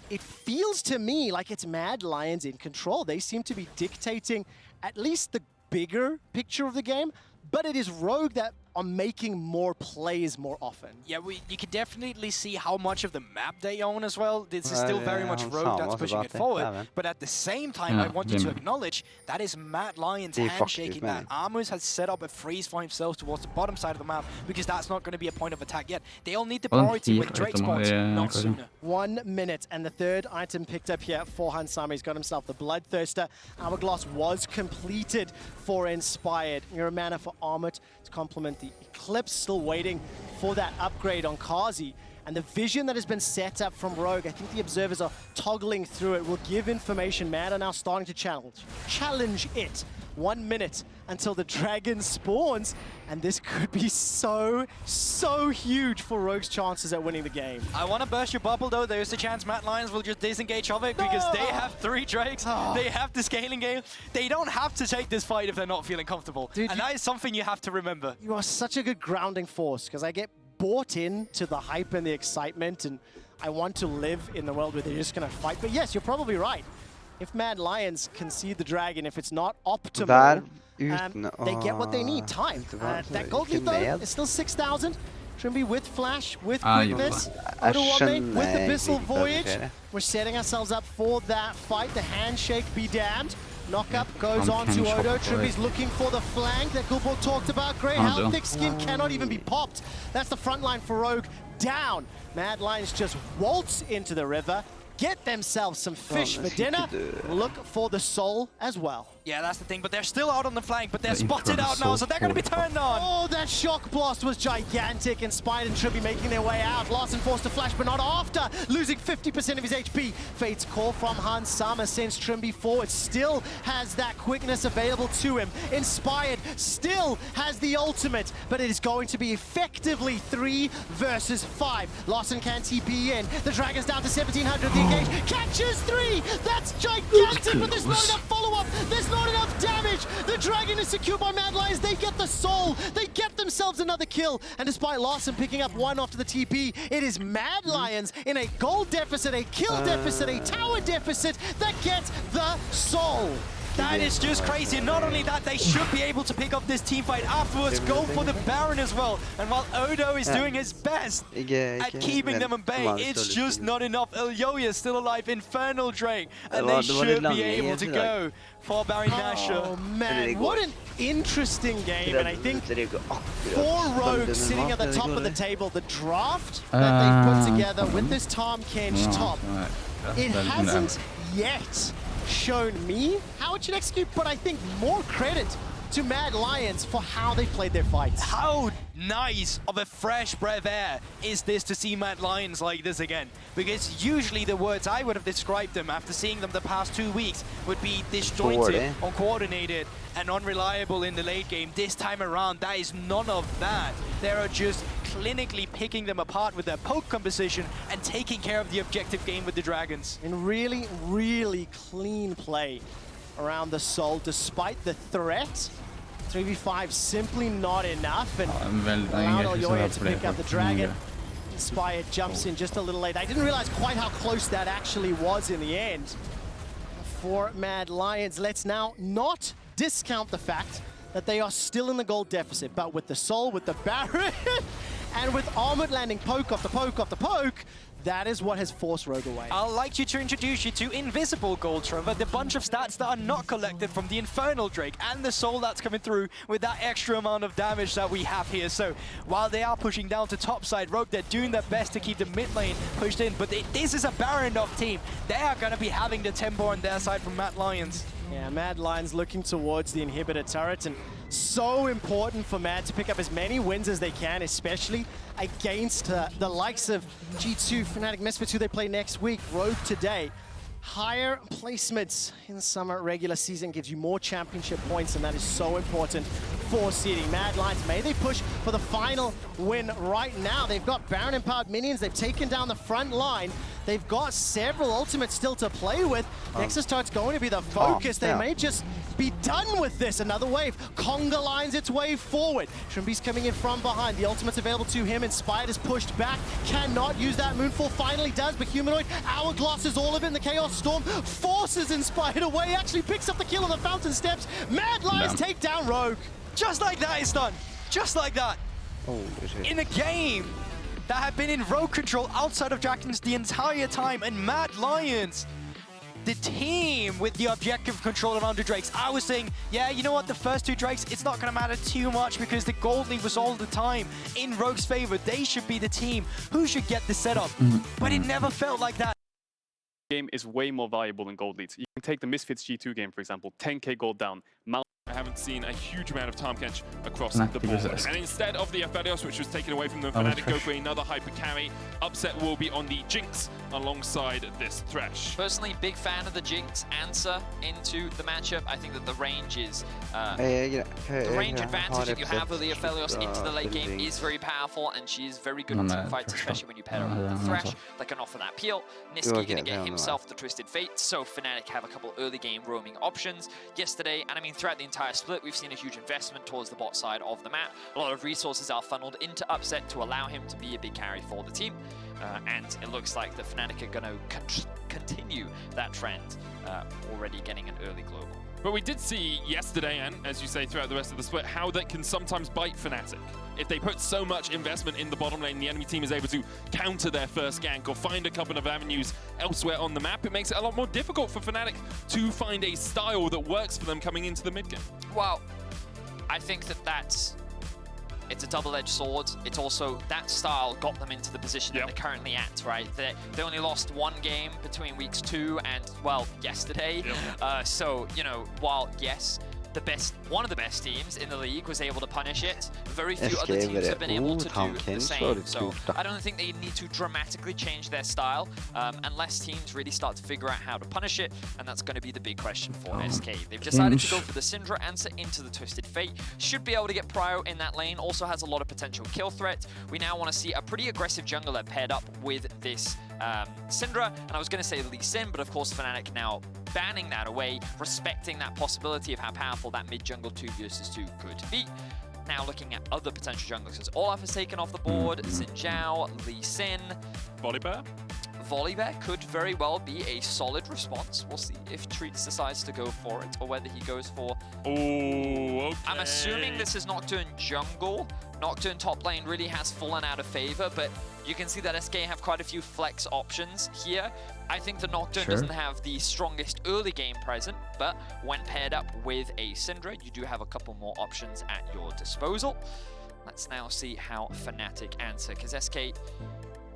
S7: it feels to me like it's Mad Lions in control. They seem to be dictating at least the bigger picture of the game, but it is Rogue that are making more plays more often.
S8: Yeah, you can definitely see how much of the map they own as well. This is still very much Rogue that's pushing it forward. But at the same time, I want you to acknowledge that is Mad Lions handshaking that. Armors has set up a freeze for himself towards the bottom side of the map because that's not going to be a point of attack yet. They all need the priority when Drake spawns, not sooner.
S7: 1 minute, and the third item picked up here for Hansama. He's got himself the Bloodthirster. Hourglass was completed for Inspired. You're a mana for Armored to complement the Eclipse, still waiting for that upgrade on Kazi. And the vision that has been set up from Rogue, I think the observers are toggling through it, will give information. Mad are now starting to challenge it. 1 minute until the dragon spawns, and this could be so huge for Rogue's chances at winning the game.
S8: I want to burst your bubble though. There's a chance Mad Lions will just disengage of it because they have 3 Drakes. They have the scaling game. They don't have to take this fight if they're not feeling comfortable. Dude, and that is something you have to remember.
S7: You are such a good grounding force, because I get bought into the hype and the excitement, and I want to live in the world where they're just going to fight. But yes, you're probably right. If Mad Lions concede the dragon, if it's not optimal, they get what they need, time. That gold lead, though, is still 6,000. Trimby with Flash, with Quickness, Odoame with Abyssal Voyage. We're setting ourselves up for that fight. The handshake be damned. Knockup goes on to Odo. Trimby's looking for the flank that Gulborg talked about. Great, how thick skin cannot even be popped. That's the front line for Rogue. down. Mad Lions just waltz into the river, get themselves some fish for dinner, look for the soul as well.
S8: Yeah, that's the thing, but they're still out on the flank, but they're spotted out now, so they're going to be turned on.
S7: Oh, that shock blast was gigantic, and Spide and Tribby making their way out. Larson forced to flash, but not after, losing 50% of his HP. Fate's call from Hans Sama sends Trimby forward, still has that quickness available to him. Inspired still has the ultimate, but it is going to be effectively 3 versus 5. Larson can TP in, the Dragon's down to 1700, the engage catches 3! That's gigantic, but there's not enough follow-up, there's not enough damage. The Dragon is secured by Mad Lions. They get the soul. They get themselves another kill. And despite Larson picking up 1 after the TP, it is Mad Lions in a gold deficit, a kill deficit, a tower deficit that gets the soul.
S8: That is just crazy. Not only that, they should be able to pick up this team fight afterwards, go for the Baron as well. And while Odo is doing his best at keeping them at bay, it's just not enough. Elyoya is still alive, Infernal Drake, and they should be able to go for Barry Nasher.
S7: Oh man, what an interesting game. And I think 4 rogues sitting at the top of the table. The draft that they've put together with this Tom Kench top, it hasn't yet shown me how it should execute, but I think more credit to Mad Lions for how they played their fights.
S8: How nice of a fresh breath of air is this to see Mad Lions like this again? Because usually the words I would have described them after seeing them the past 2 weeks would be disjointed, uncoordinated, and unreliable in the late game. This time around, that is none of that. They are just clinically picking them apart with their poke composition and taking care of the objective game with the Dragons.
S7: And really, really clean play around the soul, despite the threat. 3v5 simply not enough, and allowed Elyoya to pick up the Dragon. Inspired jumps in just a little late. I didn't realize quite how close that actually was in the end. For Mad Lions, let's now not discount the fact that they are still in the gold deficit, but with the soul, with the Baron, and with Armored landing poke after poke after poke, that is what has forced Rogue away.
S8: I'd like to introduce you to Invisible Gold, Trevor, the bunch of stats that are not collected from the Infernal Drake and the soul that's coming through with that extra amount of damage that we have here. So while they are pushing down to top side, Rogue, they're doing their best to keep the mid lane pushed in, but this is a Baron off team. They are going to be having the tempo on their side from Mad Lions.
S7: Yeah, Mad Lions looking towards the inhibitor turret, and so important for Mad to pick up as many wins as they can, especially against the likes of G2, Fnatic, Misfits, who they play next week, Rogue today. Higher placements in the summer regular season gives you more championship points, and that is so important for seeding. Mad Lions, may they push for the final win right now. They've got Baron empowered minions, they've taken down the front line, they've got several ultimates still to play with. Nexus Turret's going to be the focus. They may just be done with this. Another wave. Conga lines its way forward. Trimby's coming in from behind. The ultimate's available to him. Inspired is pushed back. Cannot use that. Moonfall finally does, but Humanoid Hourglass is all of it in the Chaos Storm. Forces Inspired away. Actually picks up the kill on the Fountain Steps. Mad Lions take down Rogue.
S8: Just like that, it's done. Just like that. In a game that had been in Rogue control outside of Dragons the entire time, and Mad Lions, the team with the objective control around the Drakes. I was saying, yeah, you know what, the first 2 Drakes, it's not going to matter too much because the gold lead was all the time in Rogue's favor. They should be the team who should get the setup, but it never felt like that.
S5: Game is way more valuable than gold leads. You can take the Misfits G2 game, for example, 10k gold down.
S11: I haven't seen a huge amount of Tahm Kench across the board. And instead of the Aphelios, which was taken away from them, Fnatic go for another hyper carry. Upset will be on the Jinx alongside this Thresh.
S12: Personally, big fan of the Jinx answer into the matchup. I think that the range is the range advantage that you have with the Aphelios into the late game is very powerful, and she is very good in team fights, especially when you pair her with the Thresh that can offer that peel. Niski gonna get himself the Twisted Fate, so Fnatic have a couple early game roaming options yesterday, and I mean throughout the entire split, we've seen a huge investment towards the bot side of the map. A lot of resources are funneled into Upset to allow him to be a big carry for the team. And it looks like the Fnatic are going to continue that trend, already getting an early global.
S11: But we did see yesterday, and as you say throughout the rest of the split, how that can sometimes bite Fnatic. If they put so much investment in the bottom lane, the enemy team is able to counter their first gank or find a couple of avenues elsewhere on the map, it makes it a lot more difficult for Fnatic to find a style that works for them coming into the mid game.
S12: Well, I think that that's It's a double-edged sword. It's also that style got them into the position that they're currently at, right? They only lost one game between weeks 2 and, well, yesterday. So, you know, while, yes, one of the best teams in the league was able to punish it, very few other teams have been able to do the same. So I don't think they need to dramatically change their style unless teams really start to figure out how to punish it, and that's going to be the big question for SK. They've decided to go for the Syndra answer into the Twisted Fate. Should be able to get Prio in that lane, also has a lot of potential kill threat. We now want to see a pretty aggressive jungler paired up with this Syndra, and I was going to say Lee Sin, but of course Fnatic now banning that away, respecting that possibility of how powerful that mid-jungle 2 versus 2 could be. Now looking at other potential junglers, because Olaf has taken off the board, Xin Zhao, Lee Sin.
S11: Volibear?
S12: Volibear could very well be a solid response. We'll see if Treats decides to go for it, or whether he goes for...
S11: Oh, okay.
S12: I'm assuming this is Nocturne jungle. Nocturne top lane really has fallen out of favor, but you can see that SK have quite a few flex options here. I think the Nocturne doesn't have the strongest early game present, but when paired up with a Syndra, you do have a couple more options at your disposal. Let's now see how Fnatic answer, because SK...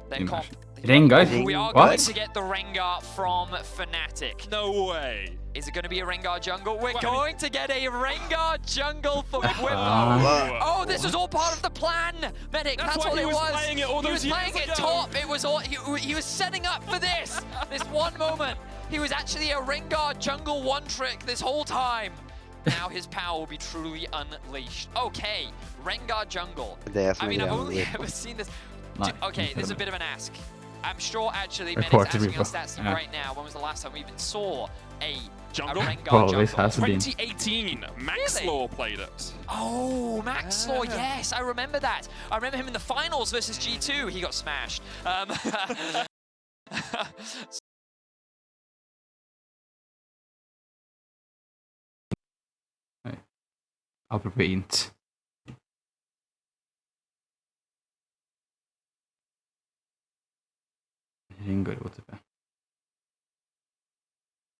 S1: Rengar?
S12: We are going to get the Rengar from Fnatic.
S11: No way.
S12: Is it going to be a Rengar jungle? We're going to get a Rengar jungle for Whippo. Oh, this was all part of the plan, Medic. That's what it was.
S11: Playing it all those
S12: he was playing it top. It was all. He was setting up for this. This one moment. He was actually a Rengar jungle one trick this whole time. Now his power will be truly unleashed. Okay, Rengar jungle. I mean, I've only ever seen this. Okay, this is a bit of an ask. I'm sure actually Medic's asking on stats right now. When was the last time we even saw a Rengar jungle?
S11: 2018, Maxlaw played it.
S12: Oh, Maxlaw, yes, I remember that. I remember him in the finals versus G2. He got smashed.
S1: Apropos int. Rengar OTP.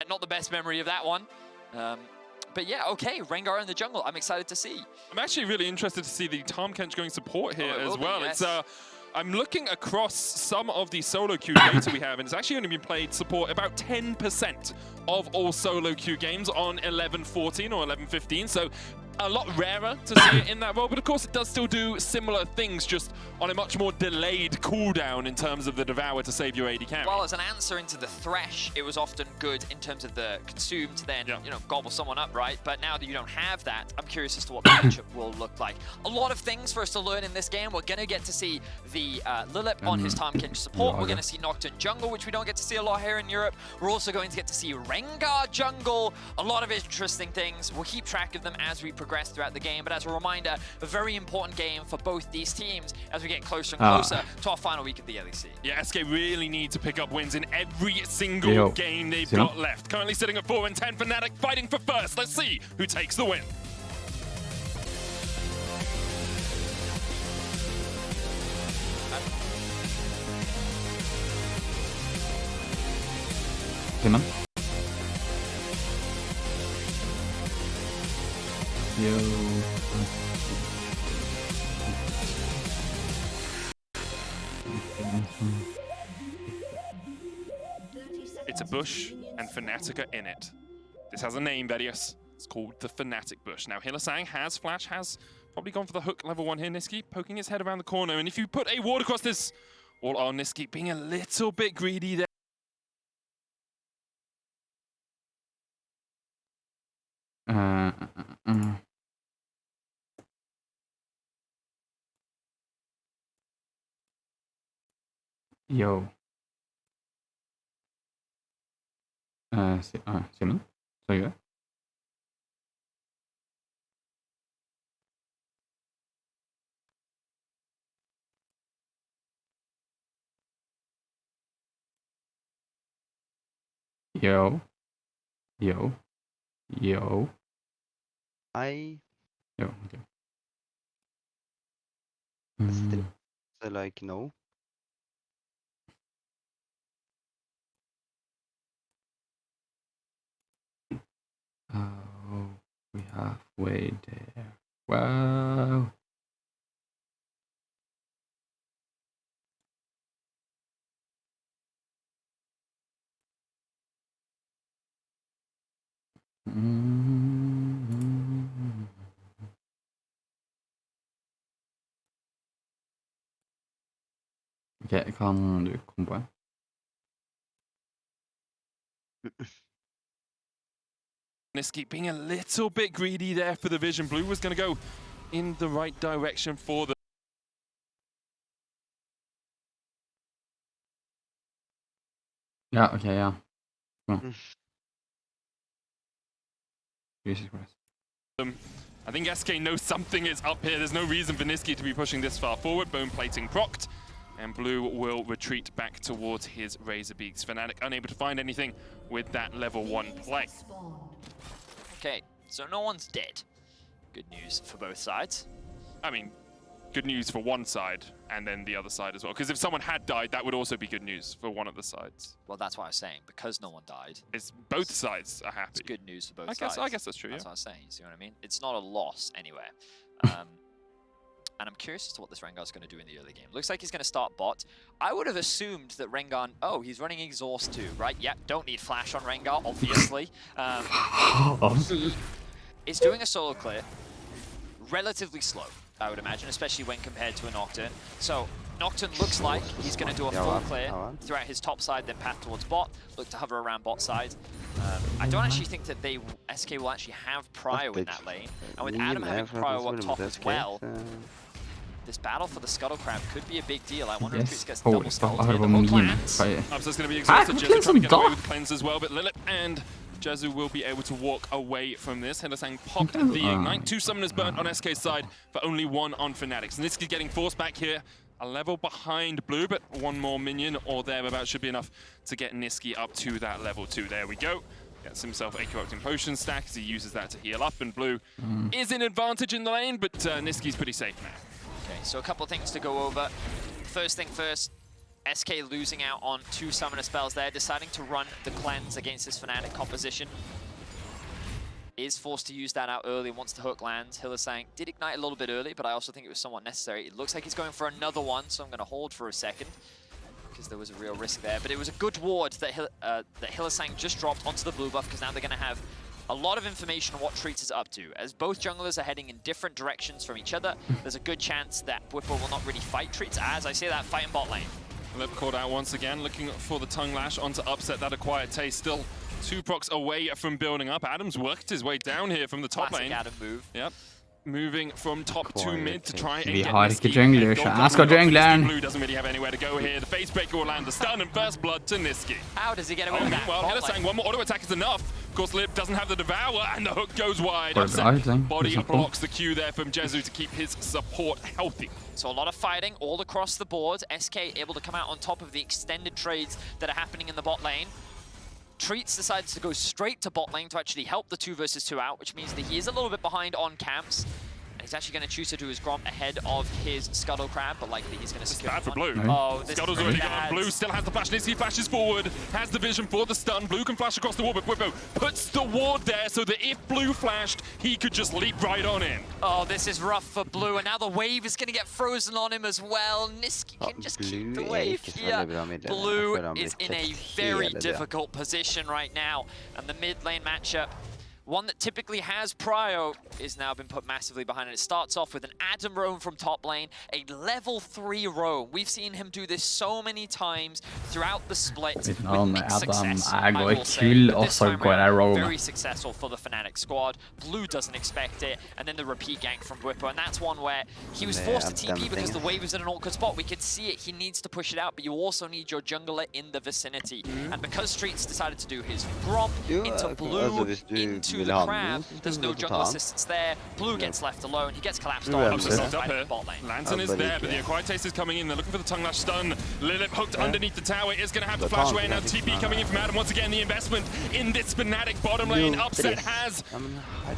S12: Not the best memory of that one. But yeah, okay, Rengar in the jungle. I'm excited to see.
S11: I'm actually really interested to see the Tahm Kench going support here as well.
S12: Yes.
S11: It's I'm looking across some of the solo queue data we have, and it's actually only been played support about 10% of all solo queue games on 11.14 or 11.15. So a lot rarer to see it in that role, but of course it does still do similar things, just on a much more delayed cooldown in terms of the Devour to save your AD carry.
S12: Well, as an answer into the Thresh, it was often good in terms of the consume to then, you know, gobble someone up, right? But now that you don't have that, I'm curious as to what the matchup will look like. A lot of things for us to learn in this game. We're going to get to see the Lilip on his Tahm Kench support. We're going to see Nocturne jungle, which we don't get to see a lot here in Europe. We're also going to get to see Rengar jungle. A lot of interesting things. We'll keep track of them as we progress throughout the game, but as a reminder, a very important game for both these teams as we get closer and closer to our final week of the LEC.
S11: Yeah, SK really need to pick up wins in every single game they've got left. Currently sitting at 4-10, Fnatic fighting for first. Let's see who takes the win.
S1: Timon. Yo.
S11: It's a bush, and Fnatic are in it. This has a name, Vedius. It's called the Fnatic Bush. Now, Hylissang has flash, has probably gone for the hook level 1 here. Niski poking his head around the corner, and if you put a ward across this, all on Niski being a little bit greedy there.
S1: Yo. Simon? So you? Yo. Yo. Yo. Yo, okay.
S2: So like, no.
S1: Oh, we halfway there. Wow. Ok, kan du komboe?
S11: Niski being a little bit greedy there for the vision. Blue was going to go in the right direction for the...
S1: Ja, ok, ja. Jesus Christ.
S11: I think SK knows something is up here. There's no reason for Niski to be pushing this far forward. Bone plating procced, and Blue will retreat back towards his Razorbeaks. Fnatic unable to find anything with that level 1 play.
S12: Okay, so no one's dead. Good news for both sides.
S11: I mean, good news for one side, and then the other side as well. Because if someone had died, that would also be good news for one of the sides.
S12: Well, that's what I was saying. Because no one died.
S11: It's both sides are happy.
S12: It's good news for both sides.
S11: I guess that's true,
S12: That's
S11: yeah.
S12: what I was saying. You see what I mean? It's not a loss anywhere. And I'm curious as to what this Rengar's going to do in the early game. Looks like he's going to start bot. I would have assumed that Rengar... Oh, he's running Exhaust too, right? Yep, don't need Flash on Rengar, obviously. Is doing a solo clear. Relatively slow, I would imagine, especially when compared to a Nocturne. So, Nocturne looks like he's going to do a full clear throughout his top side, then path towards bot. Look to hover around bot side. I don't actually think that SK will actually have Prio in that lane. And with Adam having Prio up top as well, this battle for the Scuttle Crab could be a big deal. I wonder if Chris gets double scuttled here. The hook lands.
S11: So it's going to be exhausted. Jezu trying to get away with cleanse as well, but Lilith and Jezu will be able to walk away from this. Hylissang popped the Ignite. 2 summoners burnt on SK's side, but only 1 on Fnatic's. Niski getting forced back here. A level behind Blue, but 1 more minion or thereabouts should be enough to get Niski up to that level 2. There we go. Gets himself a corrupting potion stack as he uses that to heal up, and Blue is in advantage in the lane, but Niski's pretty safe now.
S12: Okay, so a couple of things to go over. First thing first, SK losing out on 2 summoner spells there, deciding to run the cleanse against this Fnatic composition. Is forced to use that out early once the hook lands. Hylissang did ignite a little bit early, but I also think it was somewhat necessary. It looks like he's going for another one, so I'm going to hold for a second, because there was a real risk there. But it was a good ward that Hylissang just dropped onto the blue buff, because now they're going to have a lot of information on what Treats is up to. As both junglers are heading in different directions from each other, there's a good chance that Whippo will not really fight Treats, as I say that fighting bot lane.
S11: Lip caught out once again, looking for the tongue lash onto Upset. That acquired taste still 2 procs away from building up. Adam's worked his way down here from the top lane.
S12: Adam move.
S11: Yep. Moving from top to mid to try and
S1: Vi
S11: get
S1: har ikke jungler, så jeg skal jungleren.
S11: Blue doesn't really have anywhere to go here. The face breaker will land the stun and first blood to Niski.
S12: How does he get away with that?
S11: Well, Hylissang, 1 more auto attack is enough. Of course, Lip doesn't have the Devour, and the hook goes wide. Upset body blocks the Q there from Jezu to keep his support healthy.
S12: So a lot of fighting all across the board. SK able to come out on top of the extended trades that are happening in the bot lane. Treats decides to go straight to bot lane to actually help the 2 versus 2 out, which means that he is a little bit behind on camps. He's actually going to choose to do his Gromp ahead of his Scuttle Crab, but likely he's going to secure
S11: bad for Blue.
S12: Oh, this
S11: Scuttle's already gone. Blue still has the flash. Niski flashes forward, has the vision for the stun. Blue can flash across the wall, but Whippo puts the ward there so that if Blue flashed, he could just leap right on in.
S12: Oh, this is rough for Blue, and now the wave is going to get frozen on him as well. Niski can just keep the wave here. Blue is in a very difficult position right now, and the mid lane matchup, one that typically has Prio, is now been put massively behind it. It starts off with an Adam roam from top lane, a level 3 roam. We've seen him do this so many times throughout the split with mixed success, I will say. But this time around, very successful for the Fnatic squad. Blue doesn't expect it, and then the repeat gank from Whippo, and that's one where he was forced to TP because the wave was in an awkward spot. We could see it, he needs to push it out, but you also need your jungler in the vicinity. And because Streets decided to do his Gromp into Blue, into the Crab, there's no jungle assistance there. Blue gets left alone. He gets collapsed on.
S11: Lantern is there, but the acquired taste is coming in. They're looking for the tongue lash stun. Lilith hooked underneath the tower is going to have to flash away. Now TP coming in from Adam. Once again, the investment in this Fnatic bottom lane. Upset has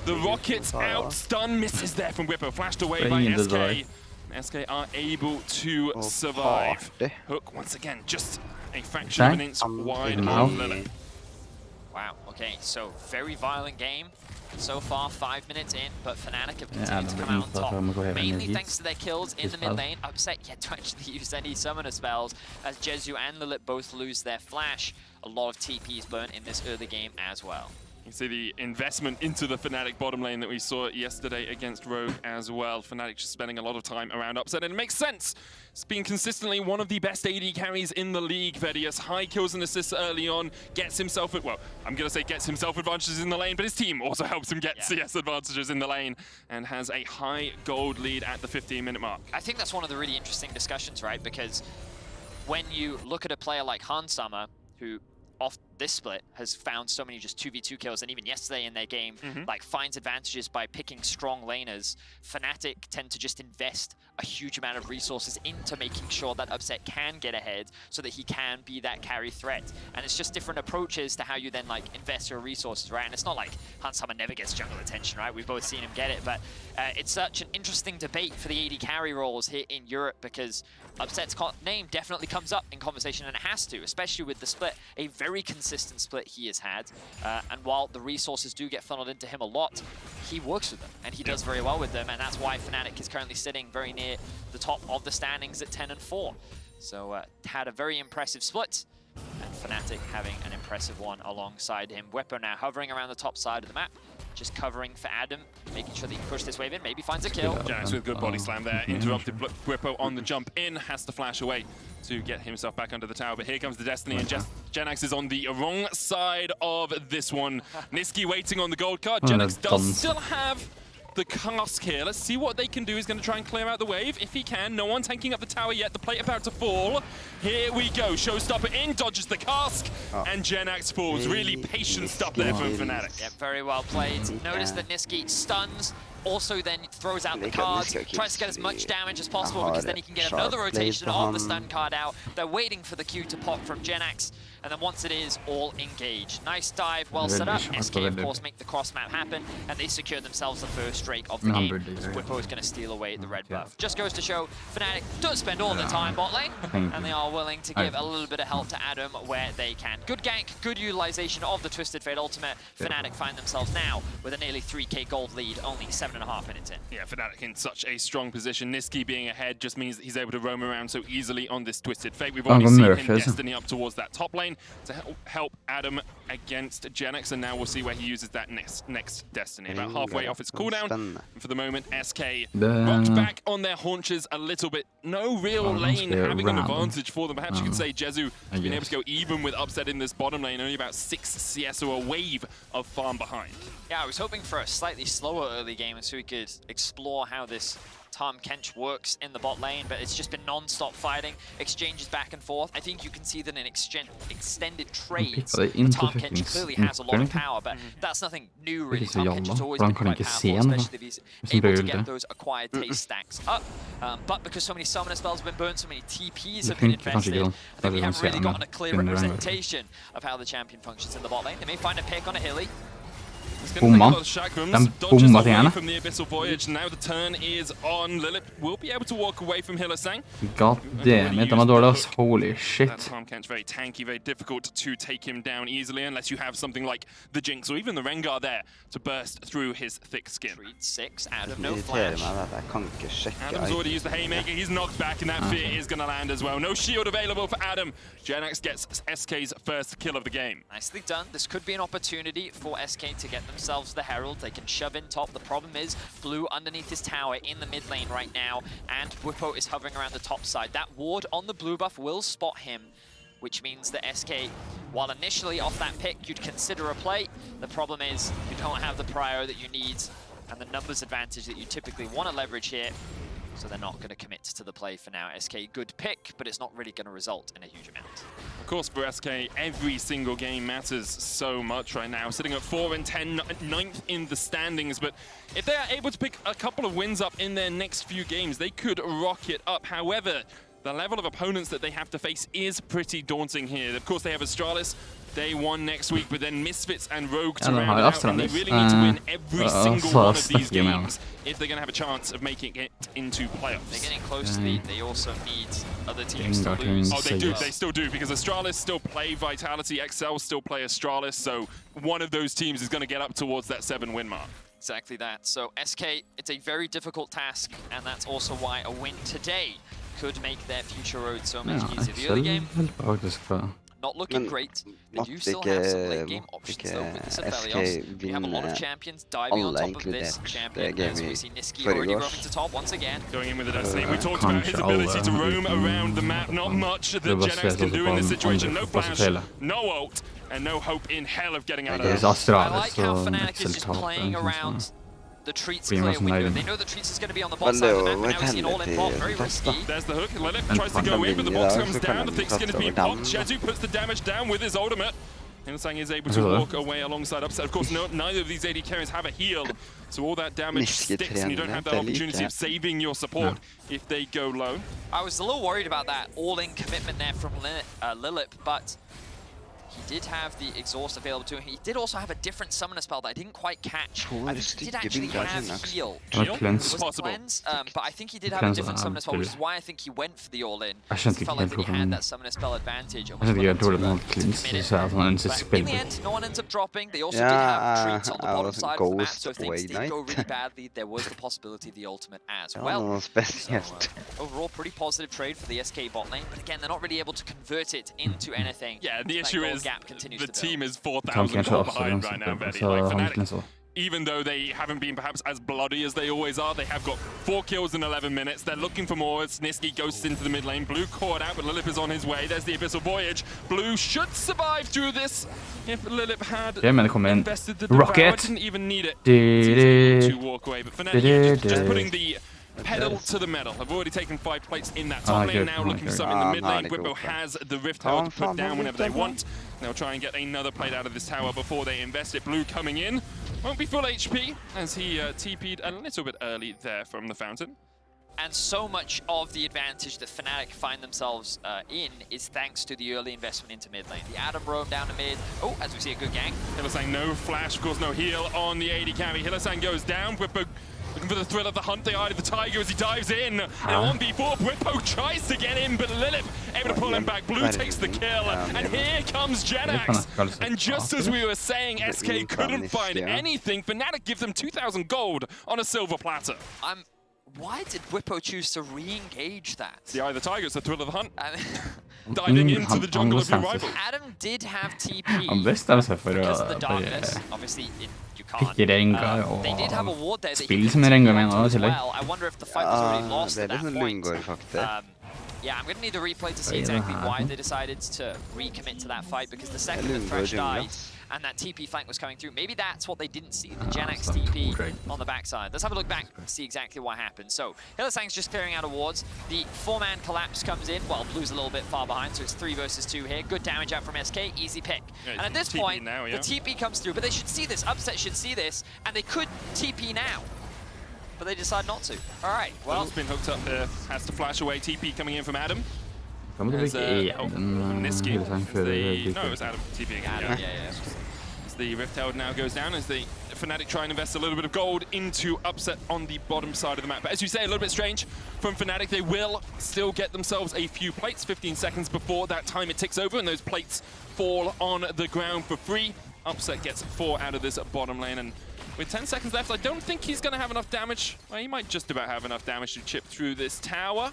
S11: the rockets out. Stun misses there from Whippo. Flashed away by SK. SK are able to survive. Hook once again, just a fraction of an inch wide on Lilith.
S12: Wow, okay, so very violent game so far, 5 minutes in, but Fnatic have continued to come out on top, mainly thanks to their kills in the mid lane. Upset yet to actually use any summoner spells, as Jezu and Lilith both lose their flash. A lot of TPs burnt in this early game as well.
S11: You see the investment into the Fnatic bottom lane that we saw yesterday against Rogue as well. Fnatic just spending a lot of time around Upset, and it makes sense. It's been consistently one of the best AD carries in the league. Vedius, high kills and assists early on, gets himself, well, I'm going to say gets himself advantages in the lane, but his team also helps him get CS advantages in the lane and has a high gold lead at the 15-minute mark.
S12: I think that's one of the really interesting discussions, right? Because when you look at a player like Hansama, who off this split has found so many just 2v2 kills, and even yesterday in their game, like finds advantages by picking strong laners. Fnatic tend to just invest a huge amount of resources into making sure that Upset can get ahead so that he can be that carry threat. And it's just different approaches to how you then like invest your resources, right? And it's not like Hansama never gets jungle attention, right? We've both seen him get it, but it's such an interesting debate for the AD carry roles here in Europe, because Upset's name definitely comes up in conversation, and it has to, especially with the split, a very consistent split he has had. And while the resources do get funneled into him a lot, he works with them, and he does very well with them, and that's why Fnatic is currently sitting very near the top of the standings at 10-4. So had a very impressive split, and Fnatic having an impressive one alongside him. Wepo now hovering around the top side of the map, just covering for Adam, making sure that he can push this wave in, maybe finds a kill.
S11: Jax with good body slam there, interrupted Whippo on the jump in, has to flash away to get himself back under the tower, but here comes the Destiny, and Jenax is on the wrong side of this one. Niski waiting on the gold card. Jenax does still have the cask here. Let's see what they can do. He's going to try and clear out the wave. If he can, no one tanking up the tower yet. The plate about to fall. Here we go. Showstopper in, dodges the cask, and Jenax falls. Really patient stuff there from Fnatic.
S12: Yeah, very well played. Notice that Niski stuns, also then throws out the cards, tries to get as much damage as possible, because then he can get another rotation of the stun card out. They're waiting for the Q to pop from Jenax, and then once it is, all engaged. Nice dive, well set up. SK, of course, make the cross map happen, and they secure themselves the first Drake of the game. Whippo is going to steal away the red buff. Just goes to show Fnatic don't spend all their time bot lane, and they are willing to give a little bit of help to Adam where they can. Good gank, good utilization of the Twisted Fate ultimate. Fnatic find themselves now with a nearly 3k gold lead, only 7.5 minutes in. Yeah,
S11: Fnatic in such a strong position. Niski being ahead just means that he's able to roam around so easily on this Twisted Fate. We've already seen him Destiny up towards that top lane to help Adam against Jenax, and now we'll see where he uses that next Destiny. About halfway off its cooldown. And for the moment, SK rocked back on their haunches a little bit. No real lane having an advantage for them. Perhaps you could say Jezu being able to go even with Upset in this bottom lane, only about 6 CS or a wave of farm behind.
S12: Yeah, I was hoping for a slightly slower early game so we could explore how this Tahm Kench works in the bot lane, but it's just been non-stop fighting, exchanges back and forth. I think you can see that in extended trades, Tahm Kench clearly has a lot of power, but that's nothing new really. Tahm Kench has always been quite powerful, especially if he's able to get those acquired taste stacks up. But because so many summoner spells have been burned, so many TPs have been invested, I think we haven't really gotten a clear representation of how the champion functions in the bot lane. They may find a pick on a Hilly.
S11: Bomma. Den bomma till henne. From the Abyssal Voyage. Now the turn is on. Lilith will be able to walk away from Hylissang.
S1: God damn it, de var dårlig ass. Holy shit.
S11: Tahm Kench very tanky, very difficult to take him down easily unless you have something like the Jinx or even the Rengar there to burst through his thick skin.
S12: 6 out of no flash.
S11: Adam's already used the Haymaker. He's knocked back, and that fear is going to land as well. No shield available for Adam. Jenax gets SK's first kill of the game.
S12: Nicely done. This could be an opportunity for SK to get themselves the Herald. They can shove in top. The problem is Blue underneath his tower in the mid lane right now, and Whippo is hovering around the top side. That ward on the blue buff will spot him, which means that SK, while initially off that pick you'd consider a play, the problem is you don't have the prio that you need and the numbers advantage that you typically want to leverage here. So they're not going to commit to the play for now. SK, good pick, but it's not really going to result in a huge amount.
S11: Of course, for SK, every single game matters so much right now. Sitting at 4 and 10, 9th in the standings. But if they are able to pick a couple of wins up in their next few games, they could rocket up. However, the level of opponents that they have to face is pretty daunting here. Of course, they have Astralis day 1 next week, but then Misfits and Rogue to round out, and they really need to win every single one of these games if they're going to have a chance of making it into playoffs.
S12: They're getting close to the, they also need other teams to lose.
S11: Oh, they do, they still do, because Astralis still play Vitality, XL still play Astralis, so one of those teams is going to get up towards that 7-win mark.
S12: Exactly that. So SK, it's a very difficult task, and that's also why a win today could make their future road so much easier. The early game, Not looking great. They do still have some late game options though with this Aphelios. We have a lot of champions diving on top of this champion as we see Niski already roaming to top once again.
S11: Going in with the Destiny. We talked about his ability to roam around the map. Not much that Genex can do in this situation. No flash, no ult, and no hope in hell of getting out of this.
S12: I like how Fnatic is just playing around the Treats clear window. They know the Treats is going to be on the bot side of the map, but now we see an all-in bot, very risky.
S11: There's the hook. Lilip tries to go in, but the box comes down. The thick skin is being popped. Jezu puts the damage down with his ultimate. Hylissang is able to walk away alongside Upset. Of course, neither of these AD carries have a heal, so all that damage sticks, and you don't have that opportunity of saving your support if they go low.
S12: I was a little worried about that all-in commitment there from Lilip, but he did have the exhaust available to him. He did also have a different summoner spell that I didn't quite catch. I think he did actually have heal.
S1: Cleanse.
S12: It was cleanse, but I think he did have a different summoner spell, which is why I think he went for the all-in. He felt like that he had that summoner spell advantage. And was willing to in the end, no one ends up dropping. They also did have Treats on the bottom side of the map, so if things did go really badly, there was the possibility of the ultimate as well. So, overall, pretty positive trade for the SK bot lane, but again, they're not really able to convert it into anything.
S11: Yeah, the issue is
S12: the
S11: team is 4,000 gold behind right now, Betty. Like Fnatic, even though they haven't been perhaps as bloody as they always are, they have got 4 kills in 11 minutes. They're looking for more as Niski ghosts into the mid lane. Blue caught out, but Lilip is on his way. There's the Abyssal Voyage. Blue should survive through this if Lilip had invested the Devour. Didn't even need it to walk away. But Fnatic just putting the pedal to the metal. I've already taken 5 plates in that top lane, now looking for some in the mid lane. Whippo has the Rift Tower to put down whenever they want. They'll try and get another plate out of this tower before they invest it. Blue coming in. Won't be full HP as he TP'd a little bit early there from the fountain.
S12: And so much of the advantage that Fnatic find themselves in is thanks to the early investment into mid lane. The Adam roam down to mid. Oh, as we see a good gank.
S11: Hylissang, no flash, of course, no heal on the AD carry. Hylissang goes down. Whippo looking for the thrill of the hunt. They eyed the Tiger as he dives in. And on B4, Whippo tries to get in, but Lilip able to pull him back. Blue takes the kill, and here comes Genex. And just as we were saying, SK couldn't find anything. Fnatic give them 2,000 gold on a silver platter.
S12: Why did Whippo choose to re-engage that?
S11: The Eye of the Tiger, it's the thrill of the hunt. Diving into the jungle of your rival.
S12: Adam did have TP because of the darkness. Obviously, you can't. They did have a ward there that he could as well. I wonder if the fight was already lost at that point. Yeah, I'm going to need a replay to see exactly why they decided to recommit to that fight, because the second the Thresh died and that TP flank was coming through, maybe that's what they didn't see, the Genex TP on the backside. Let's have a look back and see exactly what happened. So, Hylissang's just clearing out of wards. The 4-man collapse comes in. Well, Blue's a little bit far behind, so it's 3 versus 2 here. Good damage out from SK, easy pick. Yeah, and at this point, the TP comes through, but they should see this. Upset should see this, and they could TP now. But they decide not to. All right, well.
S11: It's been hooked up there. Has to flash away. TP coming in from Adam.
S1: Niski.
S11: No, it was Adam TPing.
S12: Adam, yeah.
S11: As the Rift Tower now goes down, as the Fnatic try and invest a little bit of gold into Upset on the bottom side of the map. But as you say, a little bit strange from Fnatic. They will still get themselves a few plates. 15 seconds before that time it ticks over, and those plates fall on the ground for free. Upset gets 4 out of this bottom lane, and with 10 seconds left, I don't think he's going to have enough damage. Well, he might just about have enough damage to chip through this tower.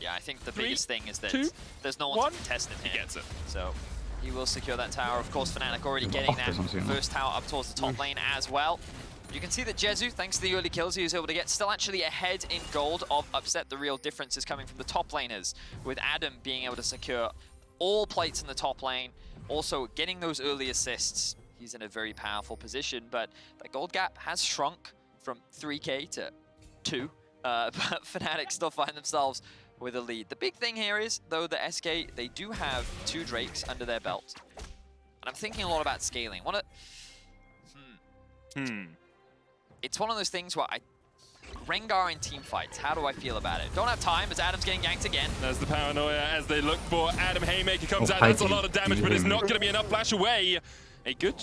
S12: Yeah, I think the biggest thing is that there's no one to contest it here.
S11: He gets it.
S12: So he will secure that tower. Of course, Fnatic already getting that first tower up towards the top lane as well. You can see that Jezu, thanks to the early kills he was able to get, still actually ahead in gold of Upset. The real difference is coming from the top laners, with Adam being able to secure all plates in the top lane, also getting those early assists. He's in a very powerful position, but that gold gap has shrunk from 3K to 2. But Fnatic still find themselves with a lead. The big thing here is, though, the SK, they do have 2 Drakes under their belt. And I'm thinking a lot about scaling. It's one of those things where Rengar in team fights, how do I feel about it? Don't have time as Adam's getting ganked again.
S11: There's the paranoia as they look for Adam. Haymaker comes out, that's a lot of damage, but it's not going to be enough flash away. A good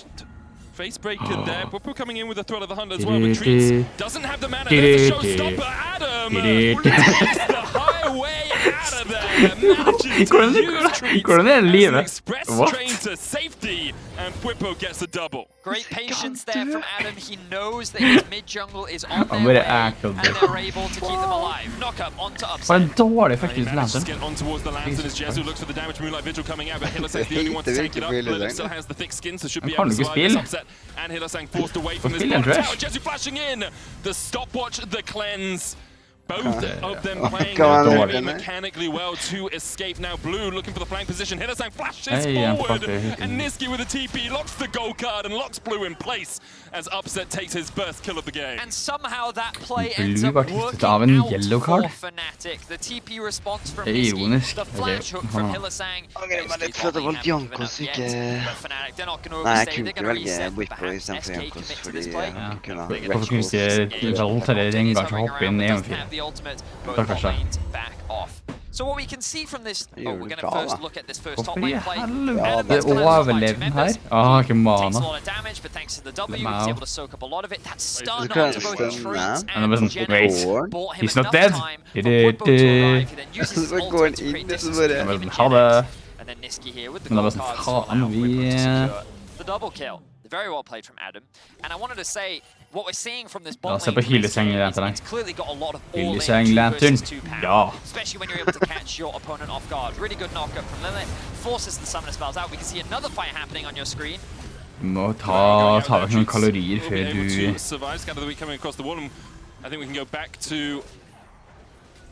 S11: face breaker there. Whippo coming in with a Thrill of the Hunt as well, but Treats doesn't have the mana. There's the showstopper. Adam releases the high a way out of there. Manages to use Treats as an express train to safety, and Whippo gets the double.
S12: Great patience there from Adam. He knows that his mid jungle is on their way, and they're able to keep them alive. Knock up onto upset.
S1: He
S11: manages to get on towards the lantern as Jesu looks for the damage. Moonlight Vigil coming out, but Hylissang's the only one to take it up. Lilith still has the thick skin, so should be able to survive this upset. And Hylissang forced away from this bottom tower. Jesu flashing in. The stopwatch, the cleanse. Both of them playing very mechanically well to escape. Now Blue looking for the flank position. Hylissang flashes forward, and Niski with a TP locks the gold card and locks Blue in place as Upset takes his first kill of the game.
S12: And somehow that play ends up working out for Fnatic. The TP response from Niski, the flash hook from Hylissang.
S2: Okay, men det tror det var Jankos ikke... Nei, jeg kunne ikke velge Whippo i stedet for Jankos, fordi jeg kunne ha...
S1: Hvorfor kunne ikke Valtere Rengar til å hoppe inn i EM4?
S12: So what we can see from this, we're going to first look at this first top lane play.
S1: Det overlevde her. Ikke mana.
S12: Takes a lot of damage, but thanks to the W, he's able to soak up a lot of it. That stun onto both Treats and Genesis bought him enough time for Whippo to arrive. He then uses his ultimate to create distance between him and Genesis. And then Niski here with the gold card to allow Whippo to secure the double kill. Very well played from Adam. And I wanted to say, what we're seeing from this bot lane is it's clearly got a lot of all-in 2 versus 2 power, especially when you're able to catch your opponent off guard. Really good knockup from Lilith, forces the summoner spells out. We can see another fight happening on your screen.
S1: Du må ta vekk noen kalorier før du...
S11: Survive Scatter the Weak coming across the wall, and I think we can go back to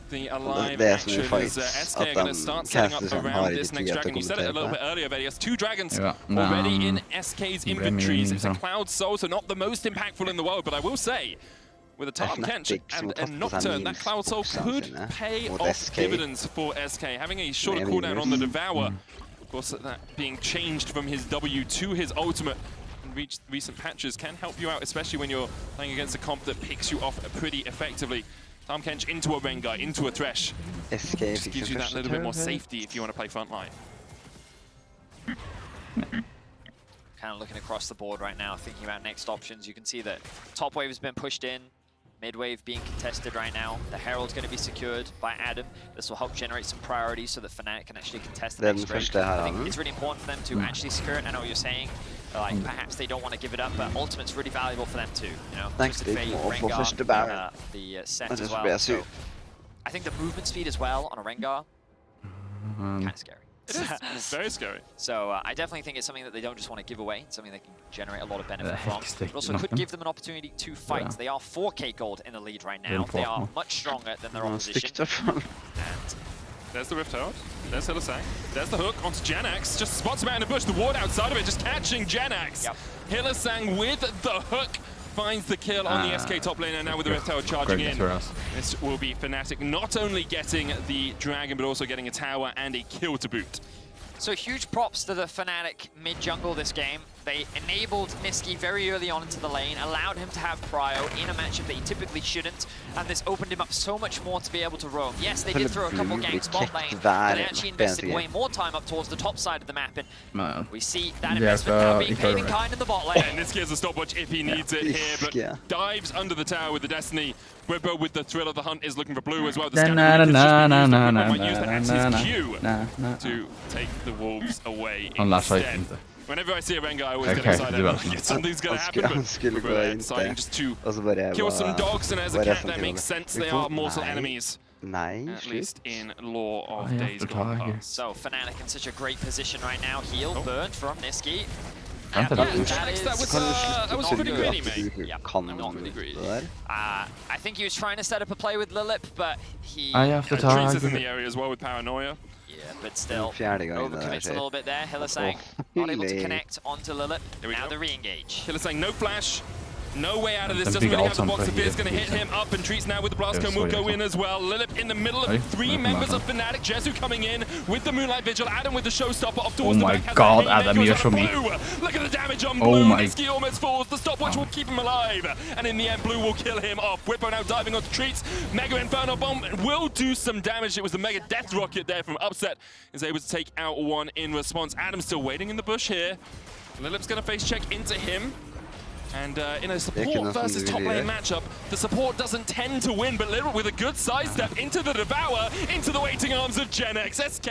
S11: the alive action as SK are going to start setting up around this next dragon. You said it a little bit earlier, but he has 2 dragons already in SK's inventories. It's a Cloud Soul, so not the most impactful in the world, but I will say, with a Tahm Kench and Nocturne, that Cloud Soul could pay off dividends for SK. Having a shorter cooldown on the Devour, of course that being changed from his W to his ultimate in recent patches can help you out, especially when you're playing against a comp that picks you off pretty effectively. Tahm Kench into a Rengar, into a Thresh. Just gives you that little bit more safety if you want to play frontline.
S12: Kind of looking across the board right now, thinking about next options. You can see that top wave has been pushed in, mid wave being contested right now. The Herald's going to be secured by Adam. This will help generate some priorities so that Fnatic can actually contest the next wave. I think it's really important for them to actually secure it. I know what you're saying. Like perhaps they don't want to give it up, but Ultimate's really valuable for them too. You know,
S2: Thanks,
S12: Fate, Rengar, the set as well. So I think the movement speed as well on a Rengar, kind of scary.
S11: It is very scary.
S12: So I definitely think it's something that they don't just want to give away. It's something they can generate a lot of benefit from. But also could give them an opportunity to fight. They are 4k gold in the lead right now. They are much stronger than their opposition. And
S11: there's the Rift Herald. There's Hylissang. There's the hook onto Janax. Just spots him out in the bush. The ward outside of it, just catching Janax.
S12: Yep.
S11: Hylissang with the hook finds the kill on the SK top lane, and now with the Rift Herald charging in. This will be Fnatic not only getting the dragon, but also getting a tower and a kill to boot.
S12: So huge props to the Fnatic mid-jungle this game. They enabled Niski very early on into the lane, allowed him to have prio in a matchup that he typically shouldn't, and this opened him up so much more to be able to roam. Yes, they did throw a couple ganks bot lane, but they actually invested way more time up towards the top side of the map, and we see that investment now being paid in kind in the bot lane.
S11: And Niski has a stopwatch if he needs it here, but dives under the tower with the Destiny. Whippo with the thrill of the hunt is looking for Blue as well. The might use that as his cue to take the wolves away instead. Whenever I see a Rengar, I always get excited. Like, something's going to happen, but we're deciding just to kill some dogs, and as a cat, that makes sense. They are mortal enemies. At least in lore of days gone past.
S12: So Fnatic in such a great position right now. Heal burned from Niski.
S11: That was pretty greedy, mate.
S12: Yeah, not really greedy. I think he was trying to set up a play with Lilip, but he...
S11: Treats is in the area as well with Paranoia.
S12: Yeah, but still, overcommits a little bit there. Hylissang not able to connect onto Lilip. Now the re-engage.
S11: Hylissang, no flash. No way out of this, doesn't really have the box of It's going to hit him up, and Treats now with the blast cone will go in as well. Lilip in the middle of 3 members of Fnatic. Jesu coming in with the Moonlight Vigil. Adam with the showstopper off towards the back.
S1: Oh my god, Adam, you're so mean.
S11: Look at the damage on Blue. Niski almost falls. The stopwatch will keep him alive. And in the end, Blue will kill him off. Whippo now diving onto Treats. Mega Inferno Bomb will do some damage. It was the Mega Death Rocket there from Upset. Is able to take out one in response. Adam's still waiting in the bush here. Lilip's going to face check into him. And in a support versus top lane matchup, the support doesn't tend to win, but Little with a good sidestep into the Devour, into the waiting arms of Gen X. SK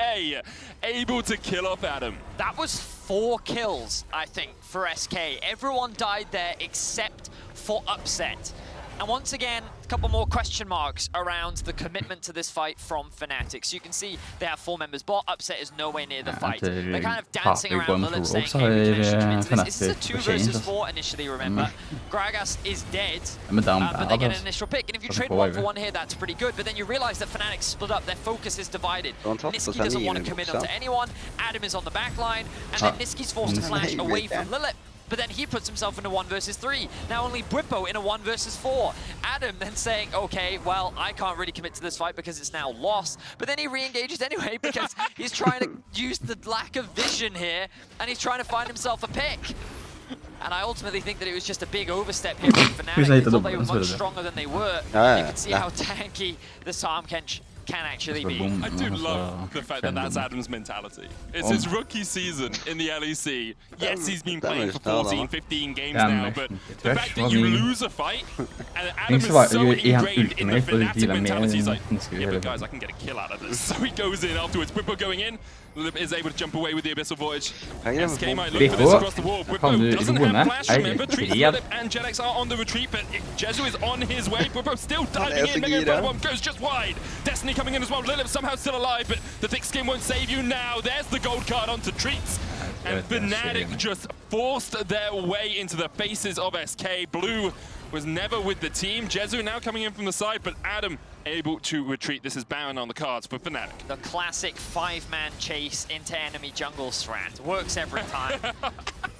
S11: able to kill off Adam.
S12: That was 4 kills, I think, for SK. Everyone died there except for Upset. And once again, a couple more question marks around the commitment to this fight from Fnatic. So you can see they have 4 members bot. Upset is nowhere near the fight. They're kind of dancing around Lilith saying, hey, we can commit to this. This is a 2 versus 4 initially, remember. Gragas is dead, but they get an initial pick. And if you trade 1 for 1 here, that's pretty good. But then you realize that Fnatic split up. Their focus is divided. Niski doesn't want to commit onto anyone. Adam is on the back line. And then Niski's forced to flash away from Lilith. But then he puts himself into 1 versus 3. Now only Bwipo in a 1 versus 4. Adam then saying, okay, well, I can't really commit to this fight because it's now lost. But then he re-engages anyway because he's trying to use the lack of vision here and he's trying to find himself a pick. And I ultimately think that it was just a big overstep here from Fnatic. They thought they were much stronger than they were. You can see how tanky this Armkench can actually be.
S11: I do love the fact that that's Adam's mentality. It's his rookie season in the LEC. Yes, he's been playing for 14, 15 games now, but the fact that you lose a fight, and Adam is so ingrained in the Fnatic mentality, he's like, yeah, but guys, I can get a kill out of this. So he goes in afterwards. Bwipo going in. Lilip is able to jump away with the Abyssal Voyage. SK might look for this across the wall. Bwipo doesn't have flash, remember. Treats Lilip and Gen X are on the retreat, but Jezu is on his way. Bwipo still diving in. Mega Inferno Bomb goes just wide. Destiny coming in as well. Lilip somehow still alive, but the thick skin won't save you now. There's the gold card onto Treats. And Fnatic just forced their way into the faces of SK. Blue was never with the team. Jezu now coming in from the side, but Adam able to retreat. This is Baron on the cards for Fnatic.
S12: The classic 5-man chase into enemy jungle strat. Works every time.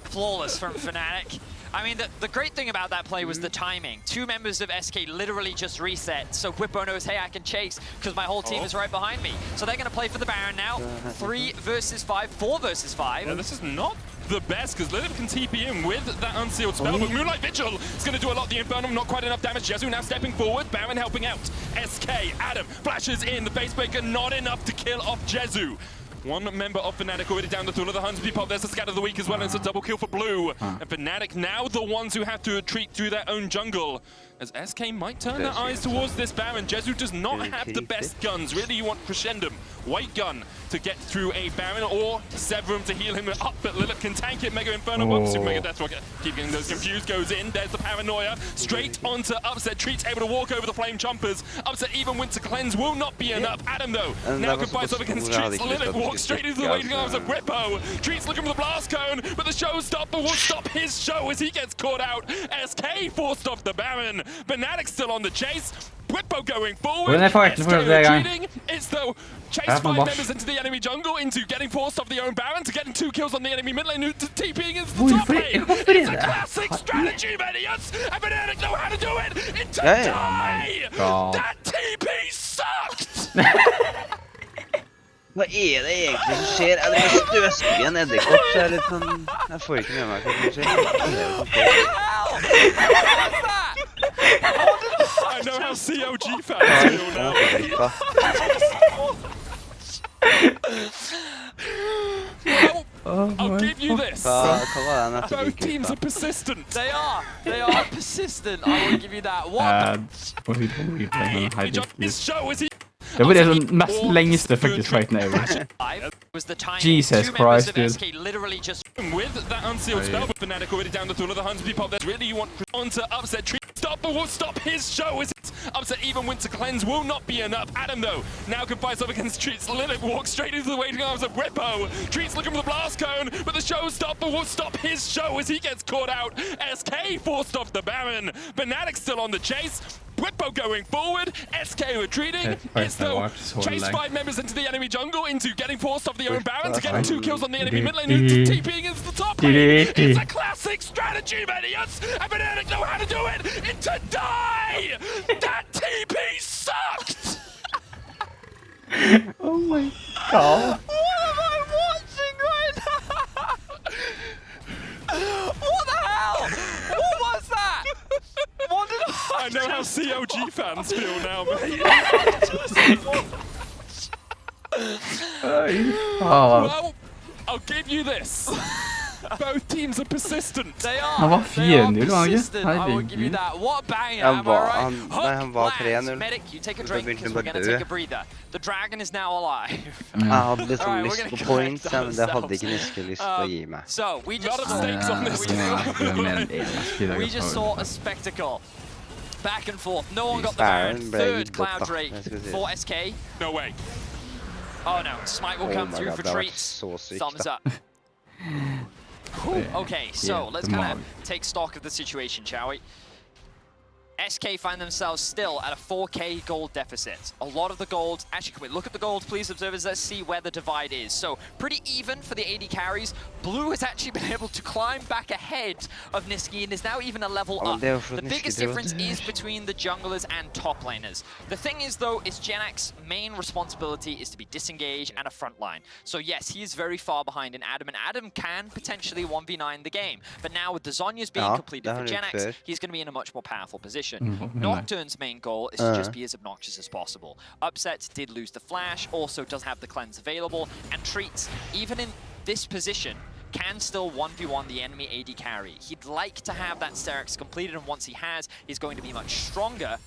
S12: Flawless from Fnatic. I mean, the great thing about that play was the timing. 2 members of SK literally just reset, so Bwipo knows, hey, I can chase because my whole team is right behind me. So they're going to play for the Baron now. 3 versus 5, 4 versus 5.
S11: Yeah, this is not the best because Lilith can TP in with that unsealed spell, but Moonlight Vigil is going to do a lot. The Infernum, not quite enough damage. Jezu now stepping forward, Baron helping out. SK, Adam flashes in, the face breaker not enough to kill off Jezu. 1 member of Fnatic already down the Thrall of the Huntsby pop. There's the Scatter of the Weak as well, and it's a double kill for Blue. And Fnatic now the ones who have to retreat through their own jungle. As SK might turn their eyes towards this Baron. Jezu does not have the best guns. Really, you want Crescendum, White Gun to get through a Baron, or Severum to heal him up, but Lilith can tank it. Mega Inferno Bomb, Super Mega Death Rocket. Keep getting those confused, goes in. There's the Paranoia. Straight onto Upset. Treats able to walk over the Flame Chompers. Upset even Winter Cleanse will not be enough. Adam, though, now can fight up against Treats. Lilith walks straight into the waiting arms of Bwipo. Treats looking for the Blast Cone, but the Showstopper will stop his show as he gets caught out. SK forced off the Baron. Fnatic still on the chase. Bwipo going forward. Retreating. It's the chase 5 members into the enemy jungle, into getting forced off the own Baron, to getting 2 kills on the enemy mid lane, to TPing into the top lane. It's a classic strategy, idiots! And Fnatic know how to do it! Into die! That TP sucked!
S2: Hva det egentlig som skjer? Er det bare støsig en edderkopp, så er det litt sånn... Jeg får ikke med meg hva som skjer.
S11: I know how COG fans feel now. I'll give you this. Both teams are persistent.
S12: They are persistent. I will give you that. What?
S11: His show is he.
S1: Det var det som mest längsta faktiskt fighten ever. Jesus Christ, dude.
S12: Literally just
S11: with that unsealed spell, but Fnatic already down the Thrall of the Huntsby pop. There's really you want onto Upset. Stopper will stop his show as it's Upset. Even Winter Cleanse will not be enough. Adam, though, now can fight up against Treats. Lilith walks straight into the waiting arms of Bwipo. Treats looking for the Blast Cone, but the Showstopper will stop his show as he gets caught out. SK forced off the Baron. Fnatic still on the chase. Bwipo going forward, SK retreating. It's the chase 5 members into the enemy jungle, into getting forced off the own Baron, to getting 2 kills on the enemy mid lane, to TPing into the top lane. It's a classic strategy, idiots! And Fnatic know how to do it! Into die! That TP sucked!
S1: Oh my god.
S12: What am I watching right now? What the hell? What was that? What did
S11: I know how COG fans feel now, mate.
S12: Well,
S11: I'll give you this. Both teams are persistent.
S12: They are.
S1: Han var 4-0, var han
S12: persistent.
S1: ikke?
S12: I will give you that. What a banger,
S2: Han
S12: am I
S2: var,
S12: right?
S2: han var
S12: Hook lands.
S2: 3-0.
S12: Medic, you take a
S2: Da
S12: drink
S2: begynte
S12: because
S2: han
S12: we're
S2: bare
S12: going to take
S2: dø.
S12: a breather. The dragon is now alive.
S2: Jeg hadde liksom
S12: Alright, we're
S2: lyst
S12: gonna
S2: på
S12: collect
S2: points, men det hadde ikke
S12: ourselves.
S2: Niske lyst til å gi meg.
S12: So, we just
S11: Lot of stakes on this game.
S12: we just saw a spectacle. Back and forth. No one got the Baron. Third Cloud Drake for SK.
S11: No way.
S12: Oh no, Smite will come through for treats.
S2: Så sykt,
S12: Thumbs
S2: da.
S12: up. Okay, so let's kind of take stock of the situation, shall we? SK find themselves still at a 4k gold deficit. A lot of the gold, actually can we look at the gold please observers, let's see where the divide is. So pretty even for the AD carries. Blue has actually been able to climb back ahead of Niski and is now even a level up. The biggest difference is between the junglers and top laners. The thing is though, is Jenax's main responsibility is to be disengaged and a front line. So yes, he is very far behind in Adam, and Adam can potentially 1v9 the game. But now with the Zhonya's being completed for Jenax, he's going to be in a much more powerful position. Nocturne's main goal is to just be as obnoxious as possible. Upset did lose the flash, also does have the cleanse available, and Treats, even in this position, can still 1v1 the enemy AD carry. He'd like to have that Sterix completed, and once he has, he's going to be much stronger.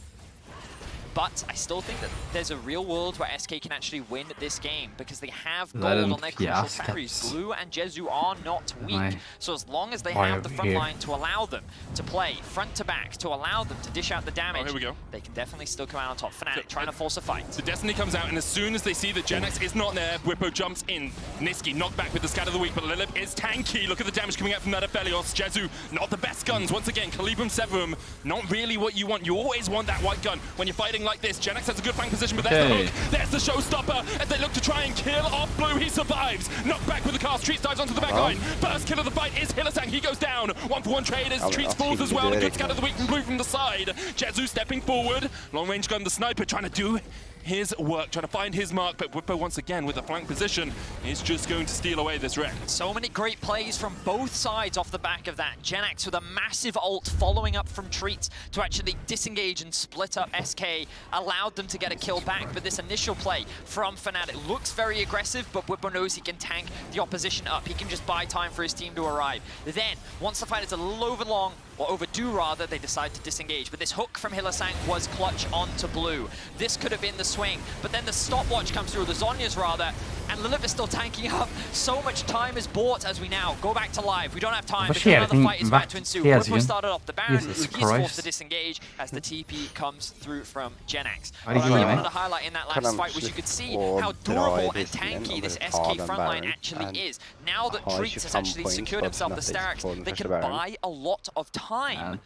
S12: But I still think that there's a real world where SK can actually win this game because they have gold on their crucial carries. Blue and Jezu are not weak. So as long as they have the front line to allow them to play front to back, to allow them to dish out the damage,
S11: here we go.
S12: They can definitely still come out on top. Fnatic trying to force a fight.
S11: The Destiny comes out, and as soon as they see that Jenax is not there, Whippo jumps in. Niski knocked back with the Scatter of the Weak, but Lilith is tanky. Look at the damage coming out from that Aphelios. Jezu, not the best guns. Once again, Calibrum Severum, not really what you want. You always want that white gun when you're fighting like this. Jenax has a good flank position, but there's the hook. There's the showstopper as they look to try and kill off Blue. He survives. Knocked back with the cast. Treats dives onto the back line. First kill of the fight is Hillisang. He goes down. 1-for-1 trade as Treats falls as well. A good Scatter of the Weak from Blue from the side. Jezu stepping forward. Long range gun, the sniper trying to do his work, trying to find his mark, but Whippo once again with a flank position is just going to steal away this wreck.
S12: So many great plays from both sides off the back of that. Jenax with a massive ult following up from Treats to actually disengage and split up SK, allowed them to get a kill back, but this initial play from Fnatic looks very aggressive, but Whippo knows he can tank the opposition up. He can just buy time for his team to arrive. Then, once the fight is a little overlong, or overdue rather, they decide to disengage. But this hook from Hillisang was clutch onto Blue. This could have been the swing, but then the stopwatch comes through, the Zhonya's rather, and Lilith is still tanking up. So much time is bought as we now go back to live. We don't have time because another fight is about to ensue. Whippo started off the Baron, he's forced to disengage as the TP comes through from Jenax. What I really wanted to highlight in that last fight was you could see how durable and tanky this SK frontline actually is. Now that Treats has actually secured himself the Sterix, they can buy a lot of time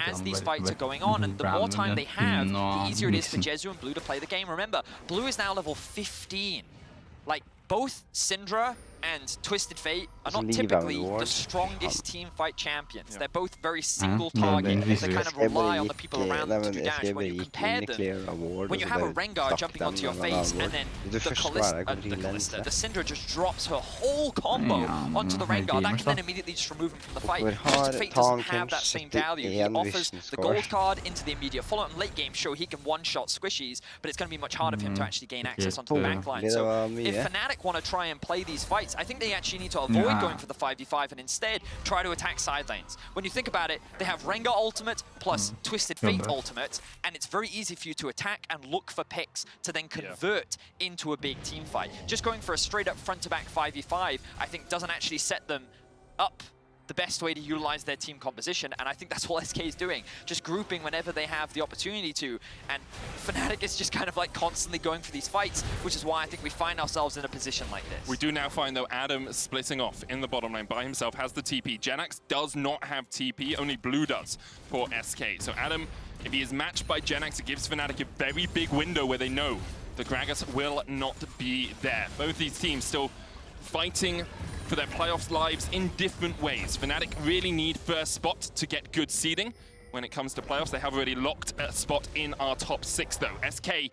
S12: as these fights are going on, and the more time they have, the easier it is for Jezu and Blue to play the game. Remember, Blue is now level 15. Like, both Syndra and Twisted Fate are not typically the strongest team fight champions. They're both very single target. They kind of rely on the people around them to do damage. When you compare them, when you have a Rengar jumping onto your face and then the Syndra just drops her whole combo onto the Rengar, that can then immediately just remove him from the fight. Twisted Fate doesn't have that same value. He offers the gold card into the immediate follow-up and late game. Sure, he can one-shot squishies, but it's going to be much harder for him to actually gain access onto the backline. So if Fnatic want to try and play these fights, I think they actually need to avoid going for the 5v5 and instead try to attack side lanes. When you think about it, they have Rengar ultimate plus Twisted Fate ultimate, and it's very easy for you to attack and look for picks to then convert into a big team fight. Just going for a straight up front to back 5v5, I think doesn't actually set them up the best way to utilize their team composition, and I think that's what SK is doing, just grouping whenever they have the opportunity to, and Fnatic is just kind of like constantly going for these fights, which is why I think we find ourselves in a position like this.
S11: We do now find, though, Adam splitting off in the bottom lane by himself, has the TP. Jenax does not have TP, only Blue does for SK. So Adam, if he is matched by Jenax, it gives Fnatic a very big window where they know the Gragas will not be there. Both these teams still fighting for their playoffs lives in different ways. Fnatic really need first spot to get good seeding when it comes to playoffs. They have already locked a spot in our top 6 though. SK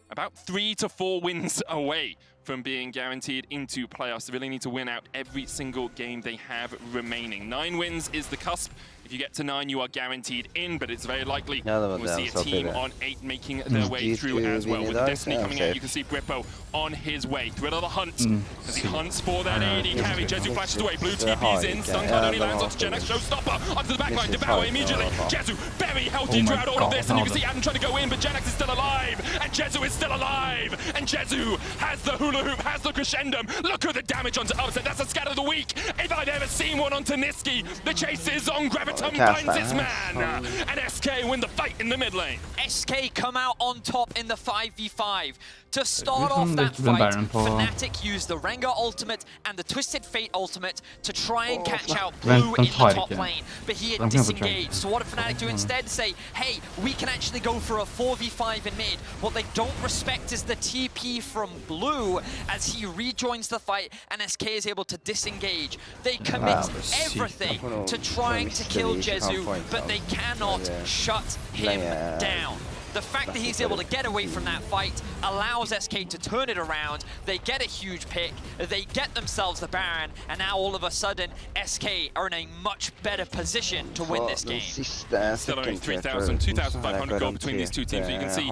S11: about 3 to 4 wins away from being guaranteed into playoffs. They really need to win out every single game they have remaining. 9 wins is the cusp. If you get to 9, you are guaranteed in, but it's very likely we'll see a team on 8 making their way through as well. With Destiny coming out, you can see Brippo on his way. Thriller the hunt as he hunts for that AD carry. Jezu flashes away. Blue TP's in. Stun card only lands onto Gen X. Showstopper onto the backline. Devour immediately. Jezu very healthy throughout all of this, and you can see Adam trying to go in, but Gen X is still alive, and Jezu is still alive, and Jezu has the hula hoop, has the crescendum. Look at the damage onto Upset. That's a scatter of the week. If I've ever seen one onto Niski, the chase is on Graviton. Finds its man, and SK win the fight in the mid lane.
S12: SK come out on top in the 5v5. To start off that fight, Fnatic used the Rengar ultimate and the Twisted Fate ultimate to try and catch out Blue in the top lane, but he had disengaged. So what did Fnatic do instead? Say, hey, we can actually go for a 4v5 in mid. What they don't respect is the TP from Blue as he rejoins the fight and SK is able to disengage. They commit everything to trying to kill Jezu, but they cannot shut him down. The fact that he's able to get away from that fight allows SK to turn it around. They get a huge pick, they get themselves the Baron, and now all of a sudden, SK are in a much better position to win this game.
S11: Still only 3,000, 2,500 gold between these two teams. You can see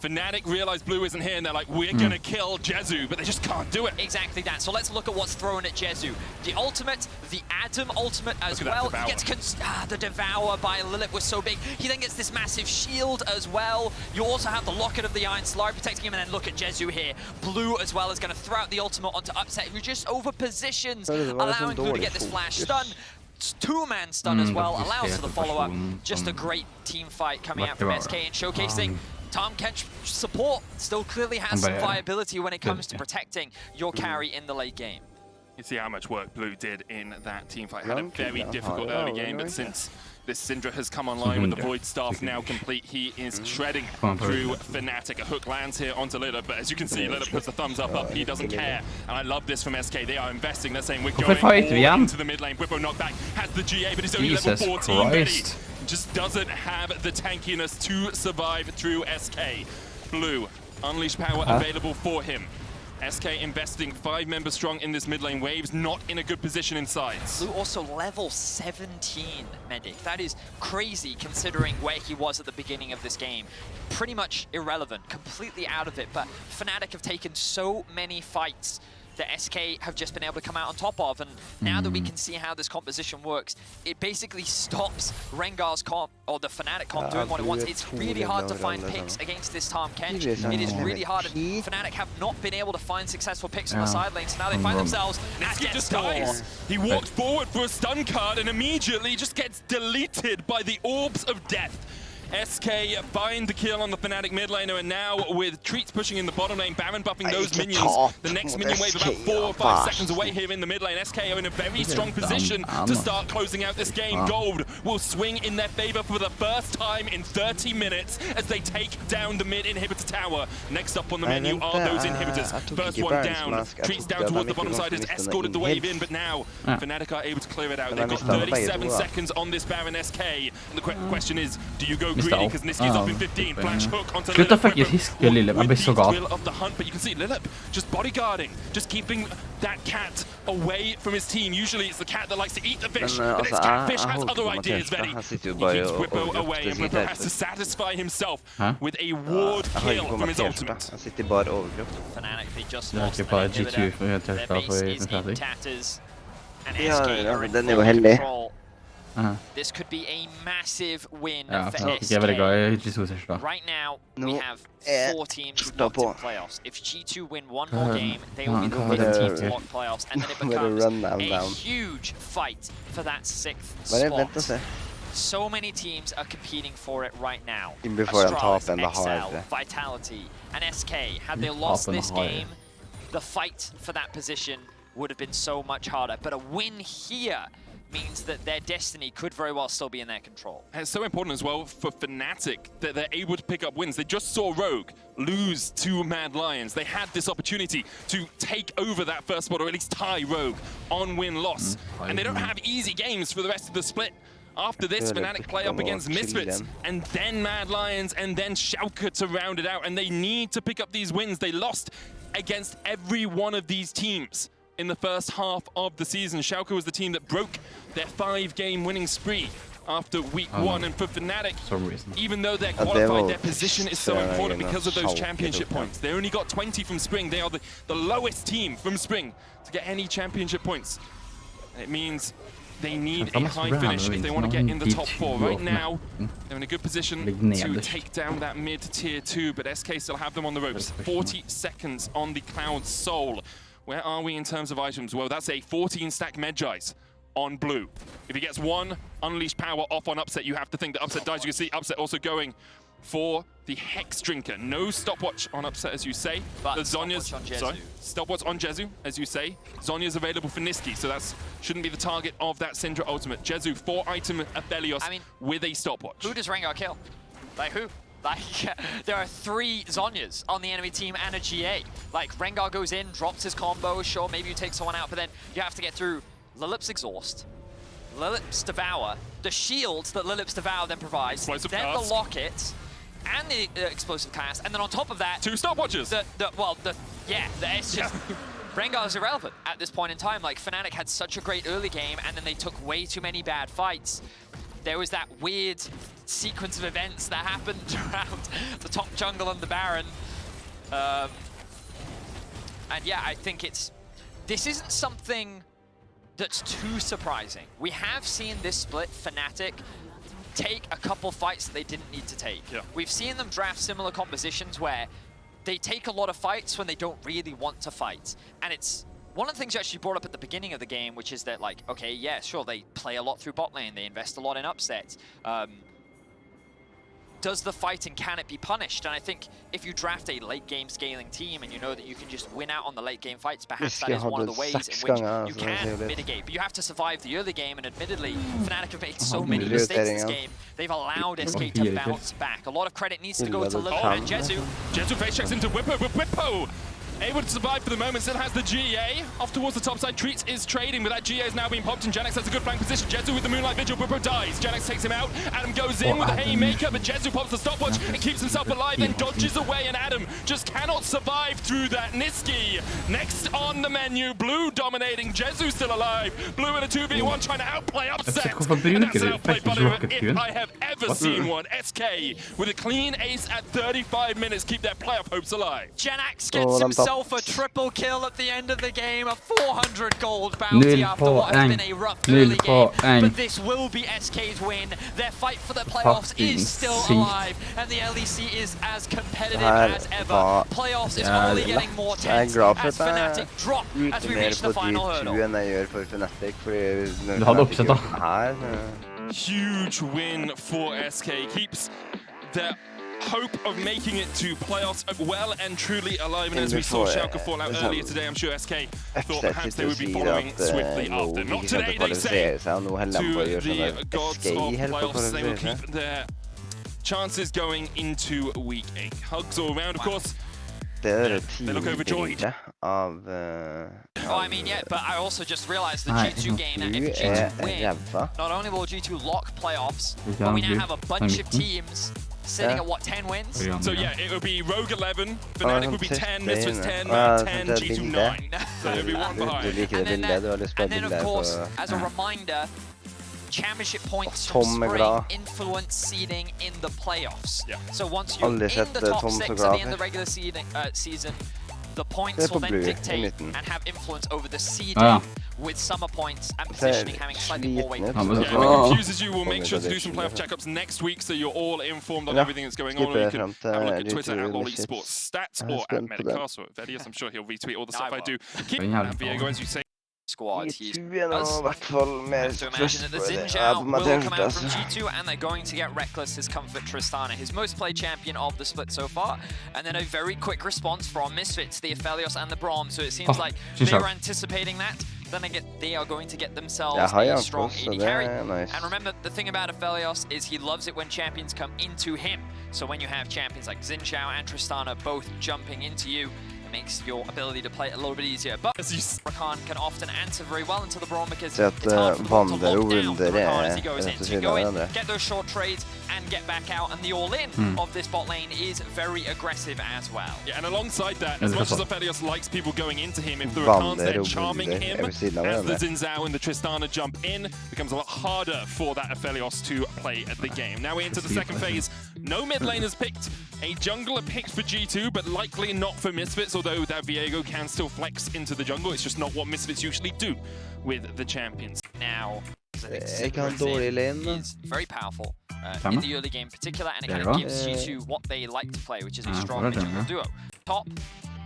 S11: Fnatic realize Blue isn't here, and they're like, we're gonna kill Jezu, but they just can't do it.
S12: Exactly that. So let's look at what's thrown at Jezu. The ultimate, the Adam ultimate as well. He gets the Devour by Lilith was so big. He then gets this massive shield as well. You also have the Locket of the Iron Slide protecting him, and then look at Jezu here. Blue as well is going to throw out the ultimate onto Upset, who just over positions, allowing Blue to get this flash stun. 2-man stun as well, allows for the follow-up. Just a great team fight coming out from SK and showcasing Tahm Kench support still clearly has some viability when it comes to protecting your carry in the late game.
S11: You see how much work Blue did in that team fight. Had a very difficult early game, but since this Syndra has come online with the Void Staff now complete, he is shredding through Fnatic. A hook lands here onto Lilith, but as you can see, Lilith puts the thumbs up, he doesn't care. And I love this from SK. They are investing. They're saying we're going all into the mid lane. Whippo knockback has the GA, but he's only level 14. But he just doesn't have the tankiness to survive through SK. Blue, unleash power available for him. SK investing 5 members strong in this mid lane waves, not in a good position inside.
S12: Blue also level 17 medic. That is crazy considering where he was at the beginning of this game. Pretty much irrelevant, completely out of it, but Fnatic have taken so many fights that SK have just been able to come out on top of, and now that we can see how this composition works, it basically stops Rengar's comp, or the Fnatic comp, doing what it wants. It's really hard to find picks against this Tahm Kench. It is really hard, and Fnatic have not been able to find successful picks on the side lane, so now they find themselves at
S11: just dies. He walked forward for a stun card and immediately just gets deleted by the Orbs of Death. SK find the kill on the Fnatic mid laner, and now with Treats pushing in the bottom lane, Baron buffing those minions. The next minion wave about 4 or 5 seconds away here in the mid lane. SK are in a very strong position to start closing out this game. Gold will swing in their favor for the first time in 30 minutes as they take down the mid inhibitor tower. Next up on the menu are those inhibitors. First one down. Treats down towards the bottom side has escorted the wave in, but now Fnatic are able to clear it out. They've got 37 seconds on this Baron SK. And the question is, do you go greedy because Niski's up in 15. Flash hook onto Lilith. Of the hunt, but you can see Lilith just bodyguarding, just keeping that cat away from his team. Usually it's the cat that likes to eat the fish, but this catfish has other ideas, Very. He keeps Whippo away, and Whippo has to satisfy himself with a ward kill from his ultimate.
S12: Fnatic, they just lost an inhibitor. Their base is in tatters, and SK are in full control. This could be a massive win for SK. Right now, we have 4 teams locked in playoffs. If G2 win one more game, they will be the winning team to lock playoffs, and then it becomes a huge fight for that 6th spot. So many teams are competing for it right now. Astralis, XL, Vitality, and SK. Had they lost this game, the fight for that position would have been so much harder. But a win here means that their destiny could very well still be in their control.
S11: And it's so important as well for Fnatic that they're able to pick up wins. They just saw Rogue lose to Mad Lions. They had this opportunity to take over that first spot, or at least tie Rogue on win-loss. And they don't have easy games for the rest of the split. After this, Fnatic play up against Misfits, and then Mad Lions, and then Schalke to round it out. And they need to pick up these wins. They lost against every one of these teams in the first half of the season. Schalke was the team that broke their 5-game winning spree after week 1, and for Fnatic, even though they're qualified, their position is so important because of those championship points. They only got 20 from Spring. They are the lowest team from Spring to get any championship points. It means they need a high finish if they want to get in the top 4. Right now, they're in a good position to take down that mid-tier 2, but SK still have them on the ropes. 40 seconds on the Cloud Soul. Where are we in terms of items? Well, that's a 14-stack Medjais on blue. If he gets one Unleashed Power off on Upset, you have to think that Upset dies. You can see Upset also going for the Hex Drinker. No stopwatch on Upset, as you say.
S12: But
S11: the Zhonya's stopwatch on Jezu, as you say. Zhonya's available for Niski, so that shouldn't be the target of that Syndra ultimate. Jezu, 4-item Aphelios with a stopwatch.
S12: Who does Rengar kill? Like who? Like, there are 3 Zhonyas on the enemy team and a GA. Like, Rengar goes in, drops his combo, sure, maybe you take someone out, but then you have to get through Lilip's Exhaust, Lilip's Devour, the shields that Lilip's Devour then provides, then the Locket, and the Explosive Cast, and then on top of that...
S11: 2 stopwatches!
S12: It's just... Rengar is irrelevant at this point in time. Like, Fnatic had such a great early game, and then they took way too many bad fights. There was that weird sequence of events that happened around the top jungle and the Baron. And yeah, I think this isn't something that's too surprising. We have seen this split, Fnatic, take a couple fights that they didn't need to take.
S11: Yeah.
S12: We've seen them draft similar compositions where they take a lot of fights when they don't really want to fight. And it's one of the things you actually brought up at the beginning of the game, which is that, like, okay, yeah, sure, they play a lot through bot lane, they invest a lot in upsets. Does the fighting, can it be punished? And I think if you draft a late game scaling team and you know that you can just win out on the late game fights, perhaps that is one of the ways in which you can mitigate. But you have to survive the early game, and admittedly, Fnatic have made so many mistakes in this game. They've allowed SK to bounce back. A lot of credit needs to go to Lilip and Jezu.
S11: Jezu face checks into Whippo, but Whippo able to survive for the moment, still has the GA. Off towards the top side, Treats is trading, but that GA is now being popped, and Janex has a good flank position. Jezu with the Moonlight Vigil, Whippo dies. Janex takes him out, Adam goes in with a Haymaker, but Jezu pops the stopwatch and keeps himself alive, then dodges away, and Adam just cannot survive through that. Niski, next on the menu, Blue dominating, Jezu still alive. Blue in a 2v1 trying to outplay Upset, and that's an outplay if I have ever seen one. SK with a clean ace at 35 minutes, keep their playoff hopes alive.
S12: Janex gets himself a triple kill at the end of the game, a 400 gold bounty after what has been a rough early game. But this will be SK's win. Their fight for the playoffs is still alive, and the LEC is as competitive as ever. Playoffs is only getting more tense as Fnatic drop as we reach the final hurdle.
S11: Huge win for SK, keeps their hope of making it to playoffs well and truly alive, and as we saw Schalke fall out earlier today, I'm sure SK thought perhaps they would be following swiftly after. Not today, they say, to the gods of playoffs. They will keep their chances going into week 8. Hugs all around, of course. They look overjoyed.
S12: Oh, I mean, yeah, but I also just realized the G2 game, that if G2 win, not only will G2 lock playoffs, but we now have a bunch of teams sitting at what, 10 wins?
S11: So yeah, it would be Rogue 11, Fnatic would be 10, Misfits 10, Mad 10, G2 9. So it would be one behind.
S12: And then of course, as a reminder, championship points from Spring influence seeding in the playoffs.
S11: Yeah.
S12: So once you're in the top 6 at the end of the regular season, the points will then dictate and have influence over the seeding, with summer points and positioning having slightly more weight.
S11: Yeah, if it confuses you, we'll make sure to do some playoff checkups next week so you're all informed on everything that's going on. Or you can have a look at Twitter at Lolly Sports Stats or at Medicast or Vedius. I'm sure he'll retweet all the stuff I do. Keep Viego, as you say.
S12: Squad. He does have to imagine that the Xin will come out from G2 and they're going to get Reckless, his comfort Tristana, his most played champion of the split so far, and then a very quick response from Misfits, the Aphelios and the Braum, so it seems like they were anticipating that. Then again, they are going to get themselves a strong AD carry. And remember, the thing about Aphelios is he loves it when champions come into him. So when you have champions like Xin Zhao and Tristana both jumping into you, It makes your ability to play a little bit easier. But Rakan can often answer very well into the Braum because it's hard for the Braum to lock down the Rakan as he goes in. So you go in, get those short trades, and get back out. And the all-in of this bot lane is very aggressive as well.
S11: Yeah, and alongside that, as much as Aphelios likes people going into him, if the Rakan's there charming him, as the Zinzao and the Tristana jump in, it becomes a lot harder for that Aphelios to play at the game. Now we're into the second phase. No mid laners picked. A jungler picked for G2, but likely not for Misfits, although that Viego can still flex into the jungle. It's just not what Misfits usually do with the champions.
S12: Now, is very powerful in the early game in particular, and it kind of gives G2 what they like to play, which is a strong jungle duo. Top,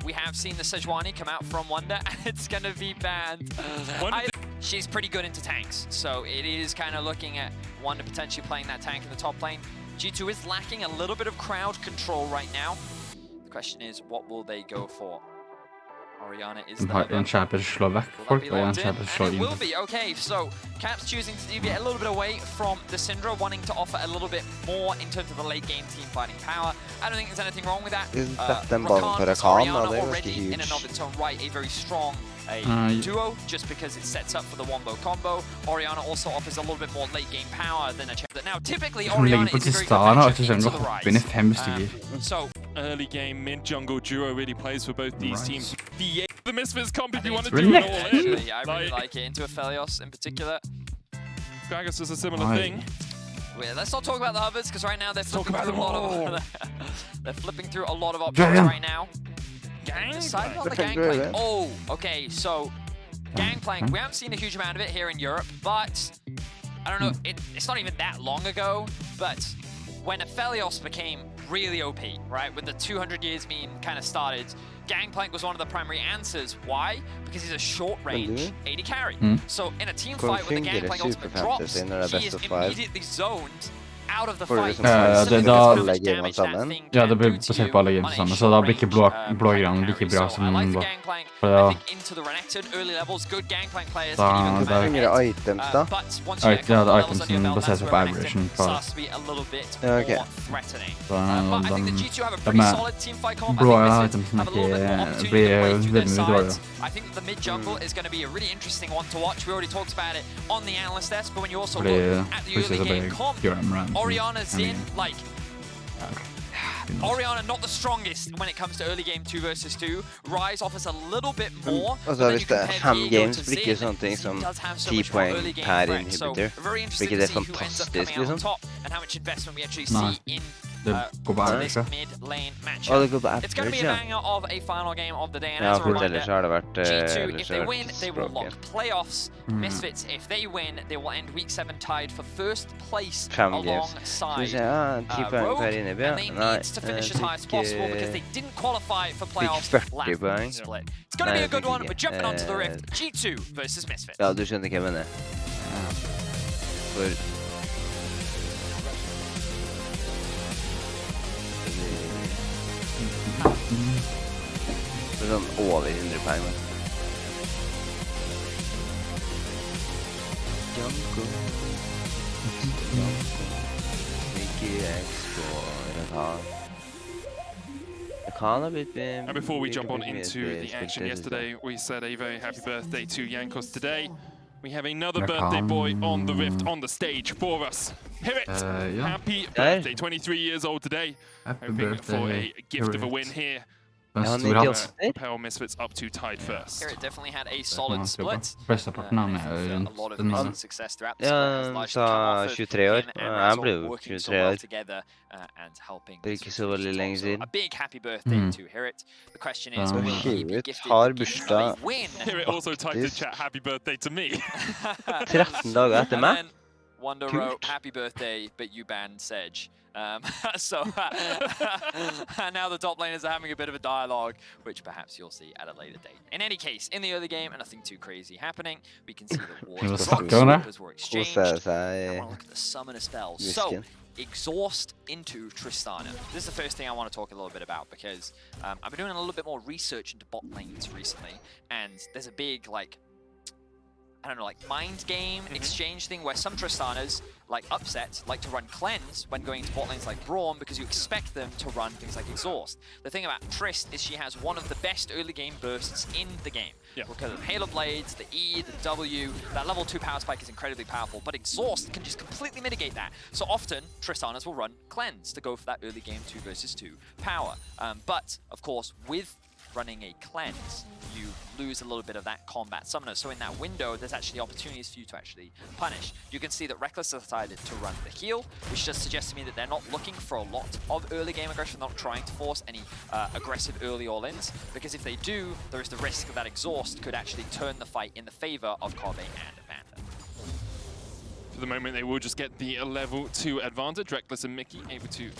S12: we have seen the Sejuani come out from Wonder, and it's going to be banned. She's pretty good into tanks, so it is kind of looking at Wonder potentially playing that tank in the top lane. G2 is lacking a little bit of crowd control right now. The question is, what will they go for? Orianna is there. It will be, okay, so Caps choosing to deviate a little bit away from the Syndra, wanting to offer a little bit more in terms of the late game team fighting power. I don't think there's anything wrong with that. Orianna already in and of its own right, a very strong duo, just because it sets up for the wombo combo. Orianna also offers a little bit more late game power than a champ. Now, typically, Orianna is a very good into the rise. So,
S11: early game mid jungle duo really plays for both these teams. The Misfits comp if you want to do it all in.
S12: Yeah, I really like it, into Aphelios in particular.
S11: Gragas is a similar thing.
S12: Wait, let's not talk about the others, because right now they're flipping through a lot of they're flipping through a lot of options right now. Decided on the Gangplank. Oh, okay, so Gangplank, we haven't seen a huge amount of it here in Europe, but I don't know, it's not even that long ago, but when Aphelios became really OP, right, with the 200 years meme kind of started, Gangplank was one of the primary answers. Why? Because he's a short-range AD carry. So in a team fight where the Gangplank ultimate drops, he is immediately zoned out of the fight.
S1: Ja, det blir basert på alle games sammen, så da blir ikke blå-grønn like bra som blå.
S12: I think into the Renekton early levels, good Gangplank players can even command it. But once you get the levels on your belt, that's where Renekton starts to be a little bit more threatening. But I think the G2 have a pretty solid team fight comp. I think Misfits have a little bit more opportunity to push their sides. I think the mid jungle is going to be a really interesting one to watch. We already talked about it on the analyst desk, but when you also look at the early game comp, Orianna's in, like, Orianna not the strongest when it comes to early game 2 versus 2. Ryze offers a little bit more.
S2: Altså hvis det 5 games blir ikke sånne ting som 10 poeng per inhibitor. Blir ikke det fantastisk, liksom?
S1: Det går på average, ja.
S2: Det går på average, ja. Ja, for ellers har det vært
S12: G2, if they win, they will lock playoffs. Misfits, if they win, they will end week 7 tied for first place alongside Rogue, and they need to finish as high as possible because they didn't qualify for playoffs last split. It's going to be a good one. We're jumping onto the Rift. G2 versus Misfits.
S2: Ja, du skjønner hva jeg mener. For sånn over 100 poeng.
S11: And before we jump on into the action yesterday, we said a very happy birthday to Jankos today. We have another birthday boy on the Rift on the stage for us. Hear it! Happy birthday, 23 years old today. Hoping for a gift of a win here. Propel Misfits up to tied first.
S12: Here it definitely had a solid split.
S1: A
S12: lot of recent success throughout the
S2: split. Ja, 23 år. Han ble jo 23 år. Det er ikke så veldig lenge siden.
S12: A big happy birthday to Hirit. The question is, will he be gifted
S2: har bursdag.
S11: Hirit also typed in chat happy birthday to me.
S2: 13 dager etter meg.
S12: Wonder wrote happy birthday, but you banned Sedge. So now the top laners are having a bit of a dialogue, which perhaps you'll see at a later date. In any case, in the early game, nothing too crazy happening. We can see the wars were exchanged. I want to look at the summoner spells. So, Exhaust into Tristana. This is the first thing I want to talk a little bit about, because I've been doing a little bit more research into bot lanes recently, and there's a big, like, I don't know, like mind game exchange thing where some Tristanas, like Upset, like to run Cleanse when going to bot lanes like Braum because you expect them to run things like Exhaust. The thing about Trist is she has one of the best early game bursts in the game.
S11: Yeah.
S12: Because of Halo Blades, the E, the W, that level 2 power spike is incredibly powerful, but Exhaust can just completely mitigate that. So often, Tristanas will run Cleanse to go for that early game 2 versus 2 power. But, of course, with running a Cleanse, you lose a little bit of that combat summoner. So in that window, there's actually opportunities for you to actually punish. You can see that Reckless decided to run the heal, which just suggests to me that they're not looking for a lot of early game aggression, not trying to force any aggressive early all-ins, because if they do, there is the risk that Exhaust could actually turn the fight in the favor of Kobe and Amanda.
S11: For the moment, they will just get the level 2 advantage. Reckless and Mickey able to gain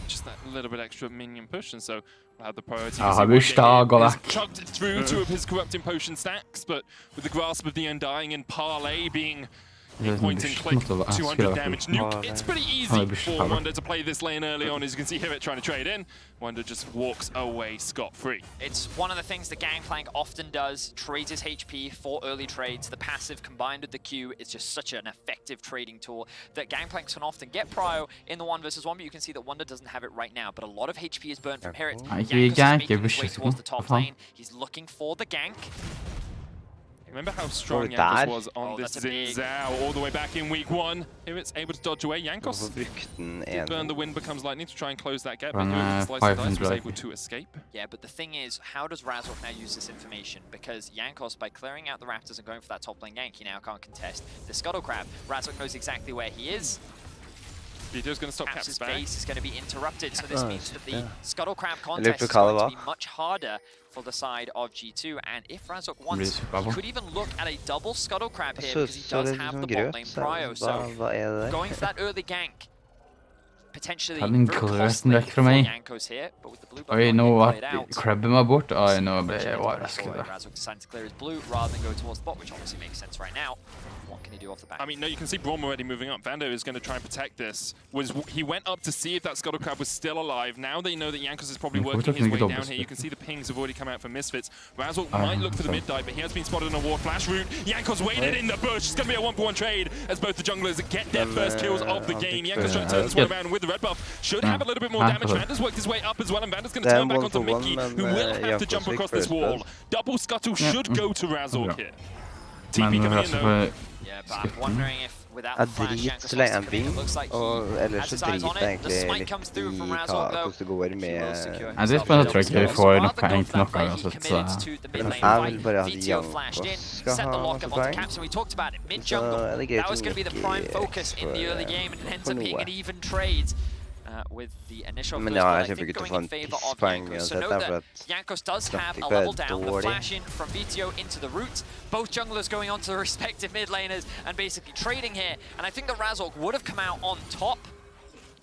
S11: just that little bit extra minion push, and so we'll have the priority. He's chugged through 2 of his corrupting potion stacks, but with the grasp of the Undying and Parlay being point and click 200 damage nuke, it's pretty easy for Wonder to play this lane early on. As you can see Hivit trying to trade in, Wonder just walks away scot-free.
S12: It's one of the things that Gangplank often does, trades his HP for early trades. The passive combined with the Q is just such an effective trading tool that Gangplanks can often get prio in the 1 versus 1, but you can see that Wonder doesn't have it right now. But a lot of HP is burned from Herrit. Jankos is making his way towards the top lane. He's looking for the gank.
S11: Remember how strong Jankos was on this Xin Zhao all the way back in week 1. Here it's able to dodge away. Jankos did burn the wind becomes lightning to try and close that gap. But Slice and Dice was able to escape.
S12: Yeah, but the thing is, how does Razork now use this information? Because Jankos, by clearing out the Raptors and going for that top lane gank, he now can't contest the Scuttle Crab. Razork knows exactly where he is.
S11: Vito's going to stop Cap's back.
S12: Base is going to be interrupted, so this means that the Scuttle Crab contest is going to be much harder for the side of G2, and if Razork wants, he could even look at a double Scuttle Crab here because he does have the bot lane prio, so going for that early gank potentially very costly for Jankos here, but with the blue buff played out.
S1: Krabben var bort. Oj, nå ble jeg overrasket.
S12: Razork decided to clear his blue rather than go towards the bot, which obviously makes sense right now. What can he do off the back?
S11: I mean, no, you can see Braum already moving up. Vando is going to try and protect this. He went up to see if that Scuttle Crab was still alive. Now they know that Jankos is probably working his way down here. You can see the pings have already come out for Misfits. Razork might look for the mid dive, but he has been spotted on a War Flash route. Jankos waited in the bush. It's going to be a 1-for-1 trade as both the junglers get their first kills of the game. Jankos trying to turn this one around with the red buff. Should have a little bit more damage. Vander's worked his way up as well, and Vander's going to turn back onto Mickey, who will have to jump across this wall. Double Scuttle should go to Razork here. TP coming in though.
S12: Yeah, but I'm wondering if without the flash, Jankos looks like he has his eyes on it. The smite comes through from Razork though.
S1: Jeg synes bare tror ikke vi får nok poeng til noe uansett, så
S2: jeg vil bare ha Jankos skal ha for poeng.
S12: So we talked about it, mid-jungle, that was going to be the prime focus in the early game, and it ends up being an even trade. With the initial first goal, I think going in favor of Jankos. So note that Jankos does have a level down, the flash in from VTO into the root. Both junglers going on to the respective mid laners and basically trading here. And I think that Razork would have come out on top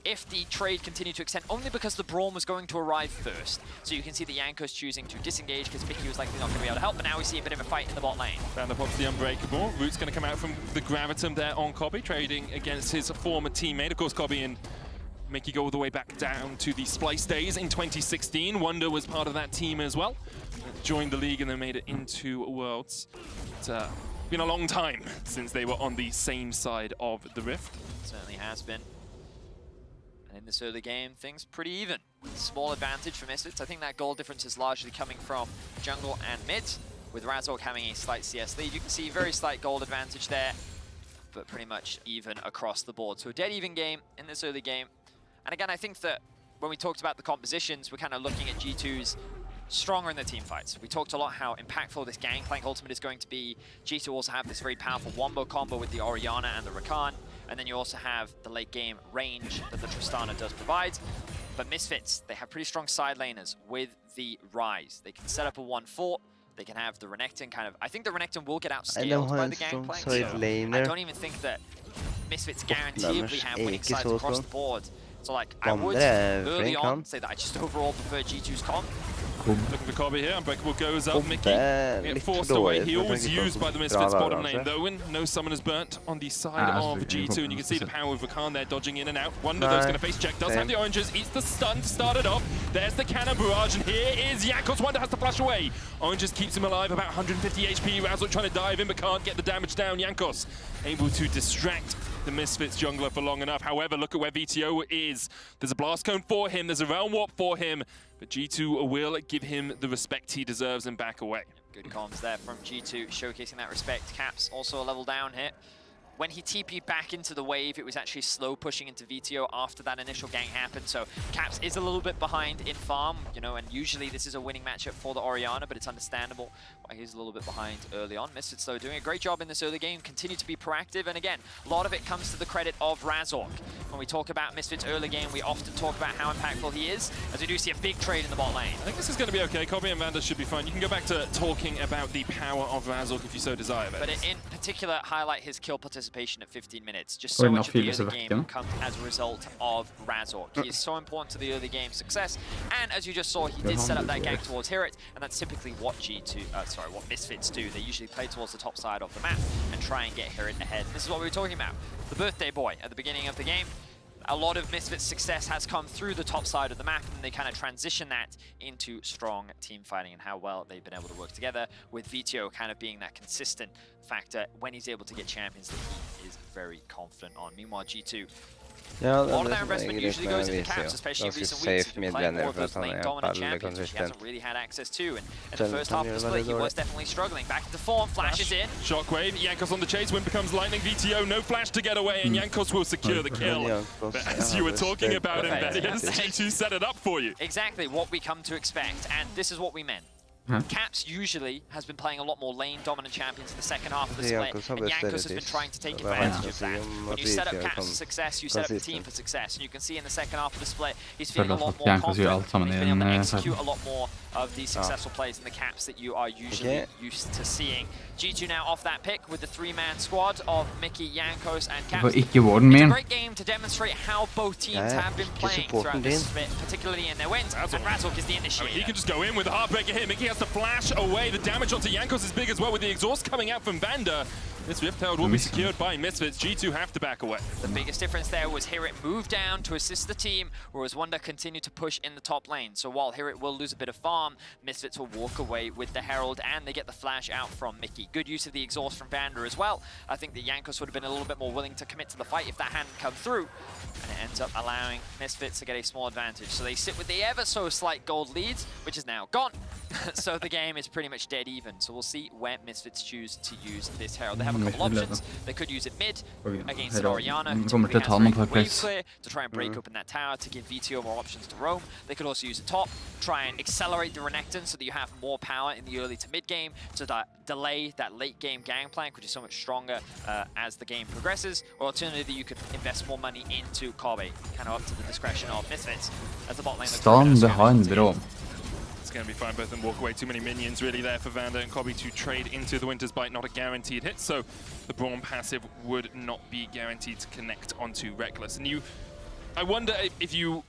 S12: if the trade continued to extend, only because the Braum was going to arrive first. So you can see the Jankos choosing to disengage because Mickey was likely not going to be able to help, but now we see a bit of a fight in the bot lane.
S11: Vander pops the Unbreakable. Root's going to come out from the Gravitum there on Kobe, trading against his former teammate. Of course, Kobe and Mickey go all the way back down to the Splice days in 2016. Wonder was part of that team as well. Joined the league and then made it into Worlds. It's been a long time since they were on the same side of the Rift.
S12: It certainly has been. And in this early game, things pretty even. Small advantage for Misfits. I think that goal difference is largely coming from jungle and mid, with Razork having a slight CS lead. You can see very slight gold advantage there, but pretty much even across the board. So a dead even game in this early game. And again, I think that when we talked about the compositions, we're kind of looking at G2's stronger in the team fights. We talked a lot how impactful this Gangplank ultimate is going to be. G2 also have this very powerful wombo combo with the Orianna and the Rakan. And then you also have the late game range that the Tristana does provide. But Misfits, they have pretty strong side laners with the Rise. They can set up a 1-4. They can have the Renekton kind of... I think the Renekton will get outscaled by the Gangplank. So I don't even think that Misfits guaranteedly have winning sides across the board. So like, I would early on say that I just overall prefer G2's comp,
S11: Looking for Kobe here. Unbreakable goes up. Mickey get forced away. He always used by the Misfits bottom lane. Though, no summon is burnt on the side of G2, and you can see the power of Rakan there dodging in and out. Wonder those going to face check. Does have the oranges. Eats the stun to start it off. There's the cannon barrage, and here is Jankos. Wonder has to flash away. Oranges keeps him alive, about 150 HP. Razork trying to dive in, but can't get the damage down. Jankos able to distract the Misfits jungler for long enough. However, look at where VTO is. There's a blast cone for him. There's a realm warp for him. But G2 will give him the respect he deserves and back away.
S12: Good comms there from G2, showcasing that respect. Caps also a level down here. When he TP'd back into the wave, it was actually slow pushing into VTO after that initial gank happened. So Caps is a little bit behind in farm, you know, and usually this is a winning matchup for the Orianna, but it's understandable why he's a little bit behind early on. Misfits, though, doing a great job in this early game, continue to be proactive, and again, a lot of it comes to the credit of Razork. When we talk about Misfits early game, we often talk about how impactful he is, as we do see a big trade in the bot lane.
S11: I think this is going to be okay. Kobe and Vander should be fine. You can go back to talking about the power of Razork if you so desire.
S12: But in particular, highlight his kill participation at 15 minutes. Just so much of the early game comes as a result of Razork. He is so important to the early game success, and as you just saw, he did set up that gank towards Hirit, and that's typically what what Misfits do. They usually play towards the top side of the map and try and get Hirit ahead. This is what we were talking about. The birthday boy at the beginning of the game. A lot of Misfits' success has come through the top side of the map, and they kind of transition that into strong team fighting and how well they've been able to work together, with VTO kind of being that consistent factor when he's able to get champions that he is very confident on. Meanwhile, G2, a lot of their investment usually goes into Caps, especially in recent weeks. He's been playing more of those lane dominant champions, which he hasn't really had access to. And in the first half of the split, he was definitely struggling. Back into form, flashes in.
S11: Shockwave, Jankos on the chase, Wind becomes lightning, VTO, no flash to get away, and Jankos will secure the kill. But as you were talking about him, G2 set it up for you.
S12: Exactly what we come to expect, and this is what we meant. Caps usually has been playing a lot more lane dominant champions in the second half of the split, and Jankos has been trying to take advantage of that. When you set up Caps for success, you set up the team for success, and you can see in the second half of the split, he's feeling a lot more confident, and he's been able to execute a lot more of these successful plays in the Caps that you are usually used to seeing. G2 now off that pick with the three-man squad of Mickey, Jankos, and Caps. It's a great game to demonstrate how both teams have been playing throughout this split, particularly in their wins, and Razork is the initiator.
S11: He can just go in with a Heartbreaker here. Mickey has to flash away. The damage onto Jankos is big as well, with the exhaust coming out from Vander. This Rift Herald will be secured by Misfits. G2 have to back away.
S12: The biggest difference there was Hirit moved down to assist the team, whereas Wonder continued to push in the top lane. So while Hirit will lose a bit of farm, Misfits will walk away with the Herald, and they get the flash out from Mickey. Good use of the exhaust from Vander as well. I think that Jankos would have been a little bit more willing to commit to the fight if that hadn't come through. And it ends up allowing Misfits to get a small advantage. So they sit with the ever so slight gold lead, which is now gone. So the game is pretty much dead even. So we'll see where Misfits choose to use this Herald. They have a couple options. They could use it mid against an Orianna, who typically has very good wave clear to try and break open that tower to give VTO more options to roam. They could also use it top, try and accelerate the Renekton so that you have more power in the early to mid game to delay that late game gangplank, which is so much stronger as the game progresses. Or alternatively, you could invest more money into Kobe, kind of up to the discretion of Misfits as the bot lane.
S1: Stand behind Rome.
S11: It's going to be fine. Both of them walk away. Too many minions really there for Vander and Kobe to trade into the Winter's Bite. Not a guaranteed hit, so the Braum passive would not be guaranteed to connect onto Reckless. And I wonder if you're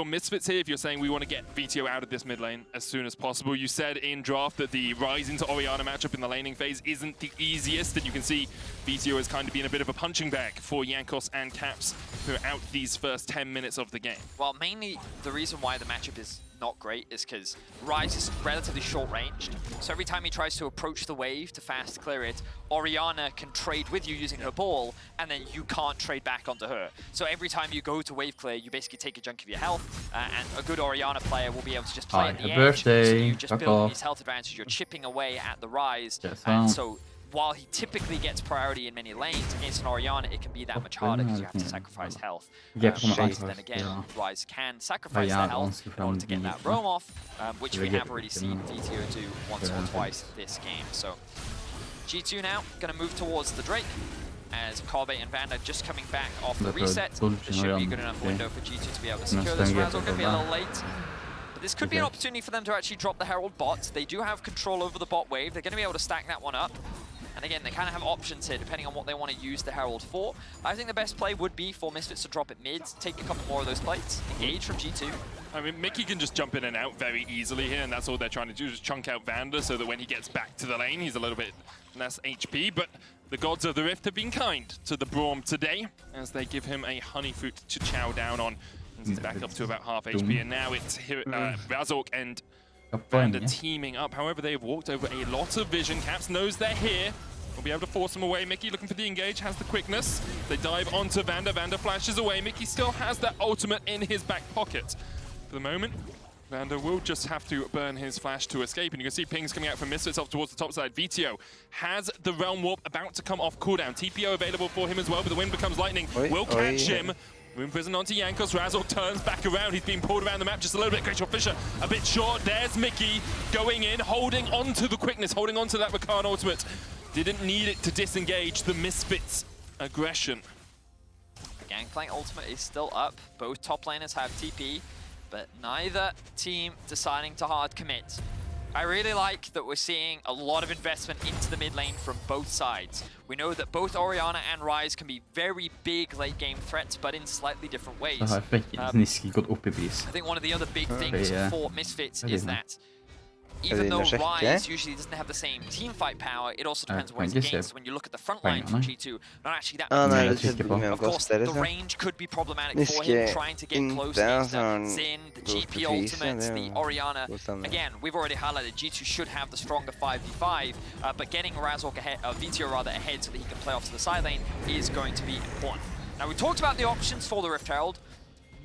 S11: Misfits here, if you're saying we want to get VTO out of this mid lane as soon as possible. You said in draft that the Rise into Orianna matchup in the laning phase isn't the easiest, and you can see VTO has kind of been a bit of a punching bag for Jankos and Caps throughout these first 10 minutes of the game.
S12: Well, mainly the reason why the matchup is not great is because Rise is relatively short-ranged, so every time he tries to approach the wave to fast clear it, Orianna can trade with you using her ball, and then you can't trade back onto her. So every time you go to wave clear, you basically take a chunk of your health, and a good Orianna player will be able to just play at the edge, so you just build these health advantages, you're chipping away at the Rise, and so while he typically gets priority in many lanes, against an Orianna, it can be that much harder because you have to sacrifice health. Then again, Rise can sacrifice that health in order to get that roam off, which we have already seen VTO do once or twice this game. So G2 now going to move towards the Drake, as Kobe and Vander just coming back off the reset. This should be a good enough window for G2 to be able to secure this. Razork going to be a little late. But this could be an opportunity for them to actually drop the Herald bot. They do have control over the bot wave. They're going to be able to stack that one up. And again, they kind of have options here, depending on what they want to use the Herald for. I think the best play would be for Misfits to drop it mid, take a couple more of those plates, engage from G2,
S11: I mean, Mickey can just jump in and out very easily here, and that's all they're trying to do, is chunk out Vander so that when he gets back to the lane, he's a little bit less HP. But the gods of the Rift have been kind to the Braum today, as they give him a honey fruit to chow down on. As he's back up to about half HP, and now it's Razork and Vander teaming up. However, they have walked over a lot of vision. Caps knows they're here. We'll be able to force him away. Mickey looking for the engage, has the quickness. They dive onto Vander. Vander flashes away. Mickey still has that ultimate in his back pocket. For the moment, Vander will just have to burn his flash to escape. And you can see pings coming out from Misfits off towards the top side. VTO has the Realm Warp about to come off cooldown. TPO available for him as well, but the wind becomes lightning. Will catch him. Moon Prison onto Jankos. Razork turns back around. He's being pulled around the map just a little bit. Glacial Fisher a bit short. There's Mickey going in, holding on to the quickness, holding on to that Rakan ultimate. Didn't need it to disengage the Misfits' aggression.
S12: The Gangplank ultimate is still up. Both top laners have TP, but neither team deciding to hard commit. I really like that we're seeing a lot of investment into the mid lane from both sides. We know that both Orianna and Ryze can be very big late game threats, but in slightly different ways. I think one of the other big things for Misfits is that even though Ryze usually doesn't have the same team fight power, it also depends on what he's against. When you look at the front line from G2, not actually that much. Of course, the range could be problematic for him, trying to get close to Xin, the GP ultimates, the Orianna. Again, we've already highlighted G2 should have the stronger 5v5, but getting Razork ahead, VTO rather, ahead so that he can play off to the side lane is going to be important. Now, we talked about the options for the Rift Herald.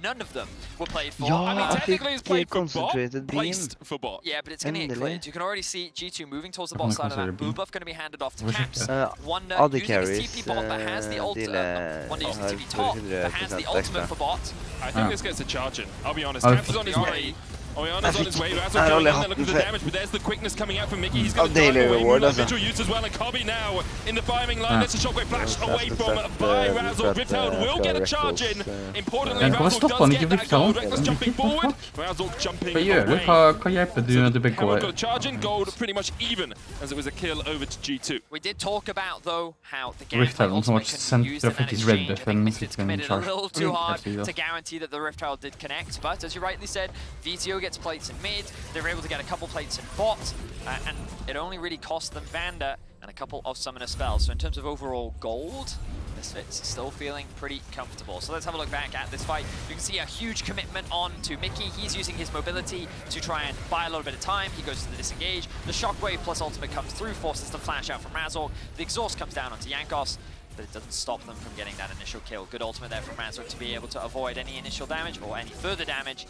S12: None of them were played for.
S2: Ja,
S12: I mean,
S11: technically it's played for bot,
S2: beam.
S11: placed for bot.
S12: Yeah, but it's going to get cleared. You can already see G2 moving towards the bot side of that. Blue buff going to be handed off to Caps. Wonder using his TP bot that has the ultimate. Wonder using TP top that has the ultimate for bot.
S11: I think this gets a charge in. I'll be honest. Caps is on his way. Orianna's on his way. Razork going in there looking for the damage, but there's the quickness coming out from Mickey. He's going to dive away from that vigil use as well. And Kobe now in the firing line. That's a shockwave flash away from by Razork. Rift Herald will get a charge in. Importantly, Razork does get that gold. Reckless jumping forward. Razork jumping away. Herald got a charge in. Gold pretty much even as it was a kill over to G2.
S12: We did talk about, though, how the Gangplank ultimate can use in that exchange. I think Misfits committed a little too hard to guarantee that the Rift Herald did connect. But as you rightly said, VTO gets plates in mid, they were able to get a couple plates in bot, and it only really cost them Vander and a couple of summoner spells. So in terms of overall gold, Misfits still feeling pretty comfortable. So let's have a look back at this fight. You can see a huge commitment on to Mickey. He's using his mobility to try and buy a little bit of time. He goes to the disengage. The shockwave plus ultimate comes through, forces the flash out from Razork. The exhaust comes down onto Jankos, but it doesn't stop them from getting that initial kill. Good ultimate there from Razork to be able to avoid any initial damage or any further damage.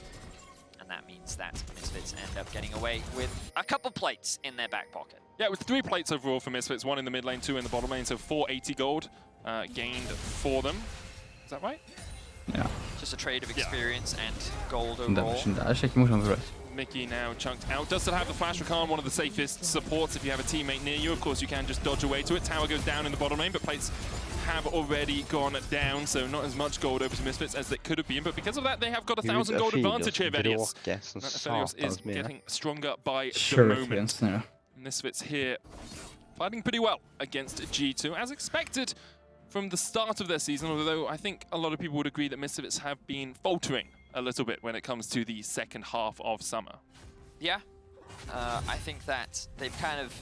S12: And that means that Misfits end up getting away with a couple plates in their back pocket.
S11: Yeah, with 3 plates overall for Misfits, 1 in the mid lane, 2 in the bottom lane, so 480 gold gained for them. Is that right?
S1: Yeah.
S12: Just a trade of experience and gold overall.
S11: Mickey now chunked out. Does still have the flash Rakan, one of the safest supports if you have a teammate near you. Of course, you can just dodge away to it. Tower goes down in the bottom lane, but plates have already gone down, so not as much gold over to Misfits as it could have been. But because of that, they have got a 1,000 gold advantage here, Vedius. Vedius is getting stronger by the moment. Misfits here fighting pretty well against G2, as expected from the start of their season, although I think a lot of people would agree that Misfits have been faltering a little bit when it comes to the second half of summer.
S12: Yeah, I think that they've kind of...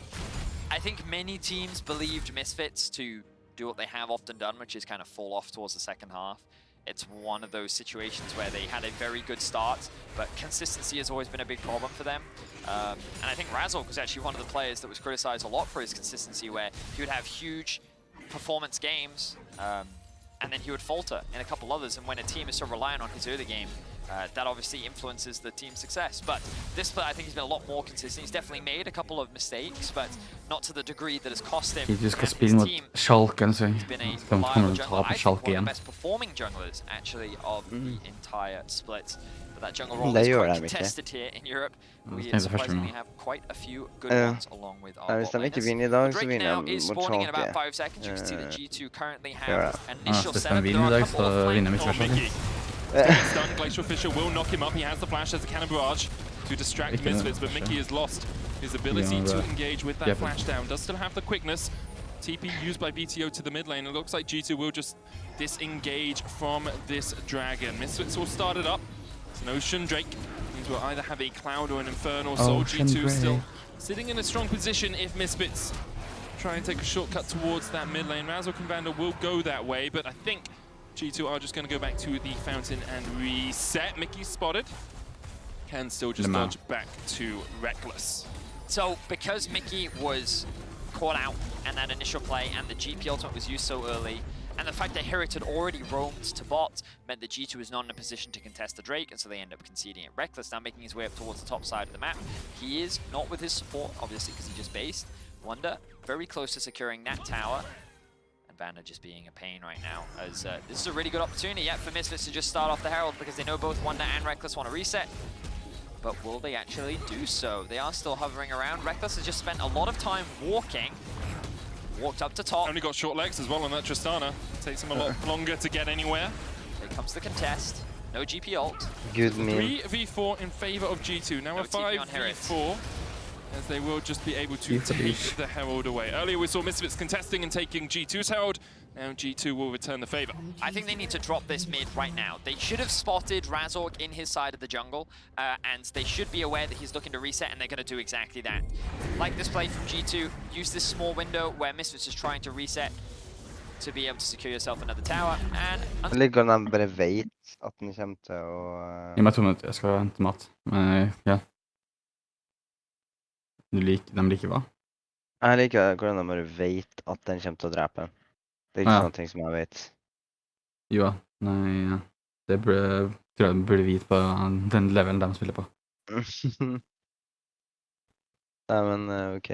S12: I think many teams believed Misfits to do what they have often done, which is kind of fall off towards the second half. It's one of those situations where they had a very good start, but consistency has always been a big problem for them. And I think Razork was actually one of the players that was criticized a lot for his consistency, where he would have huge performance games, and then he would falter in a couple others. And when a team is so reliant on his early game, that obviously influences the team's success. But this player, I think he's been a lot more consistent. He's definitely made a couple of mistakes, but not to the degree that has cost him.
S1: He's ska spela mot Schalke, så
S12: he's been a reliable jungler. I think one of the best performing junglers, actually, of the entire split. But that jungle role is quite contested here in Europe. We surprisingly have quite a few good ones along with our bot laners. Drake now is spawning in about 5 seconds. You can see that G2 currently have an initial setup. There are a couple of flank
S11: Stun, Glacial Fisher will knock him up. He has the flash as a cannon barrage to distract Misfits, but Mickey has lost his ability to engage with that flash down. Does still have the quickness. TP used by VTO to the mid lane. It looks like G2 will just disengage from this dragon. Misfits will start it up. It's an Ocean Drake. Means we'll either have a Cloud or an Infernal. So G2 still sitting in a strong position if Misfits try and take a shortcut towards that mid lane. Razork and Vandal will go that way, but I think G2 are just going to go back to the fountain and reset. Mickey spotted. Can still just dodge back to Reckless.
S12: So because Mickey was caught out in that initial play and the GP ultimate was used so early, and the fact that Herrick had already roamed to bot meant that G2 was not in a position to contest the Drake, and so they end up conceding it. Reckless now making his way up towards the top side of the map. He is not with his support, obviously, because he just based. Wonder very close to securing that tower. And Vanda just being a pain right now, as this is a really good opportunity for Misfits to just start off the Herald, because they know both Wonder and Reckless want to reset. But will they actually do so? They are still hovering around. Reckless has just spent a lot of time walking. Walked up to top.
S11: Only got short legs as well on that Tristana. Takes him a lot longer to get anywhere.
S12: Here comes the contest. No GP ult.
S2: Good meme.
S11: 3v4 in favor of G2. Now a 5v4, as they will just be able to take the Herald away. Earlier we saw Misfits contesting and taking G2's Herald. Now G2 will return the favor.
S12: I think they need to drop this mid right now. They should have spotted Razork in his side of the jungle, and they should be aware that he's looking to reset, and they're going to do exactly that. Like this play from G2, use this small window where Misfits is trying to reset to be able to secure yourself another tower, and...
S2: Eller går han bare vet at den kommer til å...
S1: Gi meg 2 minutter, jeg skal hente mat. Men, ja. De liker hva?
S2: Jeg liker hvordan de bare vet at den kommer til å drepe. Det er ikke sånne ting som jeg vet.
S1: Jo, nei, ja. Det tror jeg de burde vite på den levelen de spiller på.
S2: Nei, men ok.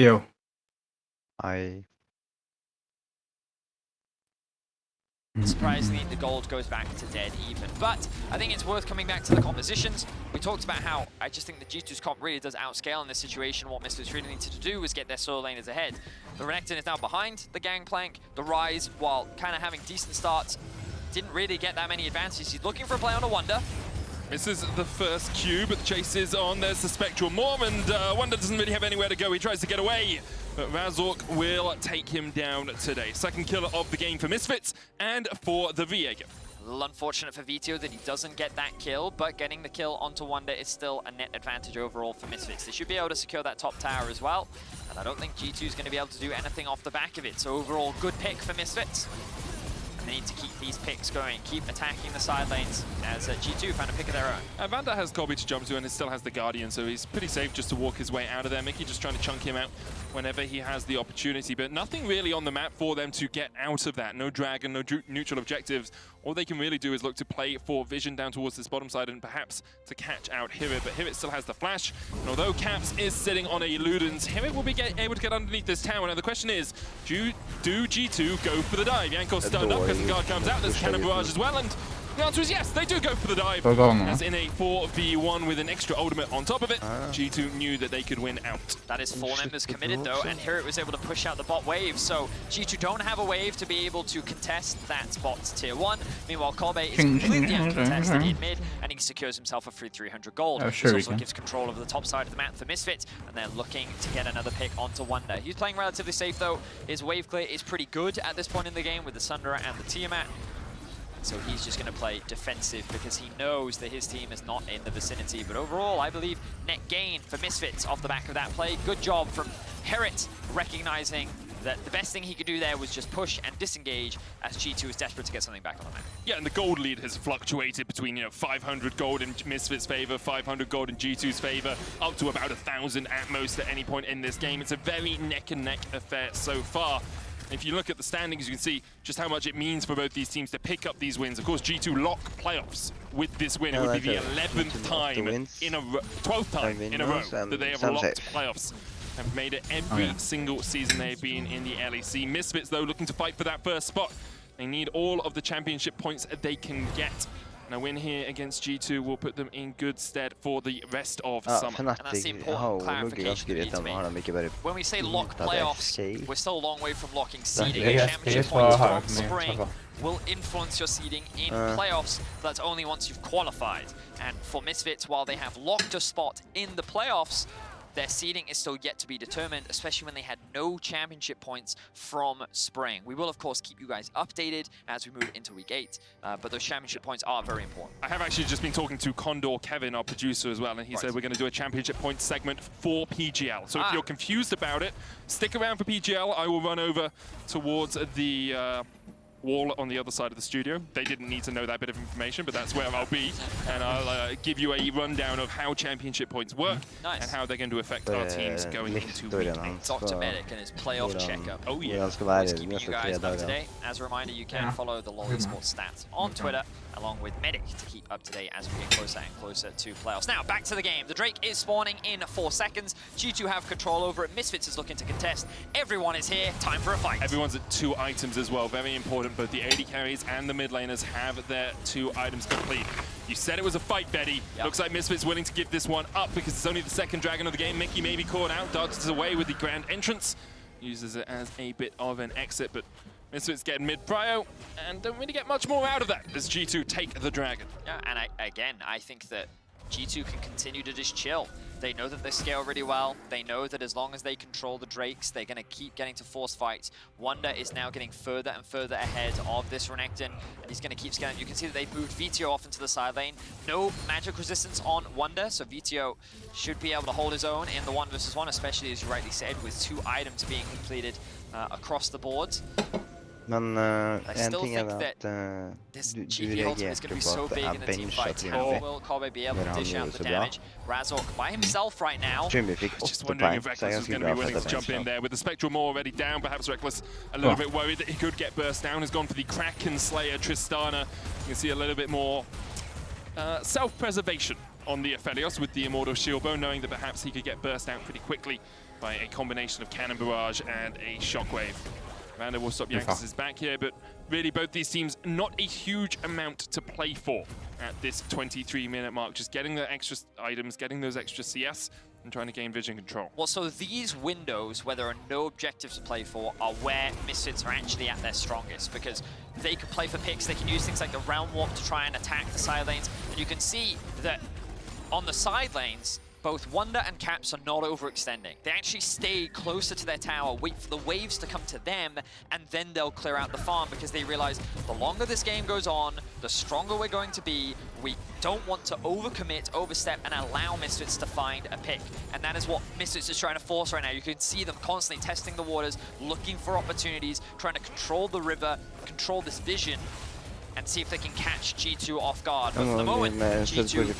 S1: Jo.
S12: Surprisingly, the gold goes back to dead even. But I think it's worth coming back to the compositions. We talked about how I just think the G2's comp really does outscale in this situation. What Misfits really needed to do was get their solo laners ahead. The Renekton is now behind the Gangplank. The Rise, while kind of having decent starts, didn't really get that many advances. He's looking for a play on a Wonder.
S11: This is the first Q, but the chase is on. There's the Spectral Morm, and Wonder doesn't really have anywhere to go. He tries to get away, but Razork will take him down today. Second kill of the game for Misfits and for the Viega.
S12: A little unfortunate for Vito that he doesn't get that kill, but getting the kill onto Wonder is still a net advantage overall for Misfits. They should be able to secure that top tower as well, and I don't think G2 is going to be able to do anything off the back of it. So overall, good pick for Misfits. And they need to keep these picks going, keep attacking the side lanes as G2 found a pick of their own.
S11: Vanda has Colby to jump to, and he still has the Guardian, so he's pretty safe just to walk his way out of there. Mickey just trying to chunk him out whenever he has the opportunity, but nothing really on the map for them to get out of that. No Dragon, no neutral objectives. All they can really do is look to play for vision down towards this bottom side and perhaps to catch out Hirit, but Hirit still has the flash. And although Caps is sitting on a Ludens, Hirit will be able to get underneath this tower. Now the question is, do G2 go for the dive? Yanko's stunned up because the guard comes out, there's Cannon Barrage as well, and the answer is yes, they do go for the dive. As in a 4v1 with an extra ultimate on top of it, G2 knew that they could win out.
S12: That is 4 members committed though, and Hirit was able to push out the bot wave, so G2 don't have a wave to be able to contest that bot's tier 1. Meanwhile, Kolbe is completely uncontested in mid, and he secures himself a free 300 gold. This also gives control over the top side of the map for Misfits, and they're looking to get another pick onto Wonder. He's playing relatively safe though. His wave clear is pretty good at this point in the game with the Sundara and the Tiamat. So he's just going to play defensive because he knows that his team is not in the vicinity. But overall, I believe net gain for Misfits off the back of that play. Good job from Hirit, recognizing that the best thing he could do there was just push and disengage as G2 is desperate to get something back on the map.
S11: Yeah, and the gold lead has fluctuated between 500 gold in Misfits' favor, 500 gold in G2's favor, up to about 1,000 at most at any point in this game. It's a very neck-and-neck affair so far. If you look at the standings, you can see just how much it means for both these teams to pick up these wins. Of course, G2 lock playoffs with this win. It would be the 11th time in a 12th time in a row that they have locked playoffs. Have made it every single season they've been in the LEC. Misfits, though, looking to fight for that first spot. They need all of the championship points they can get. And a win here against G2 will put them in good stead for the rest of summer.
S12: And that's the important clarification you need to make. When we say lock playoffs, we're still a long way from locking seeding. Championship points from spring will influence your seeding in playoffs. That's only once you've qualified. And for Misfits, while they have locked a spot in the playoffs, their seeding is still yet to be determined, especially when they had no championship points from spring. We will, of course, keep you guys updated as we move into week 8, but those championship points are very important.
S11: I have actually just been talking to Condor Kevin, our producer, as well, and he said we're going to do a championship points segment for PGL. So if you're confused about it, stick around for PGL. I will run over towards the wall on the other side of the studio. They didn't need to know that bit of information, but that's where I'll be, and I'll give you a rundown of how championship points work and how they're going to affect our teams going into week 8.
S12: Dr. Medic and his playoff checkup.
S11: Oh yeah.
S12: Always keeping you guys up to date. As a reminder, you can follow the LoL Esports stats on Twitter, along with Medic, to keep up to date as we get closer and closer to playoffs. Now, back to the game. The Drake is spawning in 4 seconds. G2 have control over it. Misfits is looking to contest. Everyone is here. Time for a fight.
S11: Everyone's at 2 items as well. Very important. Both the AD carries and the mid laners have their 2 items complete. You said it was a fight, Betty. Looks like Misfits willing to give this one up because it's only the second dragon of the game. Mickey may be caught out, dodges away with the grand entrance, uses it as a bit of an exit, but Misfits get mid-prio and don't really get much more out of that as G2 take the dragon.
S12: Yeah, and again, I think that G2 can continue to just chill. They know that they scale really well. They know that as long as they control the Drakes, they're going to keep getting to force fights. Wonder is now getting further and further ahead of this Renekton, and he's going to keep scaling. You can see that they've moved Vito off into the side lane. No magic resistance on Wonder, so Vito should be able to hold his own in the 1v1, especially as you rightly said, with 2 items being completed across the board.
S2: Men en ting er at
S12: du reagerte på at jeg benchet Jimmy Razork by himself right now.
S2: Jimmy fikk 8 poeng, så jeg er ganske glad for at jeg
S11: jump in there with the Spectral Maw already down. Perhaps Reckless a little bit worried that he could get burst down. Has gone for the Kraken Slayer Tristana. You can see a little bit more self-preservation on the Aphelios with the Immortal Shield Bow, knowing that perhaps he could get burst out pretty quickly by a combination of Cannon Barrage and a Shockwave. Randa will stop Jankos' back here, but really both these teams not a huge amount to play for at this 23-minute mark. Just getting the extra items, getting those extra CS, and trying to gain vision control.
S12: Well, so these windows where there are no objectives to play for are where Misfits are actually at their strongest, because they can play for picks, they can use things like the Realm Warp to try and attack the side lanes, and you can see that on the side lanes, both Wonder and Caps are not overextending. They actually stay closer to their tower, wait for the waves to come to them, and then they'll clear out the farm, because they realize the longer this game goes on, the stronger we're going to be. We don't want to overcommit, overstep, and allow Misfits to find a pick. And that is what Misfits is trying to force right now. You can see them constantly testing the waters, looking for opportunities, trying to control the river, control this vision, and see if they can catch G2 off guard. But for the moment, G2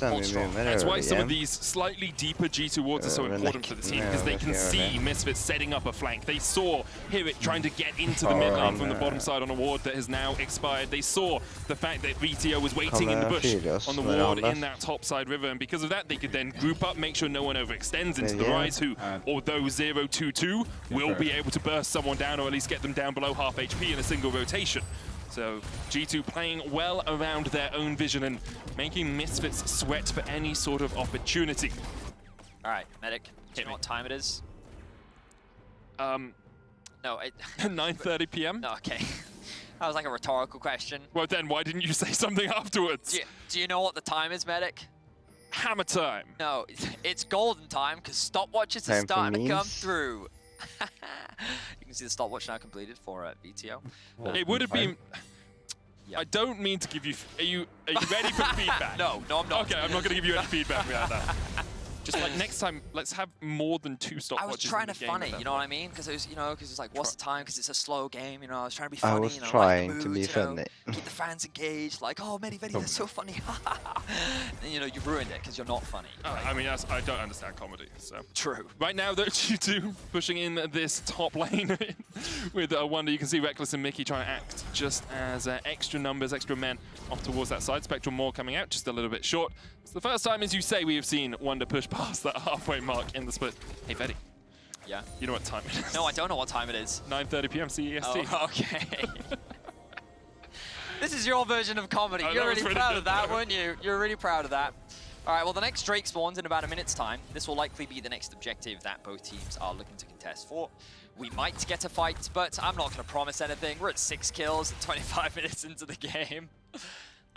S12: holds strong.
S11: That's why some of these slightly deeper G2 wards are so important for the team, because they can see Misfits setting up a flank. They saw Hirit trying to get into the mid lane from the bottom side on a ward that has now expired. They saw the fact that VTO was waiting in the bush on the ward in that top side river, and because of that, they could then group up, make sure no one overextends into the Rise, who, although 0-2-2, will be able to burst someone down, or at least get them down below half HP in a single rotation. So G2 playing well around their own vision and making Misfits sweat for any sort of opportunity.
S12: All right, Medic, do you know what time it is? No,
S11: 9:30 p.m.
S12: No, okay. That was like a rhetorical question.
S11: Well then, why didn't you say something afterwards?
S12: Do you know what the time is, Medic?
S11: Hammer time.
S12: No, it's golden time, because stopwatches are starting to come through. You can see the stopwatch now completed for VTO.
S11: It would have been... I don't mean to give you... Are you ready for feedback?
S12: No, I'm not.
S11: Okay, I'm not going to give you any feedback about that. Just like next time, let's have more than 2 stopwatches.
S12: I was trying to funny, you know what I mean? Because it was, because it's like, what's the time? Because it's a slow game, I was trying to be funny.
S2: I was trying to be funny.
S12: Keep the fans engaged, like, oh, Medi, that's so funny. And you ruined it because you're not funny.
S11: I mean, I don't understand comedy, so.
S12: True.
S11: Right now, though, G2 pushing in this top lane with Wonder. You can see Reckless and Mickey trying to act just as extra numbers, extra men off towards that side. Spectral Maw coming out, just a little bit short. It's the first time, as you say, we have seen Wonder push past that halfway mark in the split. Hey, Betty.
S12: Yeah?
S11: You know what time it is?
S12: No, I don't know what time it is.
S11: 9:30 p.m. CEST.
S12: Oh, okay. This is your version of comedy. You're really proud of that, weren't you? You're really proud of that. All right, well, the next Drake spawns in about a minute's time. This will likely be the next objective that both teams are looking to contest for. We might get a fight, but I'm not going to promise anything. We're at 6 kills and 25 minutes into the game.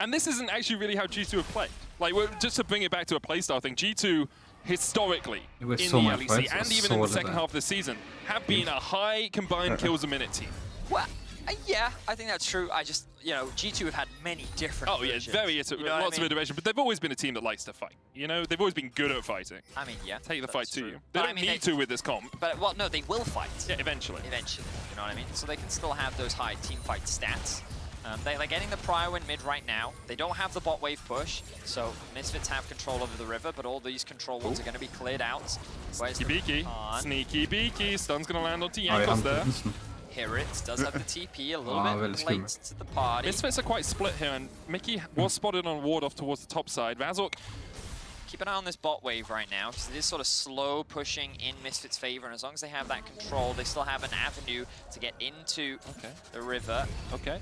S11: And this isn't actually really how G2 have played. Like, just to bring it back to a playstyle thing, G2 historically in the LEC and even in the second half of the season have been a high combined kills a minute team.
S12: Well, yeah, I think that's true. I just, G2 have had many different versions.
S11: Lots of iterations, but they've always been a team that likes to fight. They've always been good at fighting.
S12: I mean, yeah.
S11: Take the fight to you. They don't need to with this comp.
S12: But, well, no, they will fight.
S11: Yeah, eventually.
S12: Eventually, you know what I mean? So they can still have those high team fight stats. They're getting the Prio in mid right now. They don't have the bot wave push, so Misfits have control over the river, but all these control ones are going to be cleared out.
S11: Sneaky beaky. Sneaky beaky. Stun's going to land onto Jankos there.
S12: Hirit does have the TP, a little bit late to the party.
S11: Misfits are quite split here, and Mickey was spotted on ward off towards the top side. Razork,
S12: keep an eye on this bot wave right now, because it is sort of slow pushing in Misfits' favor, and as long as they have that control, they still have an avenue to get into the river.
S11: Okay.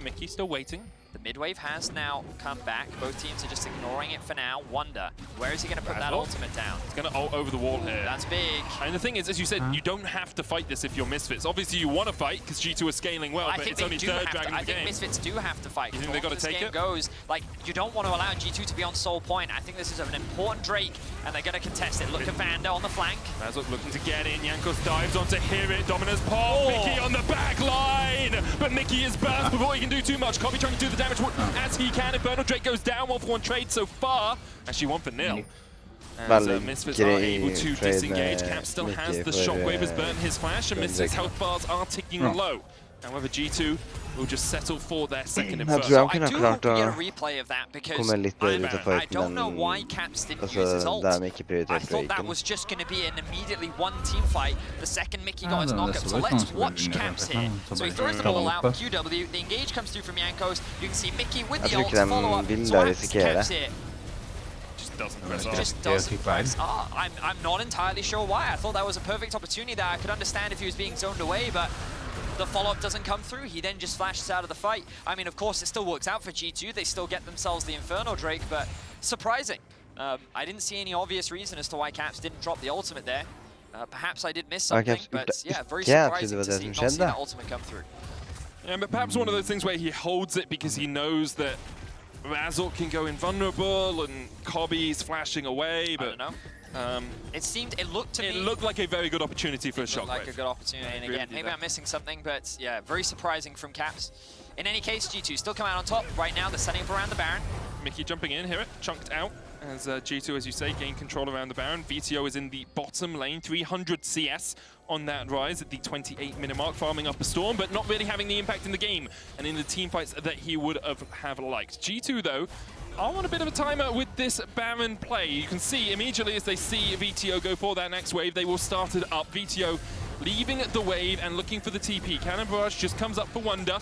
S11: Mickey's still waiting.
S12: The mid wave has now come back. Both teams are just ignoring it for now. Wonder, where is he going to put that ultimate down?
S11: He's going to ult over the wall here.
S12: That's big.
S11: And the thing is, as you said, you don't have to fight this if you're Misfits. Obviously, you want to fight because G2 is scaling well, but it's only third dragon in the game.
S12: I think Misfits do have to fight.
S11: You think they've got to take it?
S12: Goes, you don't want to allow G2 to be on sole point. I think this is an important Drake, and they're going to contest it. Look at Vanda on the flank.
S11: Razork looking to get in. Jankos dives onto Hirit. Dominus pop. Mickey on the back line. But Mickey is burst before he can do too much. Kobe trying to do the damage as he can. Infernal Drake goes down 1-for-1 trade so far. Actually 1-for-0. As Misfits are able to disengage. Cap still has the Shockwave as burnt his flash, and Misfits' health bars are ticking low. However, G2 will just settle for their second Inferno.
S12: So I do hope we get a replay of that, because I don't know why Caps didn't use his ult. I thought that was just going to be an immediately one team fight. The second Mickey got his knockup. So let's watch Caps here. So he throws the ball out, QW, the engage comes through from Jankos. You can see Mickey with the ult, follow up, swaps Caps here.
S11: doesn't press R.
S12: Just doesn't press R. I'm not entirely sure why. I thought that was a perfect opportunity there. I could understand if he was being zoned away, but the follow-up doesn't come through. He then just flashes out of the fight. I mean, of course, it still works out for G2. They still get themselves the Inferno Drake, but surprising. I didn't see any obvious reason as to why Caps didn't drop the ultimate there. Perhaps I did miss something, but yeah, very surprising to see not see that ultimate come through.
S11: Yeah, but perhaps one of those things where he holds it because he knows that Razork can go invulnerable and Kobby's flashing away, but...
S12: I don't know. It looked to me...
S11: It looked like a very good opportunity for a shockwave.
S12: Like a good opportunity, and again, maybe I'm missing something, but yeah, very surprising from Caps. In any case, G2 still come out on top. Right now, they're setting up around the Baron.
S11: Mickey jumping in, hear it, chunked out. As G2, as you say, gain control around the Baron. VTO is in the bottom lane, 300 CS on that rise at the 28-minute mark, farming up a Storm, but not really having the impact in the game and in the team fights that he would have liked. G2, though, are on a bit of a timer with this Baron play. You can see immediately as they see VTO go for that next wave, they will start it up. VTO leaving the wave and looking for the TP. Cannon Barrage just comes up for Wonder.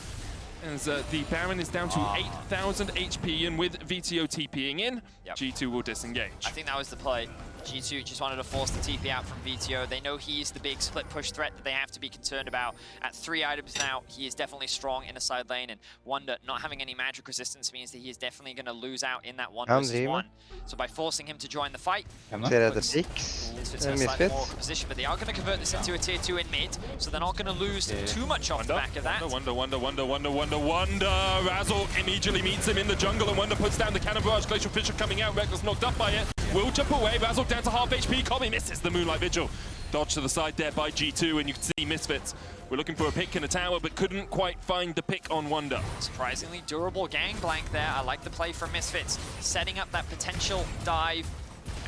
S11: As the Baron is down to 8,000 HP, and with VTO TPing in, G2 will disengage.
S12: I think that was the play. G2 just wanted to force the TP out from VTO. They know he's the big split push threat that they have to be concerned about. At 3 items now, he is definitely strong in the side lane, and Wonder not having any magic resistance means that he is definitely going to lose out in that 1v1. So by forcing him to join the fight, Misfits in a slightly more awkward position, but they are going to convert this into a tier 2 in mid, so they're not going to lose too much off the back of that.
S11: Wonder. Razork immediately meets him in the jungle, and Wonder puts down the Cannon Barrage. Glacial Fisher coming out, Reckless knocked up by it. Will jump away, Razork down to half HP. Kobby misses the Moonlight Vigil. Dodge to the side there by G2, and you can see Misfits were looking for a pick in a tower, but couldn't quite find the pick on Wonder.
S12: Surprisingly durable Gangplank there. I like the play from Misfits, setting up that potential dive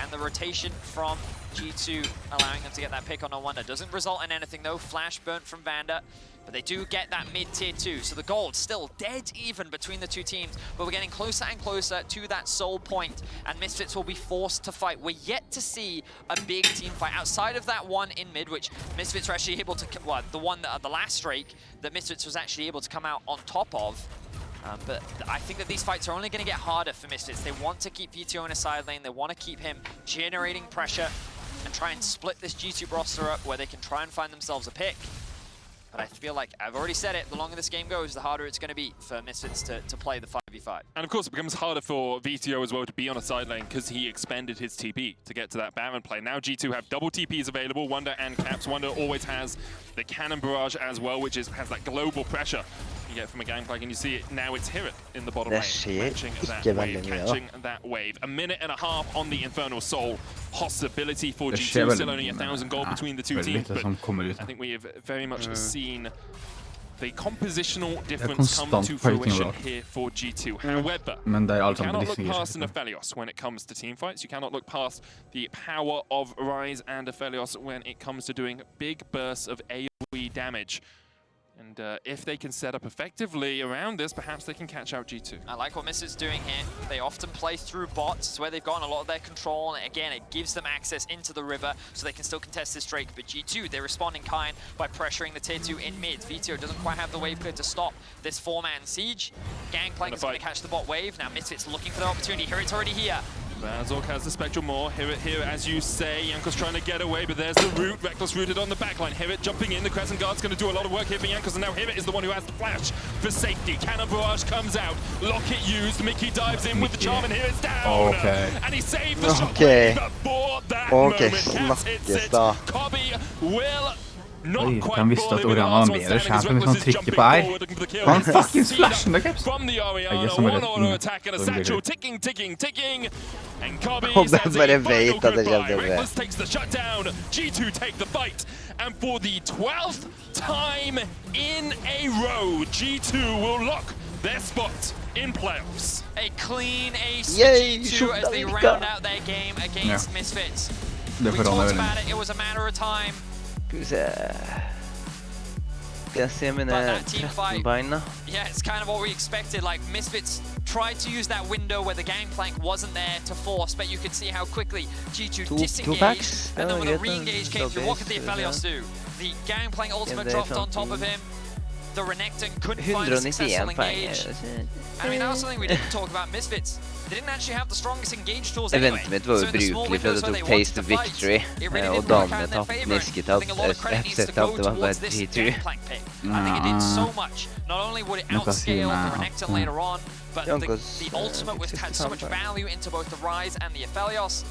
S12: and the rotation from G2, allowing them to get that pick on Wonder. Doesn't result in anything though. Flash burnt from Vanda. But they do get that mid-tier 2, so the gold still dead even between the two teams, but we're getting closer and closer to that soul point, and Misfits will be forced to fight. We're yet to see a big team fight outside of that one in mid, which Misfits were actually able to, well, the last streak that Misfits was actually able to come out on top of. But I think that these fights are only going to get harder for Misfits. They want to keep VTO in a side lane, they want to keep him generating pressure and try and split this G2 roster up where they can try and find themselves a pick. But I feel like, I've already said it, the longer this game goes, the harder it's going to be for Misfits to play the 5v5.
S11: And of course, it becomes harder for VTO as well to be on a side lane because he expended his TP to get to that Baron play. Now G2 have double TPs available, Wonder and Caps. Wonder always has the Cannon Barrage as well, which has that global pressure you get from a Gangplank, and you see it now. It's Hirit in the bottom lane, catching that wave. A minute and a half on the Infernal Soul. Possibility for G2, still only 1,000 gold between the two teams, but I think we have very much seen the compositional difference come to fruition here for G2. However, you cannot look past an Aphelios when it comes to team fights. You cannot look past the power of Ryze and Aphelios when it comes to doing big bursts of AoE damage. And if they can set up effectively around this, perhaps they can catch out G2.
S12: I like what Misfits is doing here. They often play through bots. It's where they've gotten a lot of their control. And again, it gives them access into the river so they can still contest this Drake. But G2, they're responding kind by pressuring the tier 2 in mid. VTO doesn't quite have the wave clear to stop this 4-man siege. Gangplank is going to catch the bot wave. Now Misfits looking for the opportunity. Here it's already here.
S11: Razork has the Spectral Maw. Here, as you say, Jankos trying to get away, but there's the root. Reckless rooted on the backline. Hirit jumping in. The Crescent Guard's going to do a lot of work here for Jankos, and now Hirit is the one who has the flash for safety. Cannon Barrage comes out. Locket used. Mickey dives in with the charm, and Hirit's down. And he saved the shockwave before that moment. Caps hits it. Kobby will not quite
S1: han visste at Orianna var med her, så han trykker på R. Han fucking flashen med Caps.
S11: From the Orianna, one auto attack and a satchel ticking. And Kobby says a final goodbye. Reckless takes the shutdown. G2 take the fight. And for the 12th time in a row, G2 will lock their spot in playoffs.
S12: A clean ace for G2 as they round out their game against Misfits. We talked about it, it was a matter of time.
S2: Ska jag se mina 13 beina?
S12: Yeah, it's kind of what we expected. Like, Misfits tried to use that window where the Gangplank wasn't there to force, but you could see how quickly G2 disengaged, and then when the re-engage came through, what could the Aphelios do? The Gangplank ultimate dropped on top of him. the Renekton couldn't find a successful engage. I mean, that was something we didn't talk about Misfits. They didn't actually have the strongest engage tools anyway.
S2: Eventet mitt var ubrukelig for det tok pace to victory, og damene tappte Nisket at FZ tappte var bare 3-2.
S12: I think it did so much. Not only would it outscale the Renekton later on, but the ultimate had so much value into both the Rise and the Aphelios,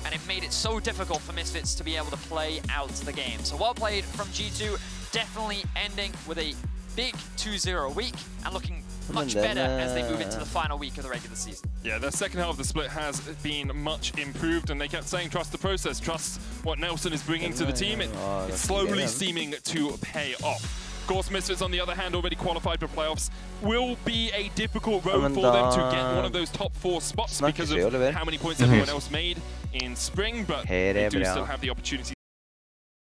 S12: and it made it so difficult for Misfits to be able to play out the game. So well played from G2, definitely ending with a big 2-0 week and looking much better as they move into the final week of the regular season.
S11: Yeah, their second half of the split has been much improved, and they kept saying trust the process, trust what Nelson is bringing to the team. It's slowly seeming to pay off. Of course, Misfits, on the other hand, already qualified for playoffs. Will be a difficult road for them to get one of those top 4 spots because of how many points everyone else made in spring, but they do still have the opportunity